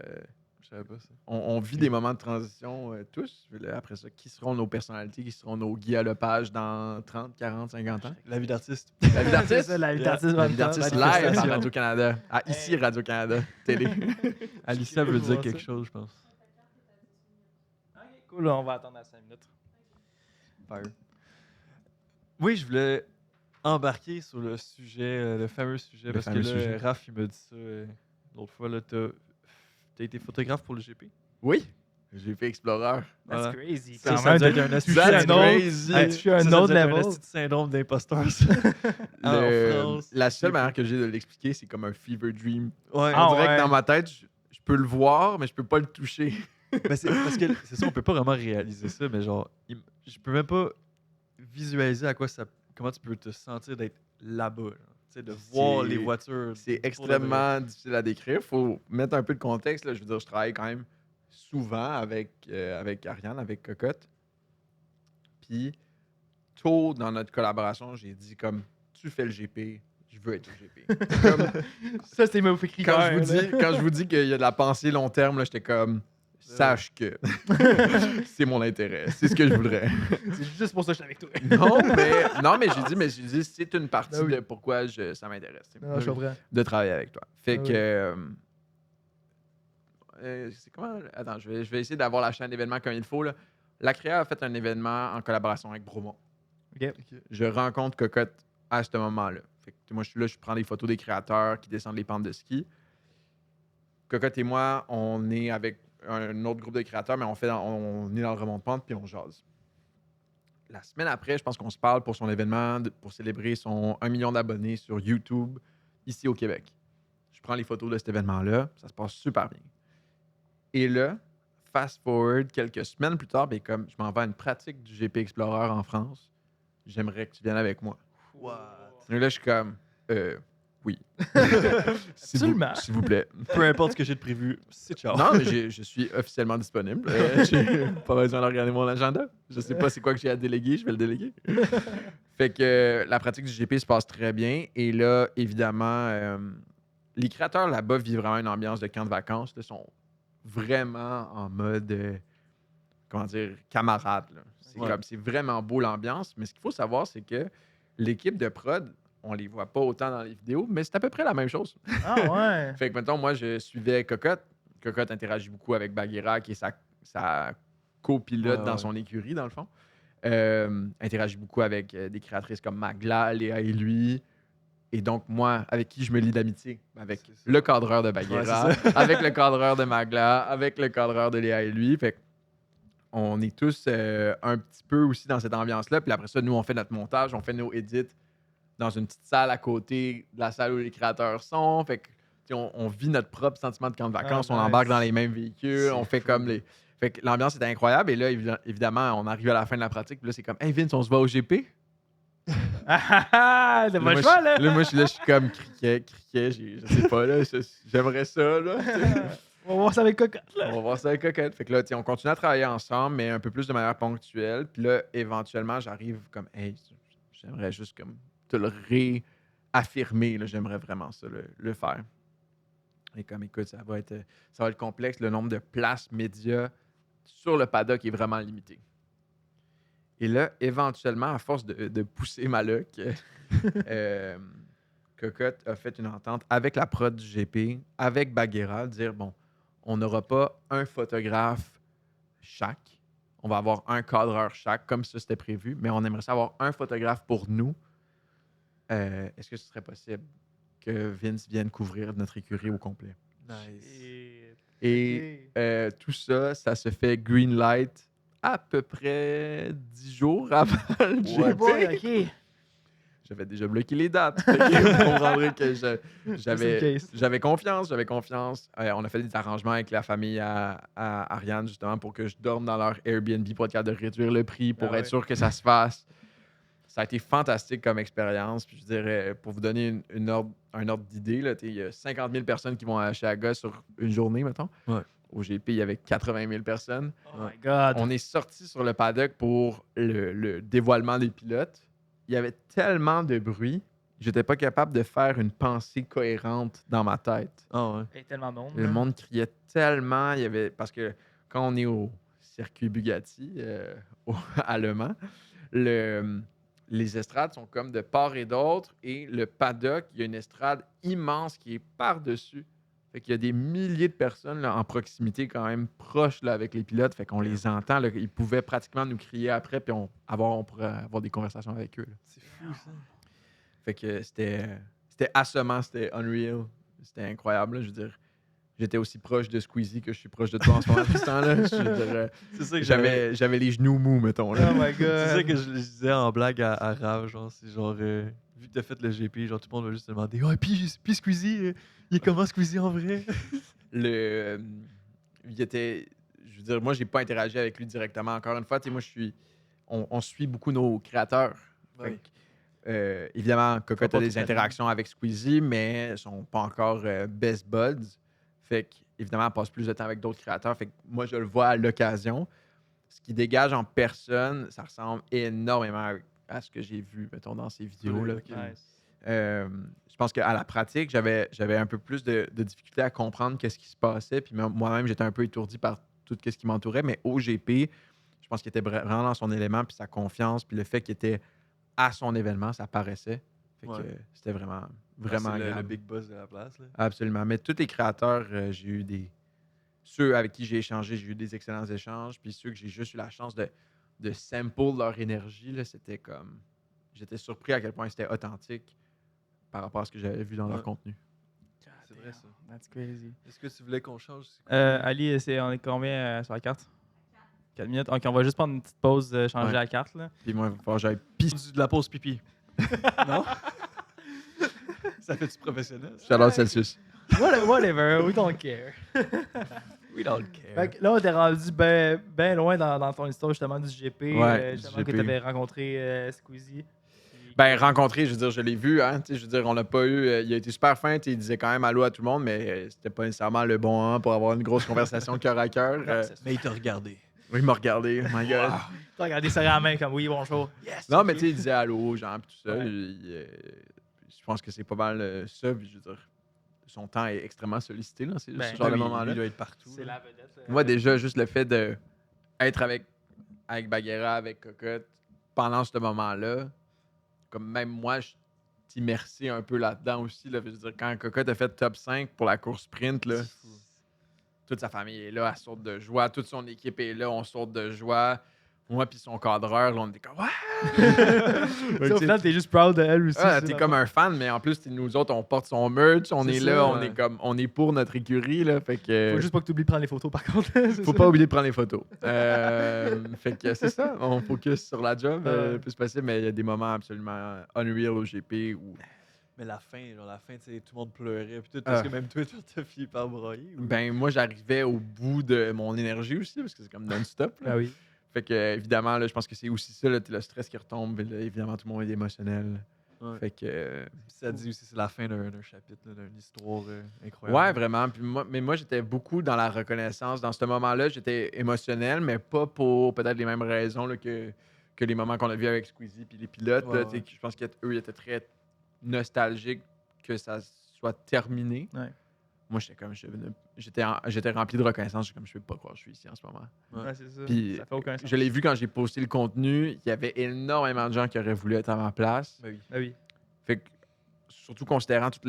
Je savais pas ça. on vit des moments de transition tous. Là, après ça, qui seront nos personnalités, qui seront nos Guy Lepage dans 30, 40, 50 ans? La vie d'artiste. La vie d'artiste? C'est ça, la vie d'artiste La vie d'artiste live à manifestation. Radio-Canada. Ici, Radio-Canada, télé. Alicia veut dire quelque chose, je pense. Ok, cool, on va attendre à 5 minutes. Fire. Oui, je voulais embarquer sur le sujet, le fameux sujet, parce que fameux là, sujet. Raph, il m'a dit ça l'autre fois. Là, t'as été photographe pour le GP. Oui, j'ai fait Explorer. That's Voilà. crazy. Ça, Quand ça même, doit de être un esti- toucher That's un autre, crazy. hey, toucher un ça autre doit être level. un esti de syndrome d'imposteur, ça. En France. La seule manière que j'ai de l'expliquer, c'est comme un fever dream. Ouais. Ah, On dirait ouais. que dans ma tête, je peux le voir, mais je peux pas le toucher. Mais c'est parce que c'est ça, on peut pas vraiment réaliser ça, mais genre, je peux même pas visualiser à quoi ça, comment tu peux te sentir d'être là-bas. Là. Tu sais, de voir les voitures. C'est pour de vrai. extrêmement difficile à décrire. Faut mettre un peu de contexte. Là. Je veux dire, je travaille quand même souvent avec Ariane, avec Cocotte. Puis, tôt dans notre collaboration, j'ai dit comme, tu fais le GP, je veux être au GP. Comme, Ça, c'est même écrit quand je vous dis qu'il y a de la pensée long terme, là, j'étais comme, sache que c'est mon intérêt, c'est ce que je voudrais. C'est juste pour ça que je suis avec toi. non, mais j'ai dit, c'est une partie Ben oui. de pourquoi ça m'intéresse. Non, je comprends. De travailler avec toi. Fait Ah que. C'est comment? Attends, je vais essayer d'avoir la chaîne d'événements comme il faut. Là. La Créa a fait un événement en collaboration avec Bromont. Ok. Je rencontre Cocotte à ce moment-là. Fait que, moi, je suis là, je prends des photos des créateurs qui descendent les pentes de ski. Cocotte et moi, on est avec un autre groupe de créateurs, mais on est dans le remont de pente puis on jase. La semaine après, je pense qu'on se parle pour son événement, pour célébrer son 1 million d'abonnés sur YouTube, ici au Québec. Je prends les photos de cet événement-là, ça se passe super bien. Et là, fast forward, quelques semaines plus tard, ben, comme je m'en vais à une pratique du GP Explorer en France, j'aimerais que tu viennes avec moi. What? Et là, je suis comme, oui. Absolument. S'il vous plaît. Peu importe ce que j'ai de prévu, c'est ciao. Non, mais je suis officiellement disponible. J'ai pas besoin de regarder mon agenda. Je sais pas c'est quoi que j'ai à déléguer, je vais le déléguer. Fait que la pratique du GP se passe très bien. Et là, évidemment, les créateurs là-bas vivent vraiment une ambiance de camp de vacances. Ils sont vraiment en mode, comment dire, camarade. Là. C'est vraiment beau l'ambiance. Mais ce qu'il faut savoir, c'est que l'équipe de prod, on les voit pas autant dans les vidéos, mais c'est à peu près la même chose. Ah ouais. Fait que maintenant, moi, je suivais Cocotte. Cocotte interagit beaucoup avec Bagheera, qui est sa copilote dans son écurie, dans le fond. Interagit beaucoup avec des créatrices comme Magla, Léa et lui. Et donc, moi, avec qui je me lie d'amitié? Avec le cadreur de Bagheera, avec le cadreur de Magla, avec le cadreur de Léa et lui. Fait on est tous un petit peu aussi dans cette ambiance-là. Puis après ça, nous, on fait notre montage, on fait nos edits dans une petite salle à côté de la salle où les créateurs sont. Fait que, on vit notre propre sentiment de camp de vacances. Ah, On nice. embarque dans les mêmes véhicules. On fait comme les... Fait que l'ambiance est incroyable. Et là, évidemment, on arrive à la fin de la pratique. Puis là, c'est comme, hey Vince, on se va au GP? Ah, t'as pas le choix, là. Là, moi, je suis comme criquet. Je sais pas, là. J'aimerais ça, là. On va voir ça avec Cocotte, là. On va voir ça avec Cocotte. Fait que là, on continue à travailler ensemble, mais un peu plus de manière ponctuelle. Puis là, éventuellement, j'arrive comme, hey, j'aimerais juste comme te le réaffirmer. Là, j'aimerais vraiment ça, le faire. Et comme, écoute, ça va être complexe. Le nombre de places médias sur le paddock est vraiment limité. Et là, éventuellement, à force de pousser ma luck, Cocotte a fait une entente avec la prod du GP, avec Baguera, de dire bon, on n'aura pas un photographe chaque. On va avoir un cadreur chaque, comme ça c'était prévu, mais on aimerait ça avoir un photographe pour nous. Est-ce que ce serait possible que Vince vienne couvrir notre écurie au complet? Nice. Et tout ça, ça se fait green light à peu près 10 jours avant le Ouais, GP. boy, ok. J'avais déjà bloqué les dates. Fait que vous comprendrez que Just in case. j'avais confiance. On a fait des arrangements avec la famille à Ariane, justement, pour que je dorme dans leur Airbnb pour être capable de réduire le prix, pour Ah être ouais. sûr que ça se fasse. Ça a été fantastique comme expérience. Puis je dirais, pour vous donner un ordre d'idée, là, il y a 50 000 personnes qui vont à Chicago sur une journée, mettons. Ouais. Au GP, il y avait 80 000 personnes. Oh my god. On est sorti sur le paddock pour le dévoilement des pilotes. Il y avait tellement de bruit, j'étais pas capable de faire une pensée cohérente dans ma tête. Ah ouais. Il y a tellement de monde. Le là. monde criait tellement. Il y avait parce que quand on est au circuit Bugatti à Le Mans, les estrades sont comme de part et d'autre et le paddock, il y a une estrade immense qui est par-dessus. Fait qu'il y a des milliers de personnes là, en proximité, quand même proches là, avec les pilotes. Fait qu'on les entend. Là, ils pouvaient pratiquement nous crier après, puis on pourrait avoir des conversations avec eux. Là. C'est fou, ça. Fait que c'était assommant, c'était unreal. C'était incroyable. Là, je veux dire, j'étais aussi proche de Squeezie que je suis proche de toi en ce moment, Tristan. Là. Je veux dire, C'est ça que j'avais les genoux mous, mettons. Là. Oh my god. C'est ça que je disais en blague à Rav, genre, c'est genre, vu que t'as fait le GP, genre, tout le monde va juste te demander, oh, puis Squeezie, il est comment Squeezie en vrai? Il était. Je veux dire, moi, j'ai pas interagi avec lui directement. Encore une fois, tu sais, moi, on suit beaucoup nos créateurs. Fait que, évidemment, Cocotte a des interactions avec Squeezie, mais ils sont pas encore best buds. Fait que, évidemment, elle passe plus de temps avec d'autres créateurs. Fait que moi, je le vois à l'occasion. Ce qui dégage en personne, ça ressemble énormément à ce que j'ai vu, mettons, dans ces vidéos. Là. Nice. Je pense qu'à la pratique, j'avais un peu plus de difficulté à comprendre qu'est-ce qui se passait. Puis moi-même, j'étais un peu étourdi par tout ce qui m'entourait. Mais au GP, je pense qu'il était vraiment dans son élément, puis sa confiance, puis le fait qu'il était à son événement, ça paraissait. Fait que c'était vraiment C'est le agréable. big boss de la place, là. Absolument. Mais tous les créateurs, j'ai eu ceux avec qui j'ai échangé, j'ai eu des excellents échanges. Puis ceux que j'ai juste eu la chance de sample leur énergie, là, c'était comme... J'étais surpris à quel point c'était authentique par rapport à ce que j'avais vu dans leur contenu. C'est vrai, ça. That's crazy. Est-ce que tu voulais qu'on change? C'est quoi? Ali, on est combien sur la carte? 4 minutes. Ok, on va juste prendre une petite pause, changer Ouais. la carte. Là. Puis moi, il va falloir que j'aille pisser. De la pause pipi. Non? Ça fait-tu professionnel? ça? Shout out Celsius. Whatever, we don't care. We don't care. Fait que là, on t'est rendu ben loin dans ton histoire justement du GP. Ouais, du justement que GP. tu avais rencontré Squeezie. Ben, rencontré, je veux dire, je l'ai vu, hein. Tu sais, je veux dire, on l'a pas eu. Il a été super fin, tu sais, il disait quand même allô à tout le monde, mais c'était pas nécessairement le bon moment pour avoir une grosse conversation cœur à cœur. Mais il t'a regardé. Il m'a regardé, oh my god. T'as regardé ça à la main comme oui, bonjour. Yes. Non, mais tu sais, il disait allô aux gens, puis tout ça. Ouais. Je pense que c'est pas mal ça, puis je veux dire, son temps est extrêmement sollicité, là, c'est Ben, ce genre de Il moment-là. doit être partout. C'est là. la vedette. Moi, déjà, juste le fait d'être avec Baguera, avec Cocotte, pendant ce moment-là, comme même moi, je t'immersais un peu là-dedans aussi. Là. Je veux dire, quand Cocotte a fait top 5 pour la course sprint, là, toute sa famille est là, elle saute de joie. Toute son équipe est là, on saute de joie. Moi puis son cadreur, là, on était comme « Ouais! » Au final, t'es juste proud de elle aussi. Ah, c'est t'es la comme part. un fan, mais en plus, nous autres, on porte son merch, on C'est est ça, là, ouais. on est pour notre écurie, là, fait que... Faut juste pas que t'oublies de prendre les photos par contre. C'est Faut ça. pas oublier de prendre les photos. Fait que c'est ça, on focus sur la job le plus possible, mais il y a des moments absolument unreal au GP où... Mais la fin, tu sais, tout le monde pleurait. Puis tout, parce Ah. que même toi, t'as fini par broyer. ou- Ben, moi, j'arrivais au bout de mon énergie aussi, parce que c'est comme non-stop. là. Ah oui. Fait que, évidemment, là, je pense que c'est aussi ça, là, le stress qui retombe. Là, évidemment, tout le monde est émotionnel. Ouais. Fait que... Ça dit aussi, c'est la fin d'un chapitre, là, d'une histoire incroyable. Ouais, vraiment. Puis moi, j'étais beaucoup dans la reconnaissance. Dans ce moment-là, j'étais émotionnel, mais pas pour peut-être les mêmes raisons là, que les moments qu'on a vus avec Squeezie puis les pilotes. Ouais, là, tu sais, ouais. Je pense qu'eux étaient très nostalgiques que ça soit terminé. Ouais. Moi, j'étais rempli de reconnaissance. J'étais comme, je peux pas croire que je suis ici en ce moment. Ouais. Ouais, c'est ça. Puis, Ça fait aucun sens. Je l'ai vu quand j'ai posté le contenu. Il y avait énormément de gens qui auraient voulu être à ma place. Ben oui. Ah oui. Fait que, surtout considérant tout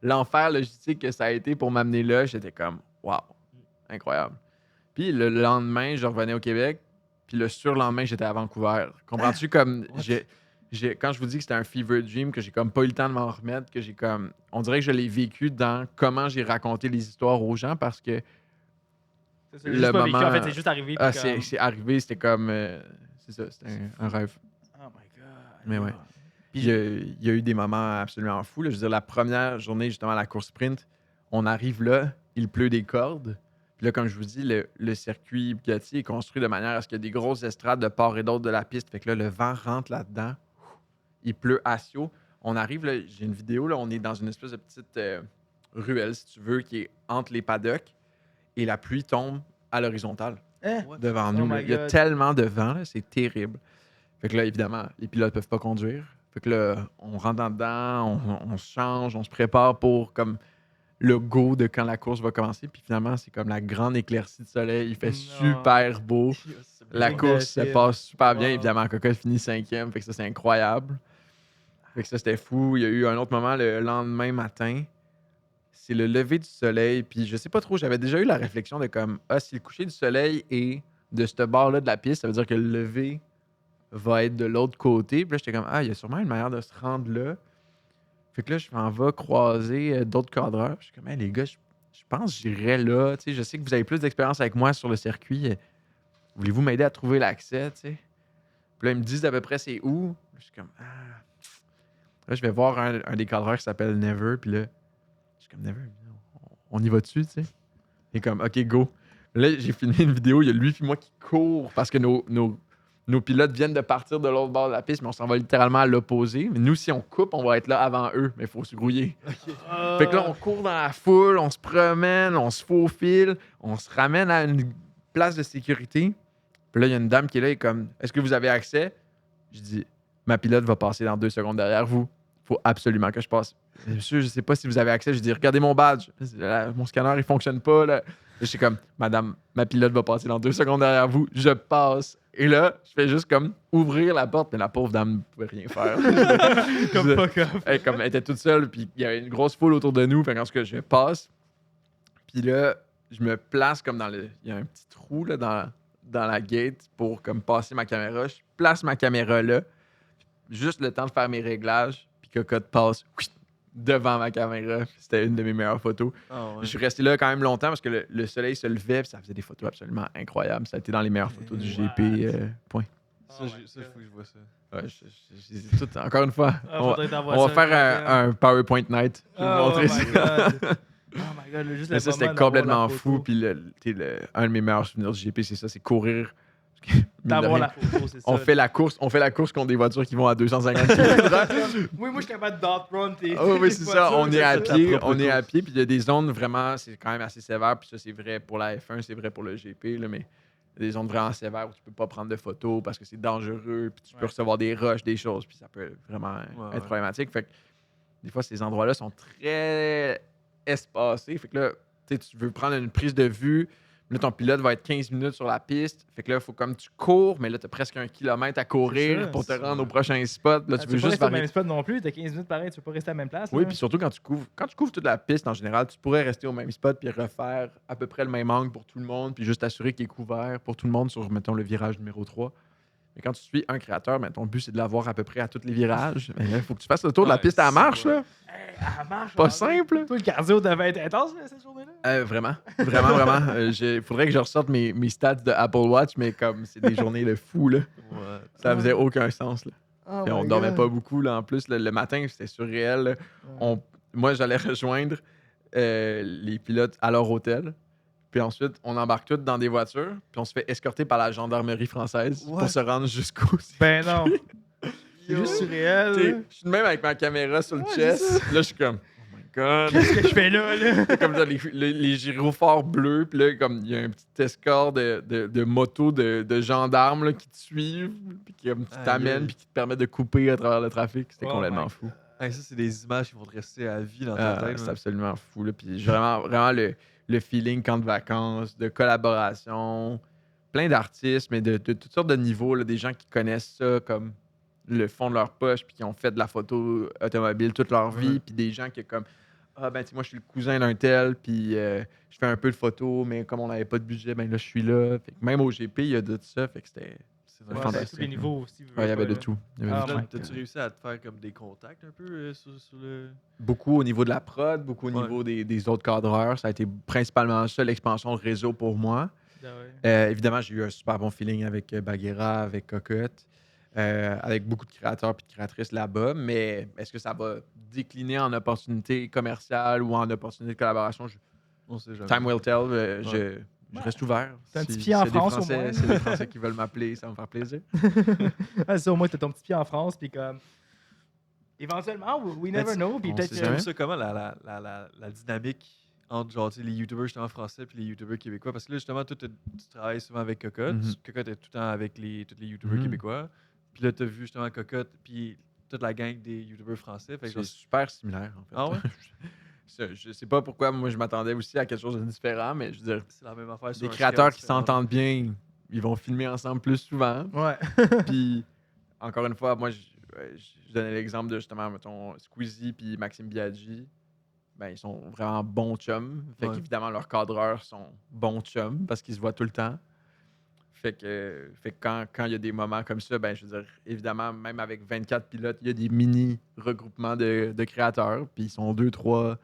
l'enfer logistique que ça a été pour m'amener là, j'étais comme, waouh, incroyable. Puis le lendemain, je revenais au Québec, puis le surlendemain, j'étais à Vancouver. Comprends-tu? Comme, quand je vous dis que c'était un fever dream, que j'ai comme pas eu le temps de m'en remettre, que j'ai comme. On dirait que je l'ai vécu dans comment j'ai raconté les histoires aux gens parce que C'est ça, j'ai juste pas vécu. En fait, c'est juste arrivé. Puis c'est arrivé, c'était comme. C'est ça, c'était un rêve. Oh my God. Mais ouais. Puis Il y a eu des moments absolument fous. Là. Je veux dire, la première journée, justement, à la course sprint, on arrive là, il pleut des cordes. Puis là, comme je vous dis, le circuit Bugatti est construit de manière à ce qu'il y a des grosses estrades de part et d'autre de la piste. Fait que là, le vent rentre là-dedans. Il pleut à Sio. On arrive, là, j'ai une vidéo, là, on est dans une espèce de petite ruelle, si tu veux, qui est entre les paddocks. Et la pluie tombe à l'horizontale Hein? devant nous. my Là. Il y a God. tellement de vent, là, c'est terrible. Fait que là, évidemment, les pilotes peuvent pas conduire. Fait que là, on rentre en dedans, on se change, on se prépare pour comme le go de quand la course va commencer. Puis finalement, c'est comme la grande éclaircie de soleil. Il fait Non. super beau. La Truc course de se film. passe super bien. Wow. Évidemment, Coca finit 5e. Fait que ça, c'est incroyable. Fait que ça, c'était fou. Il y a eu un autre moment le lendemain matin. C'est le lever du soleil. Puis je sais pas trop, j'avais déjà eu la réflexion de comme, si le coucher du soleil est de ce bord-là de la piste, ça veut dire que le lever va être de l'autre côté. Puis là, j'étais comme, il y a sûrement une manière de se rendre là. Fait que là, je m'en vais croiser d'autres cadreurs. Je suis comme, les gars, je pense que j'irai là. Tu sais, je sais que vous avez plus d'expérience avec moi sur le circuit. Voulez-vous m'aider à trouver l'accès, tu sais? Puis là, ils me disent à peu près c'est où. Je suis comme, Là, je vais voir un des cadreurs qui s'appelle Never. Puis là, je suis comme, Never, on y va dessus, tu sais? Il est comme, OK, go. Là, j'ai filmé une vidéo. Il y a lui et moi qui courent parce que nos pilotes viennent de partir de l'autre bord de la piste, mais on s'en va littéralement à l'opposé. Mais nous, si on coupe, on va être là avant eux, mais il faut se grouiller. Fait que là, on court dans la foule, on se promène, on se faufile, on se ramène à une place de sécurité. Puis là, il y a une dame qui est là et comme, est-ce que vous avez accès? Je dis, ma pilote va passer dans 2 secondes derrière vous. Il faut absolument que je passe. Monsieur, je sais pas si vous avez accès. Je dis, regardez mon badge. Mon scanner, il fonctionne pas. Là. Je suis comme, madame, ma pilote va passer dans 2 secondes derrière vous. Je passe. Et là, je fais juste comme ouvrir la porte, mais la pauvre dame ne pouvait rien faire. Comme fuck off. Elle était toute seule, puis il y avait une grosse foule autour de nous. Fait qu'en ce que je passe, puis là, je me place comme il y a un petit trou là, dans la gate pour comme passer ma caméra. Je place ma caméra là, juste le temps de faire mes réglages, puis Cocotte passe devant ma caméra. C'était une de mes meilleures photos. Ah ouais. Je suis resté là quand même longtemps parce que le soleil se levait, puis ça faisait des photos absolument incroyables. Ça a été dans les meilleures photos du GP. Point. Ça, il faut que je vois ça. Ouais, encore une fois, on va faire un PowerPoint night. Je vais vous montrer ça. Oh my God, juste Mais le ça, c'était moment d'avoir complètement la fou. photo. Puis un de mes meilleurs souvenirs du GP, c'est ça, c'est courir. D'avoir la photo, c'est ça. On fait la course contre des voitures qui vont à 250 km/h. Oui, moi, je suis capable d'out-run. Oui, c'est ça. On est à pied. propre On est à course. pied. Puis il y a des zones vraiment, c'est quand même assez sévère. Puis ça, c'est vrai pour la F1, c'est vrai pour le GP. Là, mais il y a des zones vraiment sévères où tu peux pas prendre de photos parce que c'est dangereux. Puis tu peux recevoir des rushs, des choses. Puis ça peut vraiment être problématique. Fait que des fois, ces endroits-là sont très espacés. Fait que là, tu veux prendre une prise de vue. Là, ton pilote va être 15 minutes sur la piste. Fait que là, il faut comme tu cours, mais là, tu as presque 1 kilomètre à C'est courir ça, pour te c'est rendre au prochain spot. Là, tu veux peux pas juste rester au varier. même spot non plus. T'as 15 minutes pareil, tu peux pas rester à la même place. Oui, là. puis surtout quand tu couvres toute la piste en général, tu pourrais rester au même spot puis refaire à peu près le même angle pour tout le monde, puis juste assurer qu'il est couvert pour tout le monde sur, mettons, le virage numéro 3. Mais quand tu suis un créateur, ton but, c'est de l'avoir à peu près à tous les virages. Mais là, il faut que tu fasses le tour de la Ouais, piste à la c'est marche. vrai. Là. Elle marche. Pas hein. simple. Toi, le cardio devait être intense là, cette journée-là. Vraiment. Vraiment. Il faudrait que je ressorte mes stats de Apple Watch, mais comme c'est des journées de fou, là, Ouais. ça faisait aucun sens. Là. Oh Puis on my dormait God. pas beaucoup. Là, en plus, le matin, c'était surréel. Là. Moi, j'allais rejoindre les pilotes à leur hôtel. Puis ensuite, on embarque tous dans des voitures. Puis on se fait escorter par la gendarmerie française What? pour se rendre jusqu'au... Ben non. C'est juste surréel. T'sais, là. je suis de même avec ma caméra sur le Ouais, chest. Là, je suis comme... Oh my God! Qu'est-ce que je fais là? Comme ça, les gyrophares bleus. Puis là, comme il y a un petit escorte de motos de gendarmes là, qui te suivent. Puis qui t'amènent. Puis qui te permettent de couper à travers le trafic. C'était Oh complètement my fou. Hey, ça, c'est des images qui vont te rester à vie dans ta tête. C'est là. absolument fou. Là. Puis vraiment le feeling camp de vacances, de collaboration, plein d'artistes, mais de toutes sortes de niveaux. Là, des gens qui connaissent ça comme le fond de leur poche puis qui ont fait de la photo automobile toute leur vie, puis des gens qui comme ben tu sais, moi je suis le cousin d'un tel puis je fais un peu de photos, mais comme on n'avait pas de budget, ben là je suis là. Fait que même au GP, il y a de ça, fait que c'était C'est Ouais, fantastique. tous les niveaux aussi. il y avait de tout. Il y avait Ah, de my tout. T'as-tu réussi à te faire comme des contacts un peu sur le. Beaucoup au niveau de la prod, beaucoup au Ouais. niveau des autres cadreurs. Ça a été principalement ça, l'expansion de réseau pour moi. Ouais. Évidemment, j'ai eu un super bon feeling avec Bagheera, avec Cocotte, avec beaucoup de créateurs et de créatrices là-bas. Mais est-ce que ça va décliner en opportunité commerciale ou en opportunité de collaboration? On sait jamais. Time will tell. Je reste ouvert. T'as un petit Si pied en c'est des France, au Français, moins. c'est des Français qui veulent m'appeler, ça va me faire plaisir. C'est ça, au moins, t'as ton petit pied en France, puis comme. Éventuellement, we never know, puis on peut-être sait Tu que. jamais. trouves ça comment la dynamique entre genre, tu sais, les youtubeurs justement français et les youtubeurs québécois? Parce que là, justement, toi, tu travailles souvent avec Cocotte. Mhm. Cocotte est tout le temps avec tous les youtubeurs Mhm. québécois. Puis là, tu as vu justement Cocotte, puis toute la gang des youtubeurs français. Fait que C'est genre, super similaire, en fait. Ah ouais? Je sais pas pourquoi moi je m'attendais aussi à quelque chose de différent, mais je veux dire, c'est la même affaire sur des un créateurs scale qui différent. s'entendent bien, ils vont filmer ensemble plus souvent. Ouais. Puis, encore une fois, moi, je donnais l'exemple de justement, mettons, Squeezie puis Maxime Biaggi. Ben, ils sont vraiment bons chums. Fait Ouais. qu'évidemment, leurs cadreurs sont bons chums parce qu'ils se voient tout le temps. Fait que quand il y a des moments comme ça, ben, je veux dire, évidemment, même avec 24 pilotes, il y a des mini regroupements de créateurs. Puis ils sont 2-3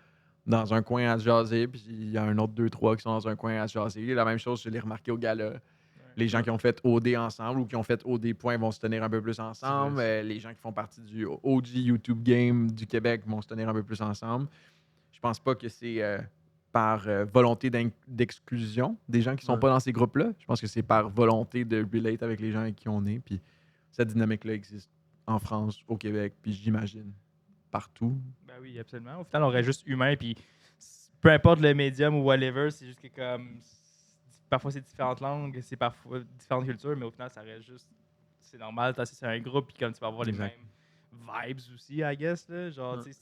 dans un coin à se jaser. Puis il y a un autre 2-3 qui sont dans un coin à se jaser. La même chose, je l'ai remarqué au gala. Les gens qui ont fait OD ensemble ou qui ont fait OD Point vont se tenir un peu plus ensemble. vrai, Les gens qui font partie du OG YouTube Game du Québec vont se tenir un peu plus ensemble. Je pense pas que c'est par volonté d'exclusion des gens qui sont Ouais. pas dans ces groupes-là. Je pense que c'est par volonté de relate avec les gens avec qui on est. Puis cette dynamique-là existe en France, au Québec, puis j'imagine partout. Ben oui, absolument. Au final, on reste juste humain, puis peu importe le médium ou whatever, c'est juste que comme. Parfois, c'est différentes langues, c'est parfois différentes cultures, mais au final, ça reste juste. C'est normal, c'est un groupe, puis comme tu vas avoir Exact. les mêmes vibes aussi, I guess. Là, genre, Ouais. tu sais,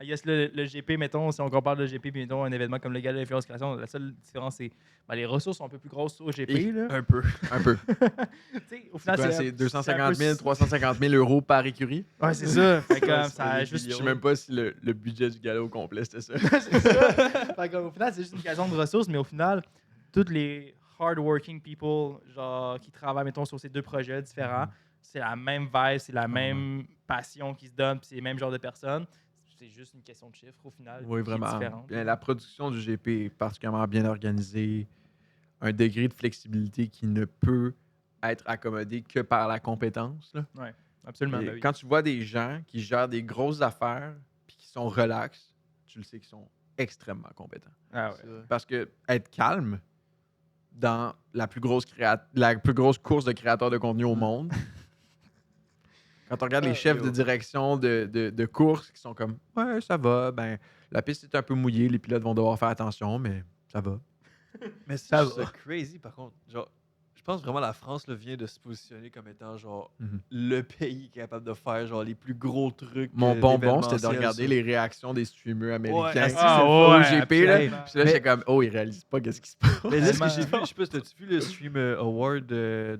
I guess le GP, mettons, si on compare le GP, puis mettons un événement comme le Gala de l'influence création, la seule différence, c'est ben, les ressources sont un peu plus grosses au GP. Et Là. Un peu. Un peu. Tu sais, au final, C'est 250 000, c'est un peu- 350 000 euros par écurie. Ouais, c'est ça. Fait que, Ouais, ça c'est a des juste. Je sais même pas si le budget du gala au complet, c'était ça. C'est ça. Fait qu'au final, c'est juste une question de ressources, mais au final, tous les hardworking people genre, qui travaillent, mettons, sur ces deux projets différents, c'est la même vibe, c'est la même passion qui se donne, puis c'est le même genre de personnes. C'est juste une question de chiffres au final. Oui, qui est vraiment. différente. Bien, la production du GP est particulièrement bien organisée. Un degré de flexibilité qui ne peut être accommodé que par la compétence. Là. Absolument. Et Ben oui. Quand tu vois des gens qui gèrent des grosses affaires puis qui sont relax, tu le sais qu'ils sont extrêmement compétents. Ah ouais. Parce que être calme dans la plus grosse course de créateurs de contenu au monde, quand on regarde les chefs de direction de course qui sont comme « Ouais, ça va, ben la piste est un peu mouillée, les pilotes vont devoir faire attention, mais ça va. » Mais Ça c'est va. crazy par contre. Genre, je pense vraiment la France là, vient de se positionner comme étant genre Mhm. le pays capable de faire genre les plus gros trucs. Mon bonbon, c'était de d'événementiel regarder sur- les réactions des streamers américains. Ouais, C'est ah le ouais, faux GP, là. absolument. Puis là, j'étais comme, oh, ils réalisent pas qu'est-ce qui se passe. Mais là, ce que Tellement. j'ai vu, je sais pas, t'as-tu vu le Stream Award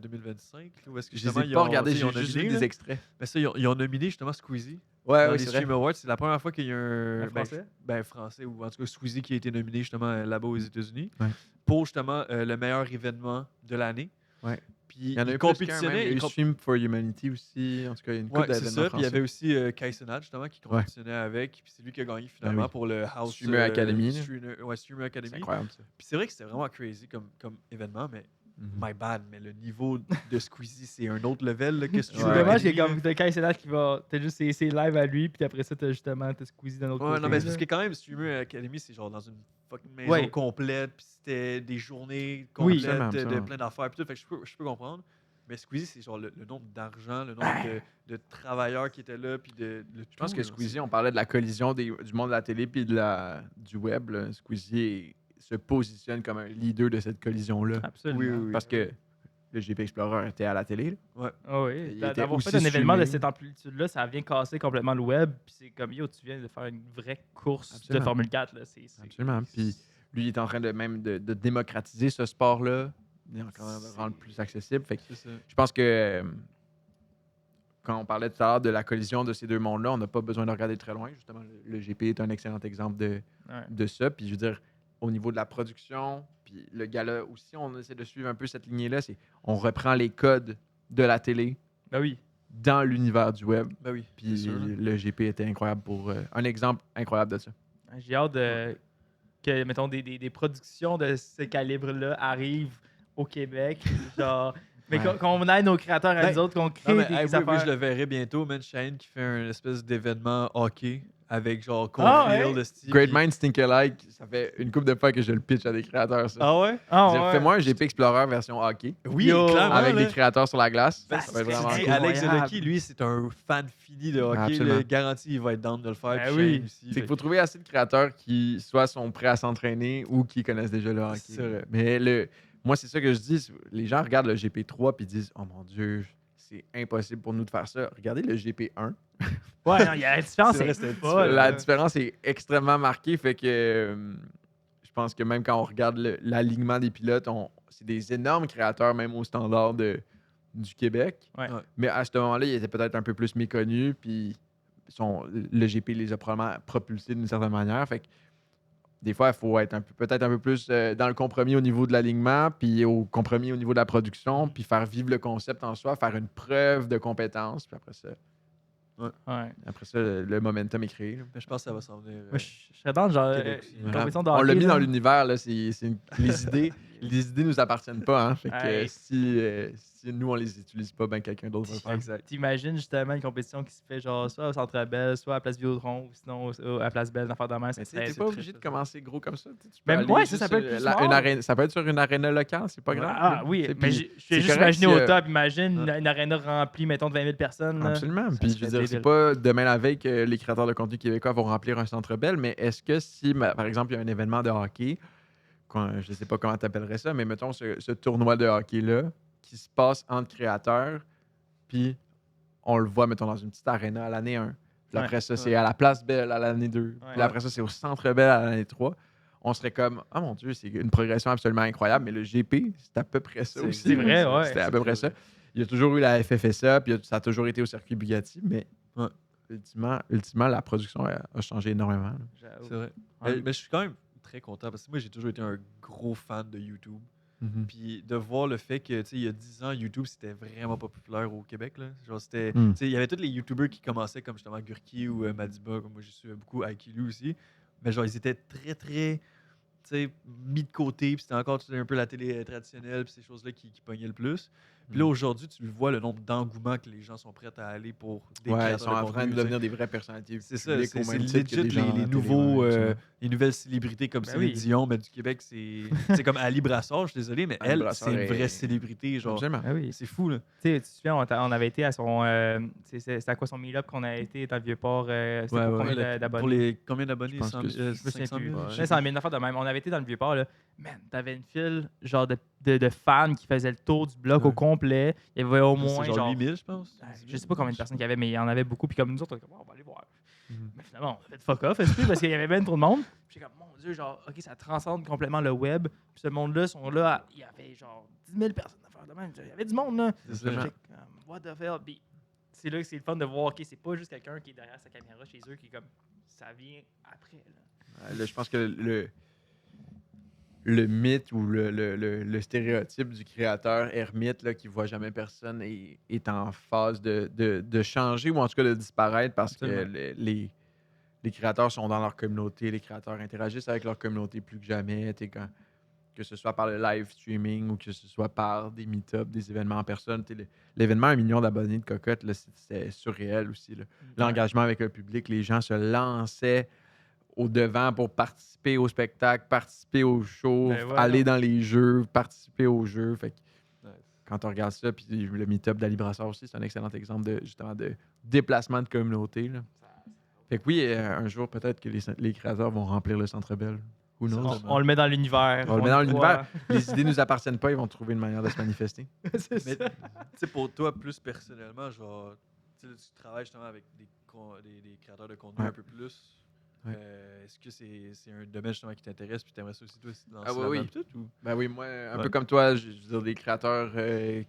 2025 là, où est-ce que Je justement les ai ils pas ont- regardés, tu sais, ils j'ai ont juste nominé, vu là. des extraits. Mais ça, ils ont nominé justement Squeezie Ouais, dans oui, les c'est vrai. Stream Awards. C'est la première fois qu'il y a Un un Français? français ou en tout cas Squeezie qui a été nominé justement là-bas aux États-Unis Ouais. pour justement le meilleur événement de l'année. Ouais. Puis Il y en a il eu plus qu'un, même. compétitionnait. Il y a eu Stream for Humanity aussi. En tout cas, il y a une couple Ouais, c'est d'événements ça. Puis il y avait français. aussi Kai Cenat, justement, qui compétitionnait avec. Puis c'est lui qui a gagné finalement oui. pour le House Streamer Academy, là. Streamer Academy. C'est incroyable, ça. Puis c'est vrai que c'était vraiment crazy comme événement, mais Mhm. my bad, mais le niveau de Squeezie, c'est un autre level là, que C'est Streamer Ouais. dommage qu'il y Academy. a comme t'as Kai Cenat qui va. T'as juste ses lives à lui, puis après ça, t'as justement Squeezie d'un autre Ouais, côté. non, mais c'est là. parce que quand même, Streamer Academy, c'est genre dans une fucking maison Ouais. complète, puis c'était des journées Oui. complètes Absolument, de plein d'affaires, puis tout. Fait que je peux comprendre. Mais Squeezie, c'est genre le nombre d'argent, le nombre de travailleurs qui étaient là, puis Je pense que Squeezie, on parlait de la collision du monde de la télé puis du web. Là. Squeezie se positionne comme un leader de cette collision-là. Absolument. Oui. Parce que le GP Explorer était à la télé. Là. Ah oui, Il était d'avoir aussi fait un événement de streamé. cette amplitude-là, ça vient casser complètement le web. Puis c'est comme, yo, tu viens de faire une vraie course Absolument. de Formule 4. Là. Absolument. Puis lui, il est en train de démocratiser ce sport-là. Il est en train de le rendre plus accessible. Fait que C'est ça. je pense que quand on parlait tout à l'heure de la collision de ces deux mondes-là, on n'a pas besoin de regarder très loin. Justement, le GP est un excellent exemple de ça. Puis je veux dire, au niveau de la production, puis le gala aussi, on essaie de suivre un peu cette lignée-là. On reprend les codes de la télé Ben oui. dans l'univers du web. Ben oui, Puis c'est sûr, là. le GP était incroyable pour un exemple incroyable de ça. J'ai hâte que, mettons, des productions de ce calibre-là arrivent au Québec. Genre, mais Ouais. qu'on aide nos créateurs à Ben, nous autres, qu'on crée Non, mais des hey, oui, affaires. je le verrai bientôt, man. Shane qui fait un espèce d'événement hockey avec genre Ah, Caulfield, ouais? esti, Great puis- Minds Think Alike, ça fait une couple de fois que je le pitch à des créateurs. Ça. Ah ouais? Ah, Dire, ouais. fais-moi un GP Explorer version hockey Oui, Yo, clairement. avec là. des créateurs sur la glace. Ben, Ça va être c'est vraiment vrai. Hey, cool. Alex Incroyable. Zelocki, lui, c'est un fan fini de hockey. Absolument. Le garanti, il va être down de le faire. Ben puis oui. Shane aussi. C'est qu'il faut trouver assez de créateurs qui soit sont prêts à s'entraîner ou qui connaissent déjà le hockey. C'est vrai. Mais moi, c'est ça que je dis. Les gens regardent le GP3 et disent « Oh mon Dieu, c'est impossible pour nous de faire ça. » Regardez le GP1. Ouais, non, il y a la différence, C'est vrai, c'est c'était folle. La différence est extrêmement marquée. Fait que je pense que même quand on regarde l'alignement des pilotes, c'est des énormes créateurs, même au standard du Québec. Ouais. Ouais. Mais à ce moment-là, ils étaient peut-être un peu plus méconnus. Puis le GP les a probablement propulsés d'une certaine manière. Fait que des fois, il faut être peut-être un peu plus dans le compromis au niveau de l'alignement, puis au compromis au niveau de la production, puis faire vivre le concept en soi, faire une preuve de compétence. Puis Ouais. après ça, le momentum est créé. là. Mais je pense que ça va s'en venir. Moi, je serais dans le genre. Québec aussi. Une compétition de On l'a hockey, mis là. dans l'univers, là, les idées nous appartiennent pas. Hein, fait que Ouais. si nous, on les utilise pas, ben quelqu'un d'autre va le faire. Exact. T'imagines justement une compétition qui se fait genre soit au Centre Bell, soit à Place Vidéotron, ou sinon à Place Belle, d'affaire de mer. Mais ça tu sais, serait- t'es c'est pas très obligé de faisable. commencer gros comme ça. Tu peux Ben, aller ouais, juste, ça peut être plus small. ça peut être sur une aréna locale, c'est pas grave. Ah là. oui, Tu sais, mais puis j'ai c'est juste correct imaginé si, au top, imagine Ouais. une aréna remplie, mettons, de 20 000 personnes. là. Absolument. Ça Puis je serait veux dire, c'est débile. pas demain la veille que les créateurs de contenu québécois vont remplir un centre belle, mais est-ce que si, par exemple, il y a un événement de hockey, je ne sais pas comment tu appellerais ça, mais mettons ce tournoi de hockey-là qui se passe entre créateurs, puis on le voit, mettons, dans une petite aréna à l'année 1. Puis Ouais. après ça, c'est à la Place Belle à l'année 2. Puis après ça, c'est au Centre Belle à l'année 3. On serait comme, oh mon Dieu, c'est une progression absolument incroyable, mais le GP, c'est à peu près ça aussi. c'est vrai, là. ouais. C'était à peu près ça. Il y a toujours eu la FFSA, puis ça a toujours été au circuit Bugatti, mais Ouais. ultimement, la production a changé énormément. là. J'avoue. C'est vrai. Ouais. Mais je suis quand même très content parce que moi, j'ai toujours été un gros fan de YouTube. Puis de voir le fait que, tu sais, il y a 10 ans, YouTube, c'était vraiment pas populaire au Québec. Là. Genre, c'était. Mm. Tu sais, il y avait tous les YouTubers qui commençaient, comme justement Gurki ou Madiba, comme moi, je suis beaucoup Aikilu aussi. Mais genre, ils étaient très, très, tu sais, mis de côté. Puis c'était encore tu sais, un peu la télé traditionnelle, puis ces choses-là qui pognaient le plus. Puis là, aujourd'hui, tu vois le nombre d'engouement que les gens sont prêts à aller pour des Ouais, ils créateurs sont de en train contenu, de tu sais. devenir des vraies personnalités. C'est ça, publiques au c'est même titre que legit des gens à les la télé, nouveaux, ouais, absolument. les nouvelles célébrités comme Ben Céline oui. Dion, mais du Québec, c'est comme Ali Brassard, je suis désolé, mais Ali elle, Brassard c'est une est- vraie célébrité, genre, Absolument. Ah oui. c'est fou, là. Tu sais, tu te souviens, on avait été à son. C'était à quoi son meet-up qu'on a été dans le Vieux-Port? C'était pour combien Pour d'abonnés? les combien d'abonnés? Je pense 100 que 000, je Je me souviens 500 plus. 000? Ouais. je sais 500 000, une affaire de même. On avait été dans le Vieux-Port, là. Man, t'avais une file, genre, de fans qui faisaient le tour du bloc au Ouais. complet. Il y avait au plus. moins, C'est genre genre. 8000, je pense. Je sais pas combien de personnes il y avait, mais il y en avait beaucoup. Puis comme nous autres, on était comme, on va aller voir. Mhm. Mais finalement, on a fait fuck off, est-ce que, parce qu'il y avait bien trop de monde. Puis j'étais comme, mon Dieu, genre, OK, ça transcende complètement le web. Puis ce monde-là sont là, il y avait genre 10 000 personnes à faire de même. Il y avait du monde, là. C'est ça. J'étais comme, what the hell? Puis c'est là que c'est le fun de voir, OK, c'est pas juste quelqu'un qui est derrière sa caméra chez eux qui est comme, ça vient après, là. Là, je pense que le mythe ou le stéréotype du créateur ermite là, qui voit jamais personne est en phase de changer ou en tout cas de disparaître parce Absolument. que les créateurs sont dans leur communauté, les créateurs interagissent avec leur communauté plus que jamais. Que ce soit par le live streaming ou que ce soit par des meet-ups, des événements en personne. L'événement 1 million d'abonnés de Cocotte, là, c'était surréel aussi. Là. L'engagement avec le public, les gens se lançaient au devant pour participer au spectacle, participer au show, Ben voilà. aller dans les jeux, participer aux jeux. Fait que Nice. quand on regarde ça, puis le meet-up d'Ali Brassard aussi, c'est un excellent exemple justement de déplacement de communauté. Là. Fait que oui, un jour, peut-être que les créateurs vont remplir le Centre Bell. Who knows? On le met dans l'univers. On le met dans y l'univers. croit. Les idées nous appartiennent pas, ils vont trouver une manière de se manifester. C'est Mais ça. tu sais, pour toi, plus personnellement, genre, tu sais, là, tu travailles justement avec des créateurs de contenu Ouais. un peu plus Ouais. Est-ce que c'est un domaine justement qui t'intéresse puis t'aimerais ça aussi toi aussi te lancer Ah oui, là-dedans oui. peut-être ou? Ben oui, moi, un Ouais. peu comme toi, je veux dire, des créateurs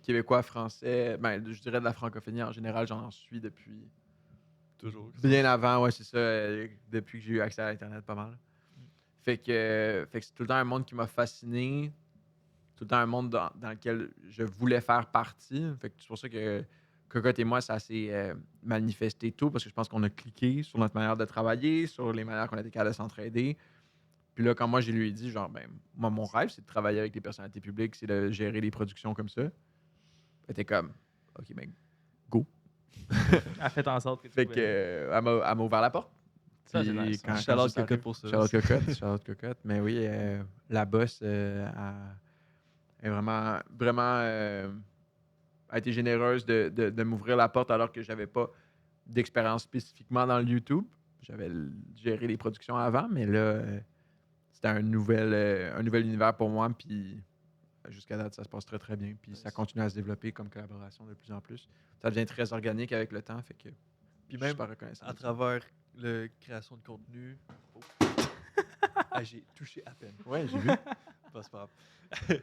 québécois, français, ben, je dirais de la francophonie en général, j'en suis depuis Toujours. bien avant, ouais, c'est ça, depuis que j'ai eu accès à Internet pas mal. Fait que c'est tout le temps un monde qui m'a fasciné, tout le temps un monde dans lequel je voulais faire partie. Fait que c'est pour ça que Cocotte et moi, ça s'est manifesté tôt, parce que je pense qu'on a cliqué sur notre manière de travailler, sur les manières qu'on était capable de s'entraider. Puis là, quand moi, je lui ai dit, genre, ben, moi, mon rêve, c'est de travailler avec des personnalités publiques, c'est de gérer des productions comme ça. Elle était comme, OK, ben, go. Elle fait en sorte que tu Fait que, pouvais- elle m'a ouvert la porte. Ça, c'est Puis nice. quand Shout-out ça Cocotte arrive- pour ça. Shout-out Cocotte, shout-out Cocotte. Mais oui, la boss est vraiment, vraiment a été généreuse de m'ouvrir la porte alors que j'avais pas d'expérience spécifiquement dans le YouTube. J'avais géré les productions avant, mais là, c'était un nouvel univers pour moi. Puis jusqu'à date, ça se passe très, très bien. Puis ça continue à se développer comme collaboration de plus en plus. Ça devient très organique avec le temps. Fait que Puis je suis même super reconnaissant. à de ça. travers la création de contenu. Oh. Ah, j'ai touché à peine. Ouais, j'ai vu. C'est pas grave.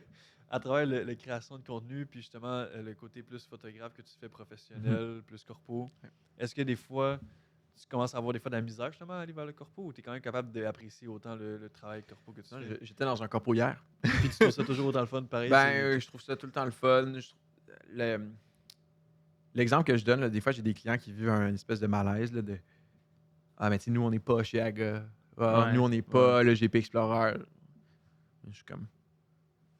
À travers la création de contenu, puis justement le côté plus photographe que tu fais professionnel, plus corpo, est-ce que des fois, tu commences à avoir des fois de la misère justement à aller vers le corpo ou tu es quand même capable d'apprécier autant le travail corpo que tu Non, fais? j'étais dans un corpo hier. Puis tu trouves ça toujours autant le fun, pareil? Ben, je trouve ça tout le temps le fun. L'exemple que je donne, là, des fois, j'ai des clients qui vivent un espèce de malaise là, de Ah, mais tu sais, nous, on n'est pas chez Aga. Ah, Ouais. nous, on n'est pas le GP Explorer. Je suis comme.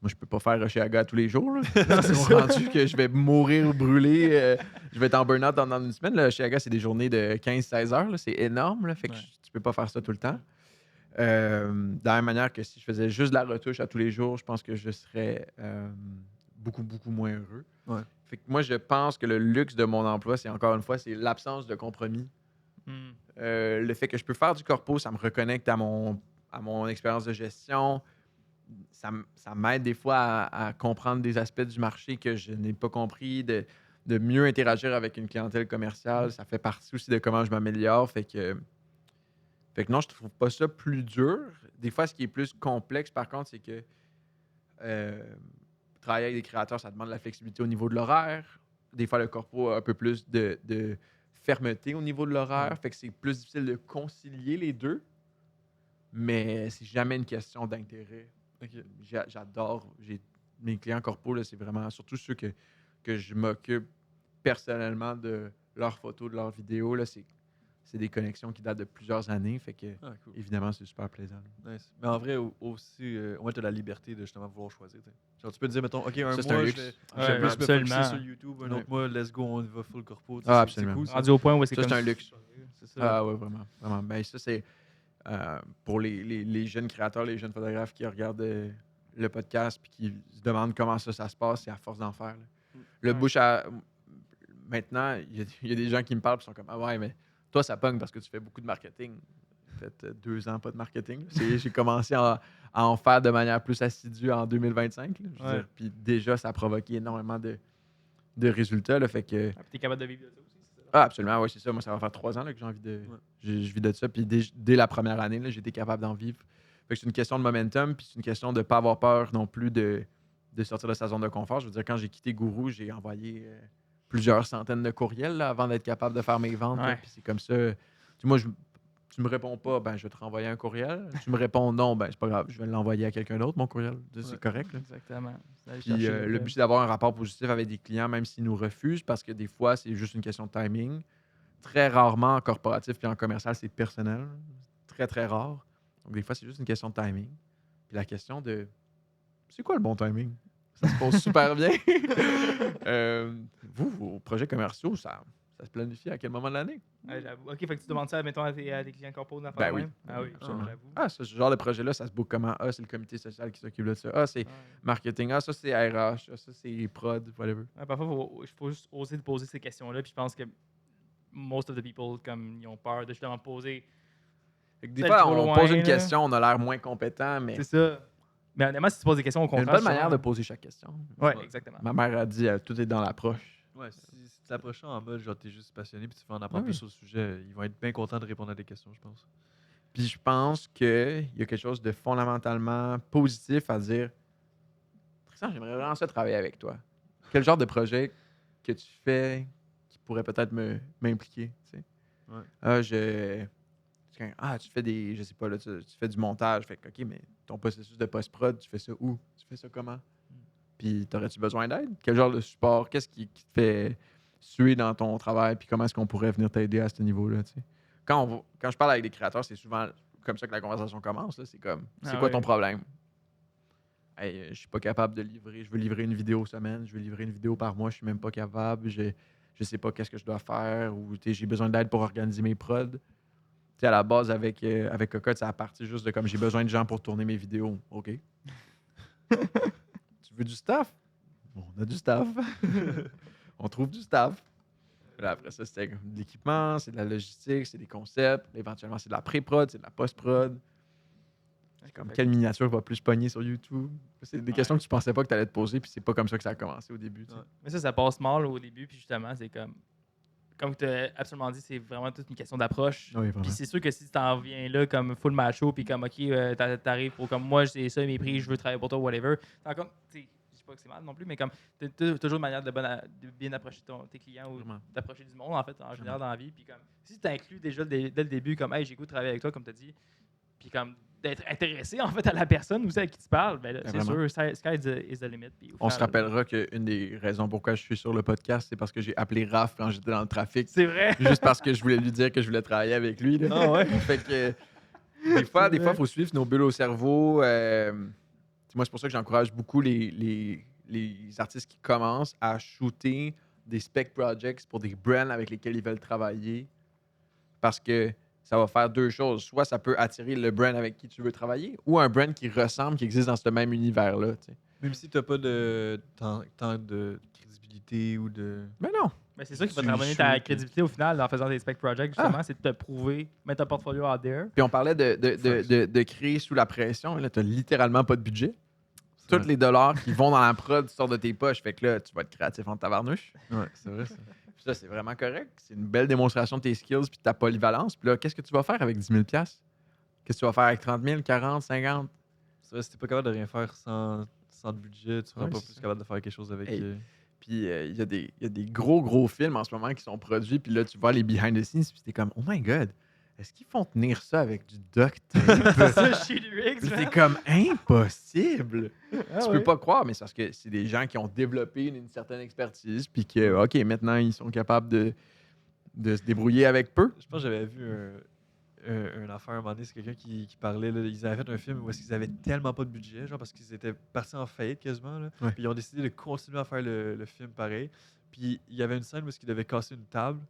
Moi, je peux pas faire chez Aga tous les jours. Là. C'est rendu que je vais mourir ou brûler. Je vais être en burn-out dans une semaine. Là. Chez Aga, c'est des journées de 15-16 heures. Là. C'est énorme. Là. Fait que Ouais. tu peux pas faire ça tout le temps. De la même manière que si je faisais juste de la retouche à tous les jours, je pense que je serais beaucoup, beaucoup moins heureux. Ouais. Fait que moi, je pense que le luxe de mon emploi, c'est encore une fois, c'est l'absence de compromis. Hmm. Le fait que je peux faire du corpo, ça me reconnecte à mon expérience de gestion. Ça m'aide des fois à comprendre des aspects du marché que je n'ai pas compris, de mieux interagir avec une clientèle commerciale. Ça fait partie aussi de comment je m'améliore. Fait que non, je trouve pas ça plus dur. Des fois, ce qui est plus complexe, par contre, c'est que travailler avec des créateurs, ça demande de la flexibilité au niveau de l'horaire. Des fois, le corpo a un peu plus de fermeté au niveau de l'horaire. Fait que c'est plus difficile de concilier les deux. Mais c'est jamais une question d'intérêt. J'adore. Mes clients corpo, là, c'est vraiment surtout ceux que je m'occupe personnellement de leurs photos, de leurs vidéos. Là, c'est des connexions qui datent de plusieurs années. Fait que, Ah, cool. évidemment, c'est super plaisant. Nice. Mais en vrai, aussi, au moins, tu as la liberté de justement pouvoir choisir. T'sais. Genre, tu peux te dire, mettons, OK, un Ça, c'est un mois, je luxe. vais Ouais, plus me absolument. focusser sur YouTube, un Ouais. autre mois, let's go, on va full corpo. Ah, C'est absolument. cool, ça. Rendu au point où c'est Ça, comme c'est un luxe. C'est ça. Ah ouais, vraiment. Vraiment. Ben, ça, c'est pour les jeunes créateurs, les jeunes photographes qui regardent le podcast puis qui se demandent comment ça se passe, c'est à force d'en faire. Là. Le Ouais. bouche à... Maintenant, il y a des gens qui me parlent et sont comme Ah ouais, mais toi, ça pogne parce que tu fais beaucoup de marketing. J'ai fait 2 ans pas de marketing. J'ai commencé à en faire de manière plus assidue en 2025. Là, je veux Ouais. dire. Puis déjà, ça a provoqué énormément de résultats. Là, fait que... Ah, puis t'es capable de vivre de ça aussi, c'est ça? Ah, absolument, oui, c'est ça. Moi, ça va faire 3 ans là, que j'ai envie de. Ouais. Je vis de ça. Puis dès la première année, là, j'étais capable d'en vivre. Fait que c'est une question de momentum, puis c'est une question de ne pas avoir peur non plus de sortir de sa zone de confort. Je veux dire, quand j'ai quitté Gourou, j'ai envoyé plusieurs centaines de courriels là, avant d'être capable de faire mes ventes. là. Ouais. Puis c'est comme ça. Moi, tu me réponds pas, ben je vais te renvoyer un courriel. Tu me réponds non, ben c'est pas grave, je vais l'envoyer à quelqu'un d'autre, mon courriel. C'est Ouais. correct. Là. Exactement. D'aller Puis chercher le but, c'est d'avoir un rapport positif avec des clients, même s'ils nous refusent, parce que des fois, c'est juste une question de timing. Très rarement en corporatif puis en commercial, c'est personnel. Très, très rare. Donc, des fois, c'est juste une question de timing. Puis la question de c'est quoi le bon timing? Ça se pose super bien. Vos projets commerciaux, ça se planifie à quel moment de l'année? Ouais, j'avoue. Ok, fait que tu demandes ça, mettons, à tes clients corpo Ben d'affaires. oui. Même? Ah oui, Absolument. j'avoue. Ah, ce genre de projet-là, ça se book comment? Ah, c'est le comité social qui s'occupe de ça. Ah, c'est Ouais. marketing. Ah, ça, c'est RH. Ah, ça, c'est prod, whatever. Ouais, parfois, il faut juste oser de poser ces questions-là. Puis je pense que most of the people, comme, ils ont peur de justement poser. Fait que des Peut-être fois, trop on loin, pose une là. question, on a l'air moins compétent, mais C'est ça. Mais honnêtement, si tu poses des questions au il y a une contraire. bonne manière de souvent- poser chaque question. Ouais, Ouais. exactement. Ma mère a dit tout est dans l'approche. Ouais, si tu t'approches en mode genre t'es juste passionné puis tu fais en apprendre Ah oui. plus sur le sujet, ils vont être bien contents de répondre à des questions, je pense. Puis je pense qu'il y a quelque chose de fondamentalement positif à dire Tristan, j'aimerais vraiment ça travailler avec toi. Quel genre de projet que tu fais qui pourrait peut-être m'impliquer, tu sais? Ouais. Tu fais des. Je sais pas, là, tu fais du montage. Fait que, OK, mais ton processus de post-prod, tu fais ça où? Tu fais ça comment? Puis, t'aurais-tu besoin d'aide? Quel genre de support? Qu'est-ce qui te fait suer dans ton travail? Puis, comment est-ce qu'on pourrait venir t'aider à ce niveau-là, tu sais? Quand je parle avec des créateurs, c'est souvent comme ça que la conversation commence. Là. C'est comme, c'est quoi ton problème? Hey, je suis pas capable de livrer. Je veux livrer une vidéo semaine. Je veux livrer une vidéo par mois. Je suis même pas capable. Je sais pas qu'est-ce que je dois faire. Ou j'ai besoin d'aide pour organiser mes prods. T'sais, à la base, avec Cocotte, ça a parti juste de comme j'ai besoin de gens pour tourner mes vidéos. OK. Tu veux du staff? Bon, on a du staff. On trouve du staff. Là, après ça, c'était de l'équipement, c'est de la logistique, c'est des concepts. Éventuellement, c'est de la pré-prod, c'est de la post-prod. C'est comme quelle miniature va plus pogner sur YouTube? C'est des questions que tu pensais pas que tu allais te poser, puis c'est pas comme ça que ça a commencé au début. Tu sais. Mais ça passe mal au début, puis justement, c'est comme tu as absolument dit, c'est vraiment toute une question d'approche. Oui, vraiment. Puis c'est sûr que si tu t'en viens là comme full macho, puis comme, OK, t'arrives pour comme moi, c'est ça mes prix, je veux travailler pour toi, whatever. T'as comme, je dis pas que c'est mal non plus, mais comme, t'as toujours une manière de bien approcher tes clients ou Vraiment. d'approcher du monde, en fait, en général dans la vie. Puis comme, si tu inclus déjà dès le début, comme, hey, j'ai goût de travailler avec toi, comme tu as dit, puis comme, d'être intéressé en fait à la personne aussi à qui tu parles, ben là, c'est vraiment. sûr, sky is the limit. Puis On se rappellera qu'une des raisons pourquoi je suis sur le podcast, c'est parce que j'ai appelé Raph quand j'étais dans le trafic. C'est vrai. Juste parce que je voulais lui dire que je voulais travailler avec lui. Là. Ah ouais? Fait que des fois, il faut suivre nos bulles au cerveau. Moi, c'est pour ça que j'encourage beaucoup les artistes qui commencent à shooter des spec projects pour des brands avec lesquels ils veulent travailler. Parce que ça va faire deux choses. Soit ça peut attirer le brand avec qui tu veux travailler, ou un brand qui ressemble, qui existe dans ce même univers-là. Tu sais. Même si t'as pas de tant de crédibilité ou de. Mais non. Mais c'est ça qui va te Tu ramener ta shoots. crédibilité au final en faisant des spec projects, justement, c'est de te prouver, mettre un portfolio out there. Puis on parlait de créer sous la pression. Là, tu n'as littéralement pas de budget. Tous les dollars qui vont dans la prod sortent de tes poches. Fait que là, tu vas être créatif en tabarnouche. Ouais, c'est vrai ça. Puis ça, c'est vraiment correct. C'est une belle démonstration de tes skills puis de ta polyvalence. Puis là, qu'est-ce que tu vas faire avec 10 000 $? Qu'est-ce que tu vas faire avec 30 000, 40, 50? C'est vrai, si t'es pas capable de rien faire sans de budget, tu seras Ouais, pas c'est plus ça. capable de faire quelque chose avec. Hey. Puis il y a des gros films en ce moment qui sont produits. Puis là, tu vois les behind the scenes. Puis t'es comme, oh my God, est-ce qu'ils font tenir ça avec du duct tape? Ça, chez Luix, Puis c'est comme impossible. Ah Tu peux pas croire, mais c'est parce que c'est des gens qui ont développé une certaine expertise, puis que, OK, maintenant, ils sont capables de se débrouiller avec peu. Je pense que j'avais vu une affaire à un moment donné, c'est quelqu'un qui parlait, là, ils avaient fait un film où est-ce qu'ils avaient tellement pas de budget, genre parce qu'ils étaient partis en faillite quasiment, là, Ouais. puis ils ont décidé de continuer à faire le film pareil. Puis il y avait une scène où est-ce qu'ils devaient casser une table,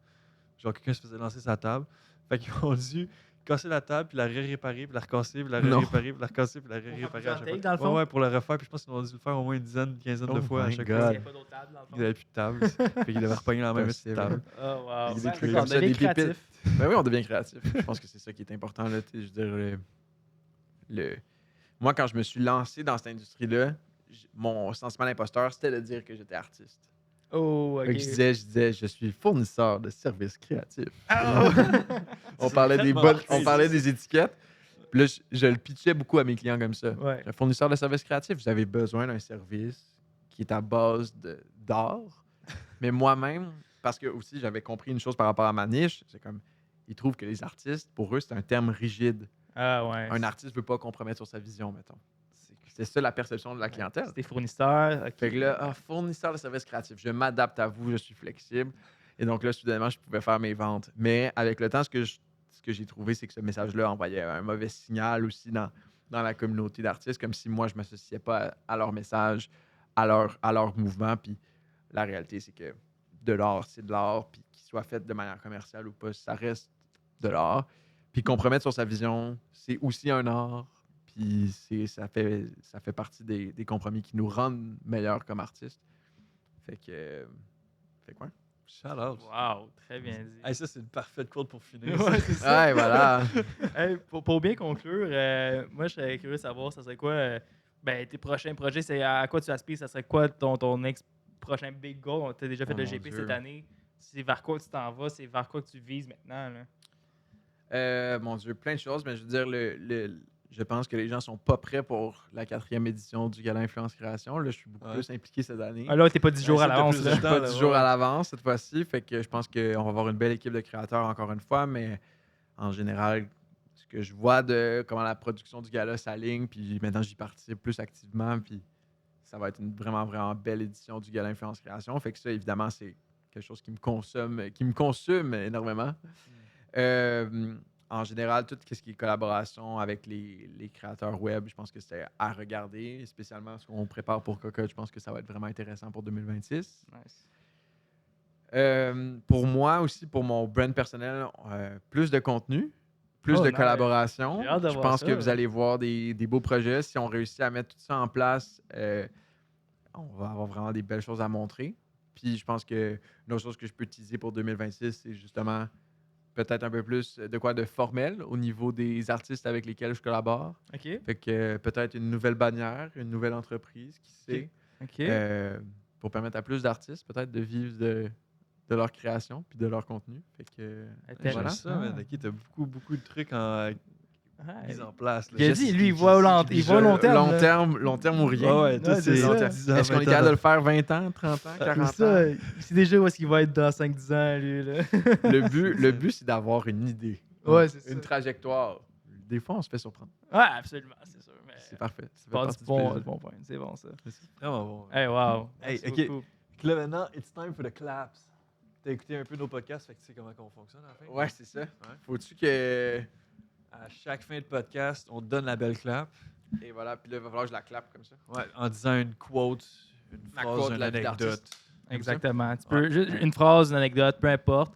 genre quelqu'un se faisait lancer sa table, fait qu'ils ont dû casser la table, puis la réparer, puis la recasser, puis la Non. réparer, puis la recasser, puis la réparer à plusieurs chaque takes, fois. dans le fond? Ouais, pour le refaire, puis je pense qu'ils ont dû le faire au moins une dizaine, quinzaine de Oh fois à my chaque God. Il fois. n'y a pas d'autre table, dans le Ils fond. n'avaient plus de table, fait qu'ils devaient repogner la même petite Possible. table. Oh, wow. Il y a des Ouais, trucs on comme ça, devient des créatif. pépites. Ben oui, on devient créatif. Je pense que c'est ça qui est important. Là, je veux dire, moi, quand je me suis lancé dans cette industrie-là, mon sentiment d'imposteur, c'était de dire que j'étais artiste. Oh, Fait OK. que je disais, je suis fournisseur de services créatifs. Ah! on parlait des tellement on artistique. parlait des étiquettes. Puis là, je le pitchais beaucoup à mes clients comme ça. Ouais. Un fournisseur de services créatifs, vous avez besoin d'un service qui est à base d'art. Mais moi-même, parce que aussi j'avais compris une chose par rapport à ma niche, c'est comme, ils trouvent que les artistes, pour eux, c'est un terme rigide. Ah, ouais. Un artiste ne veut pas compromettre sur sa vision, mettons. C'est ça la perception de la clientèle. C'est des fournisseurs. OK. Fait que là, fournisseur de services créatifs, je m'adapte à vous, je suis flexible. Et donc là, soudainement, je pouvais faire mes ventes. Mais avec le temps, ce que j'ai trouvé, c'est que ce message-là envoyait un mauvais signal aussi dans la communauté d'artistes, comme si moi, je ne m'associais pas à leur message, à leur mouvement. Puis la réalité, c'est que de l'art, c'est de l'art. Puis qu'il soit fait de manière commerciale ou pas, ça reste de l'art. Puis compromettre sur sa vision, c'est aussi un art. Puis ça fait partie des compromis qui nous rendent meilleurs comme artistes. Fait quoi? Shout out. Wow, très bien dit. Hey, ça, c'est une parfaite quote pour finir. Ouais, c'est ça. Ouais, voilà. Hey, pour bien conclure, moi, je serais curieux de savoir, ça serait quoi tes prochains projets, c'est à quoi tu aspires, ça serait quoi ton prochain big goal? Tu as déjà fait Oh le mon GP Dieu. cette année. C'est vers quoi tu t'en vas, c'est vers quoi que tu vises maintenant, là? Mon Dieu, plein de choses, mais je veux dire, je pense que les gens sont pas prêts pour la 4e édition du Gala Influence Création. Là, je suis beaucoup Ouais. plus impliqué cette année. Ah là, t'es pas 10 jours à ça, t'as l'avance. plus là. de Je suis pas là, 10 jours ouais. à l'avance cette fois-ci, fait que je pense qu'on va avoir une belle équipe de créateurs encore une fois, mais en général, ce que je vois de comment la production du gala s'aligne, puis maintenant j'y participe plus activement, puis ça va être une vraiment, vraiment belle édition du Gala Influence Création. Fait que ça, évidemment, c'est quelque chose qui me consume énormément. En général, tout ce qui est collaboration avec les créateurs web, je pense que c'est à regarder, spécialement ce qu'on prépare pour Cocotte. Je pense que ça va être vraiment intéressant pour 2026. Nice. Pour moi aussi, pour mon brand personnel, plus de contenu, plus Oh, de nice. collaboration. J'ai hâte de Je voir pense ça. que vous allez voir des beaux projets. Si on réussit à mettre tout ça en place, on va avoir vraiment des belles choses à montrer. Puis je pense que une autre chose que je peux teaser pour 2026, c'est justement peut-être un peu plus de quoi de formel au niveau des artistes avec lesquels je collabore. OK. Fait que peut-être une nouvelle bannière, une nouvelle entreprise, qui sait, OK. pour permettre à plus d'artistes peut-être de vivre de leur création puis de leur contenu. Fait que Intéressant. voilà. J'aime ça, man. Ok, t'as beaucoup de trucs mis Ouais. en place. Là. Il a Je dit, sais- lui, il je voit au sais- long, je- il voit au long terme. là. Long terme ou rien. Ouais, toi, Ouais, c'est c'est ça. 10 ans, Est-ce qu'on 20 est ans. capable de le faire 20 ans, 30 ans, 40 C'est ans? ça. Il sait déjà où est-ce qu'il va être dans 5-10 ans, lui. Là. Le but, c'est d'avoir une idée. Ouais, c'est ça. Une trajectoire. Des fois, on se fait surprendre. Ouais, absolument, c'est sûr. Mais C'est parfait. Ça fait pas partie du du bon, plaisir. bon point. C'est bon, ça. C'est vraiment bon. Hey, wow. Hey, Merci ok. beaucoup. Puis là, maintenant, it's time for the claps. T'as écouté un peu nos podcasts, fait que tu sais comment on fonctionne à la fin. Ouais, c'est ça. Faut-tu que. À chaque fin de podcast, on te donne la belle clap. Et voilà, puis là, il va falloir que je la clappe comme ça. Ouais, en disant une quote, une Ma phrase, quote, une la vie anecdote. d'artiste. Exactement. Tu peux, juste une phrase, une anecdote, peu importe.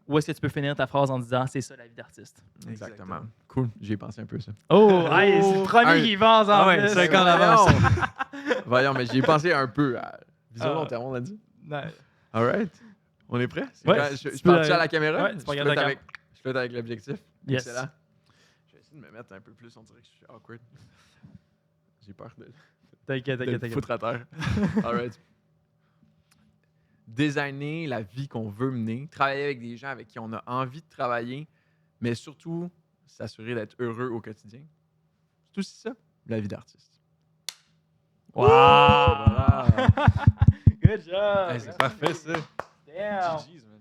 Où est-ce que tu peux finir ta phrase en disant c'est ça la vie d'artiste? Exactement. Cool. J'y ai pensé un peu, ça. Oh, hey, c'est le premier qui pense en Ah ouais, plus. 5 ans en avance. Voyons, mais j'y ai pensé un peu. Vision Ah. long terme, on a dit. Ouais. All right. On est prêt? Ouais, Je tu peux parle-tu la- à la caméra? Ouais, tu peux regarder la caméra. Je flotte avec l'objectif. Yes. Excellent. Je vais essayer de me mettre un peu plus. On dirait que je suis awkward. J'ai peur de T'inquiète, me t'inquiète. foutre à terre. All right. Designer la vie qu'on veut mener, travailler avec des gens avec qui on a envie de travailler, mais surtout s'assurer d'être heureux au quotidien. C'est aussi ça, la vie d'artiste. Wow! Voilà. Good job! Hey, c'est parfait, ça. Damn! GG's, man.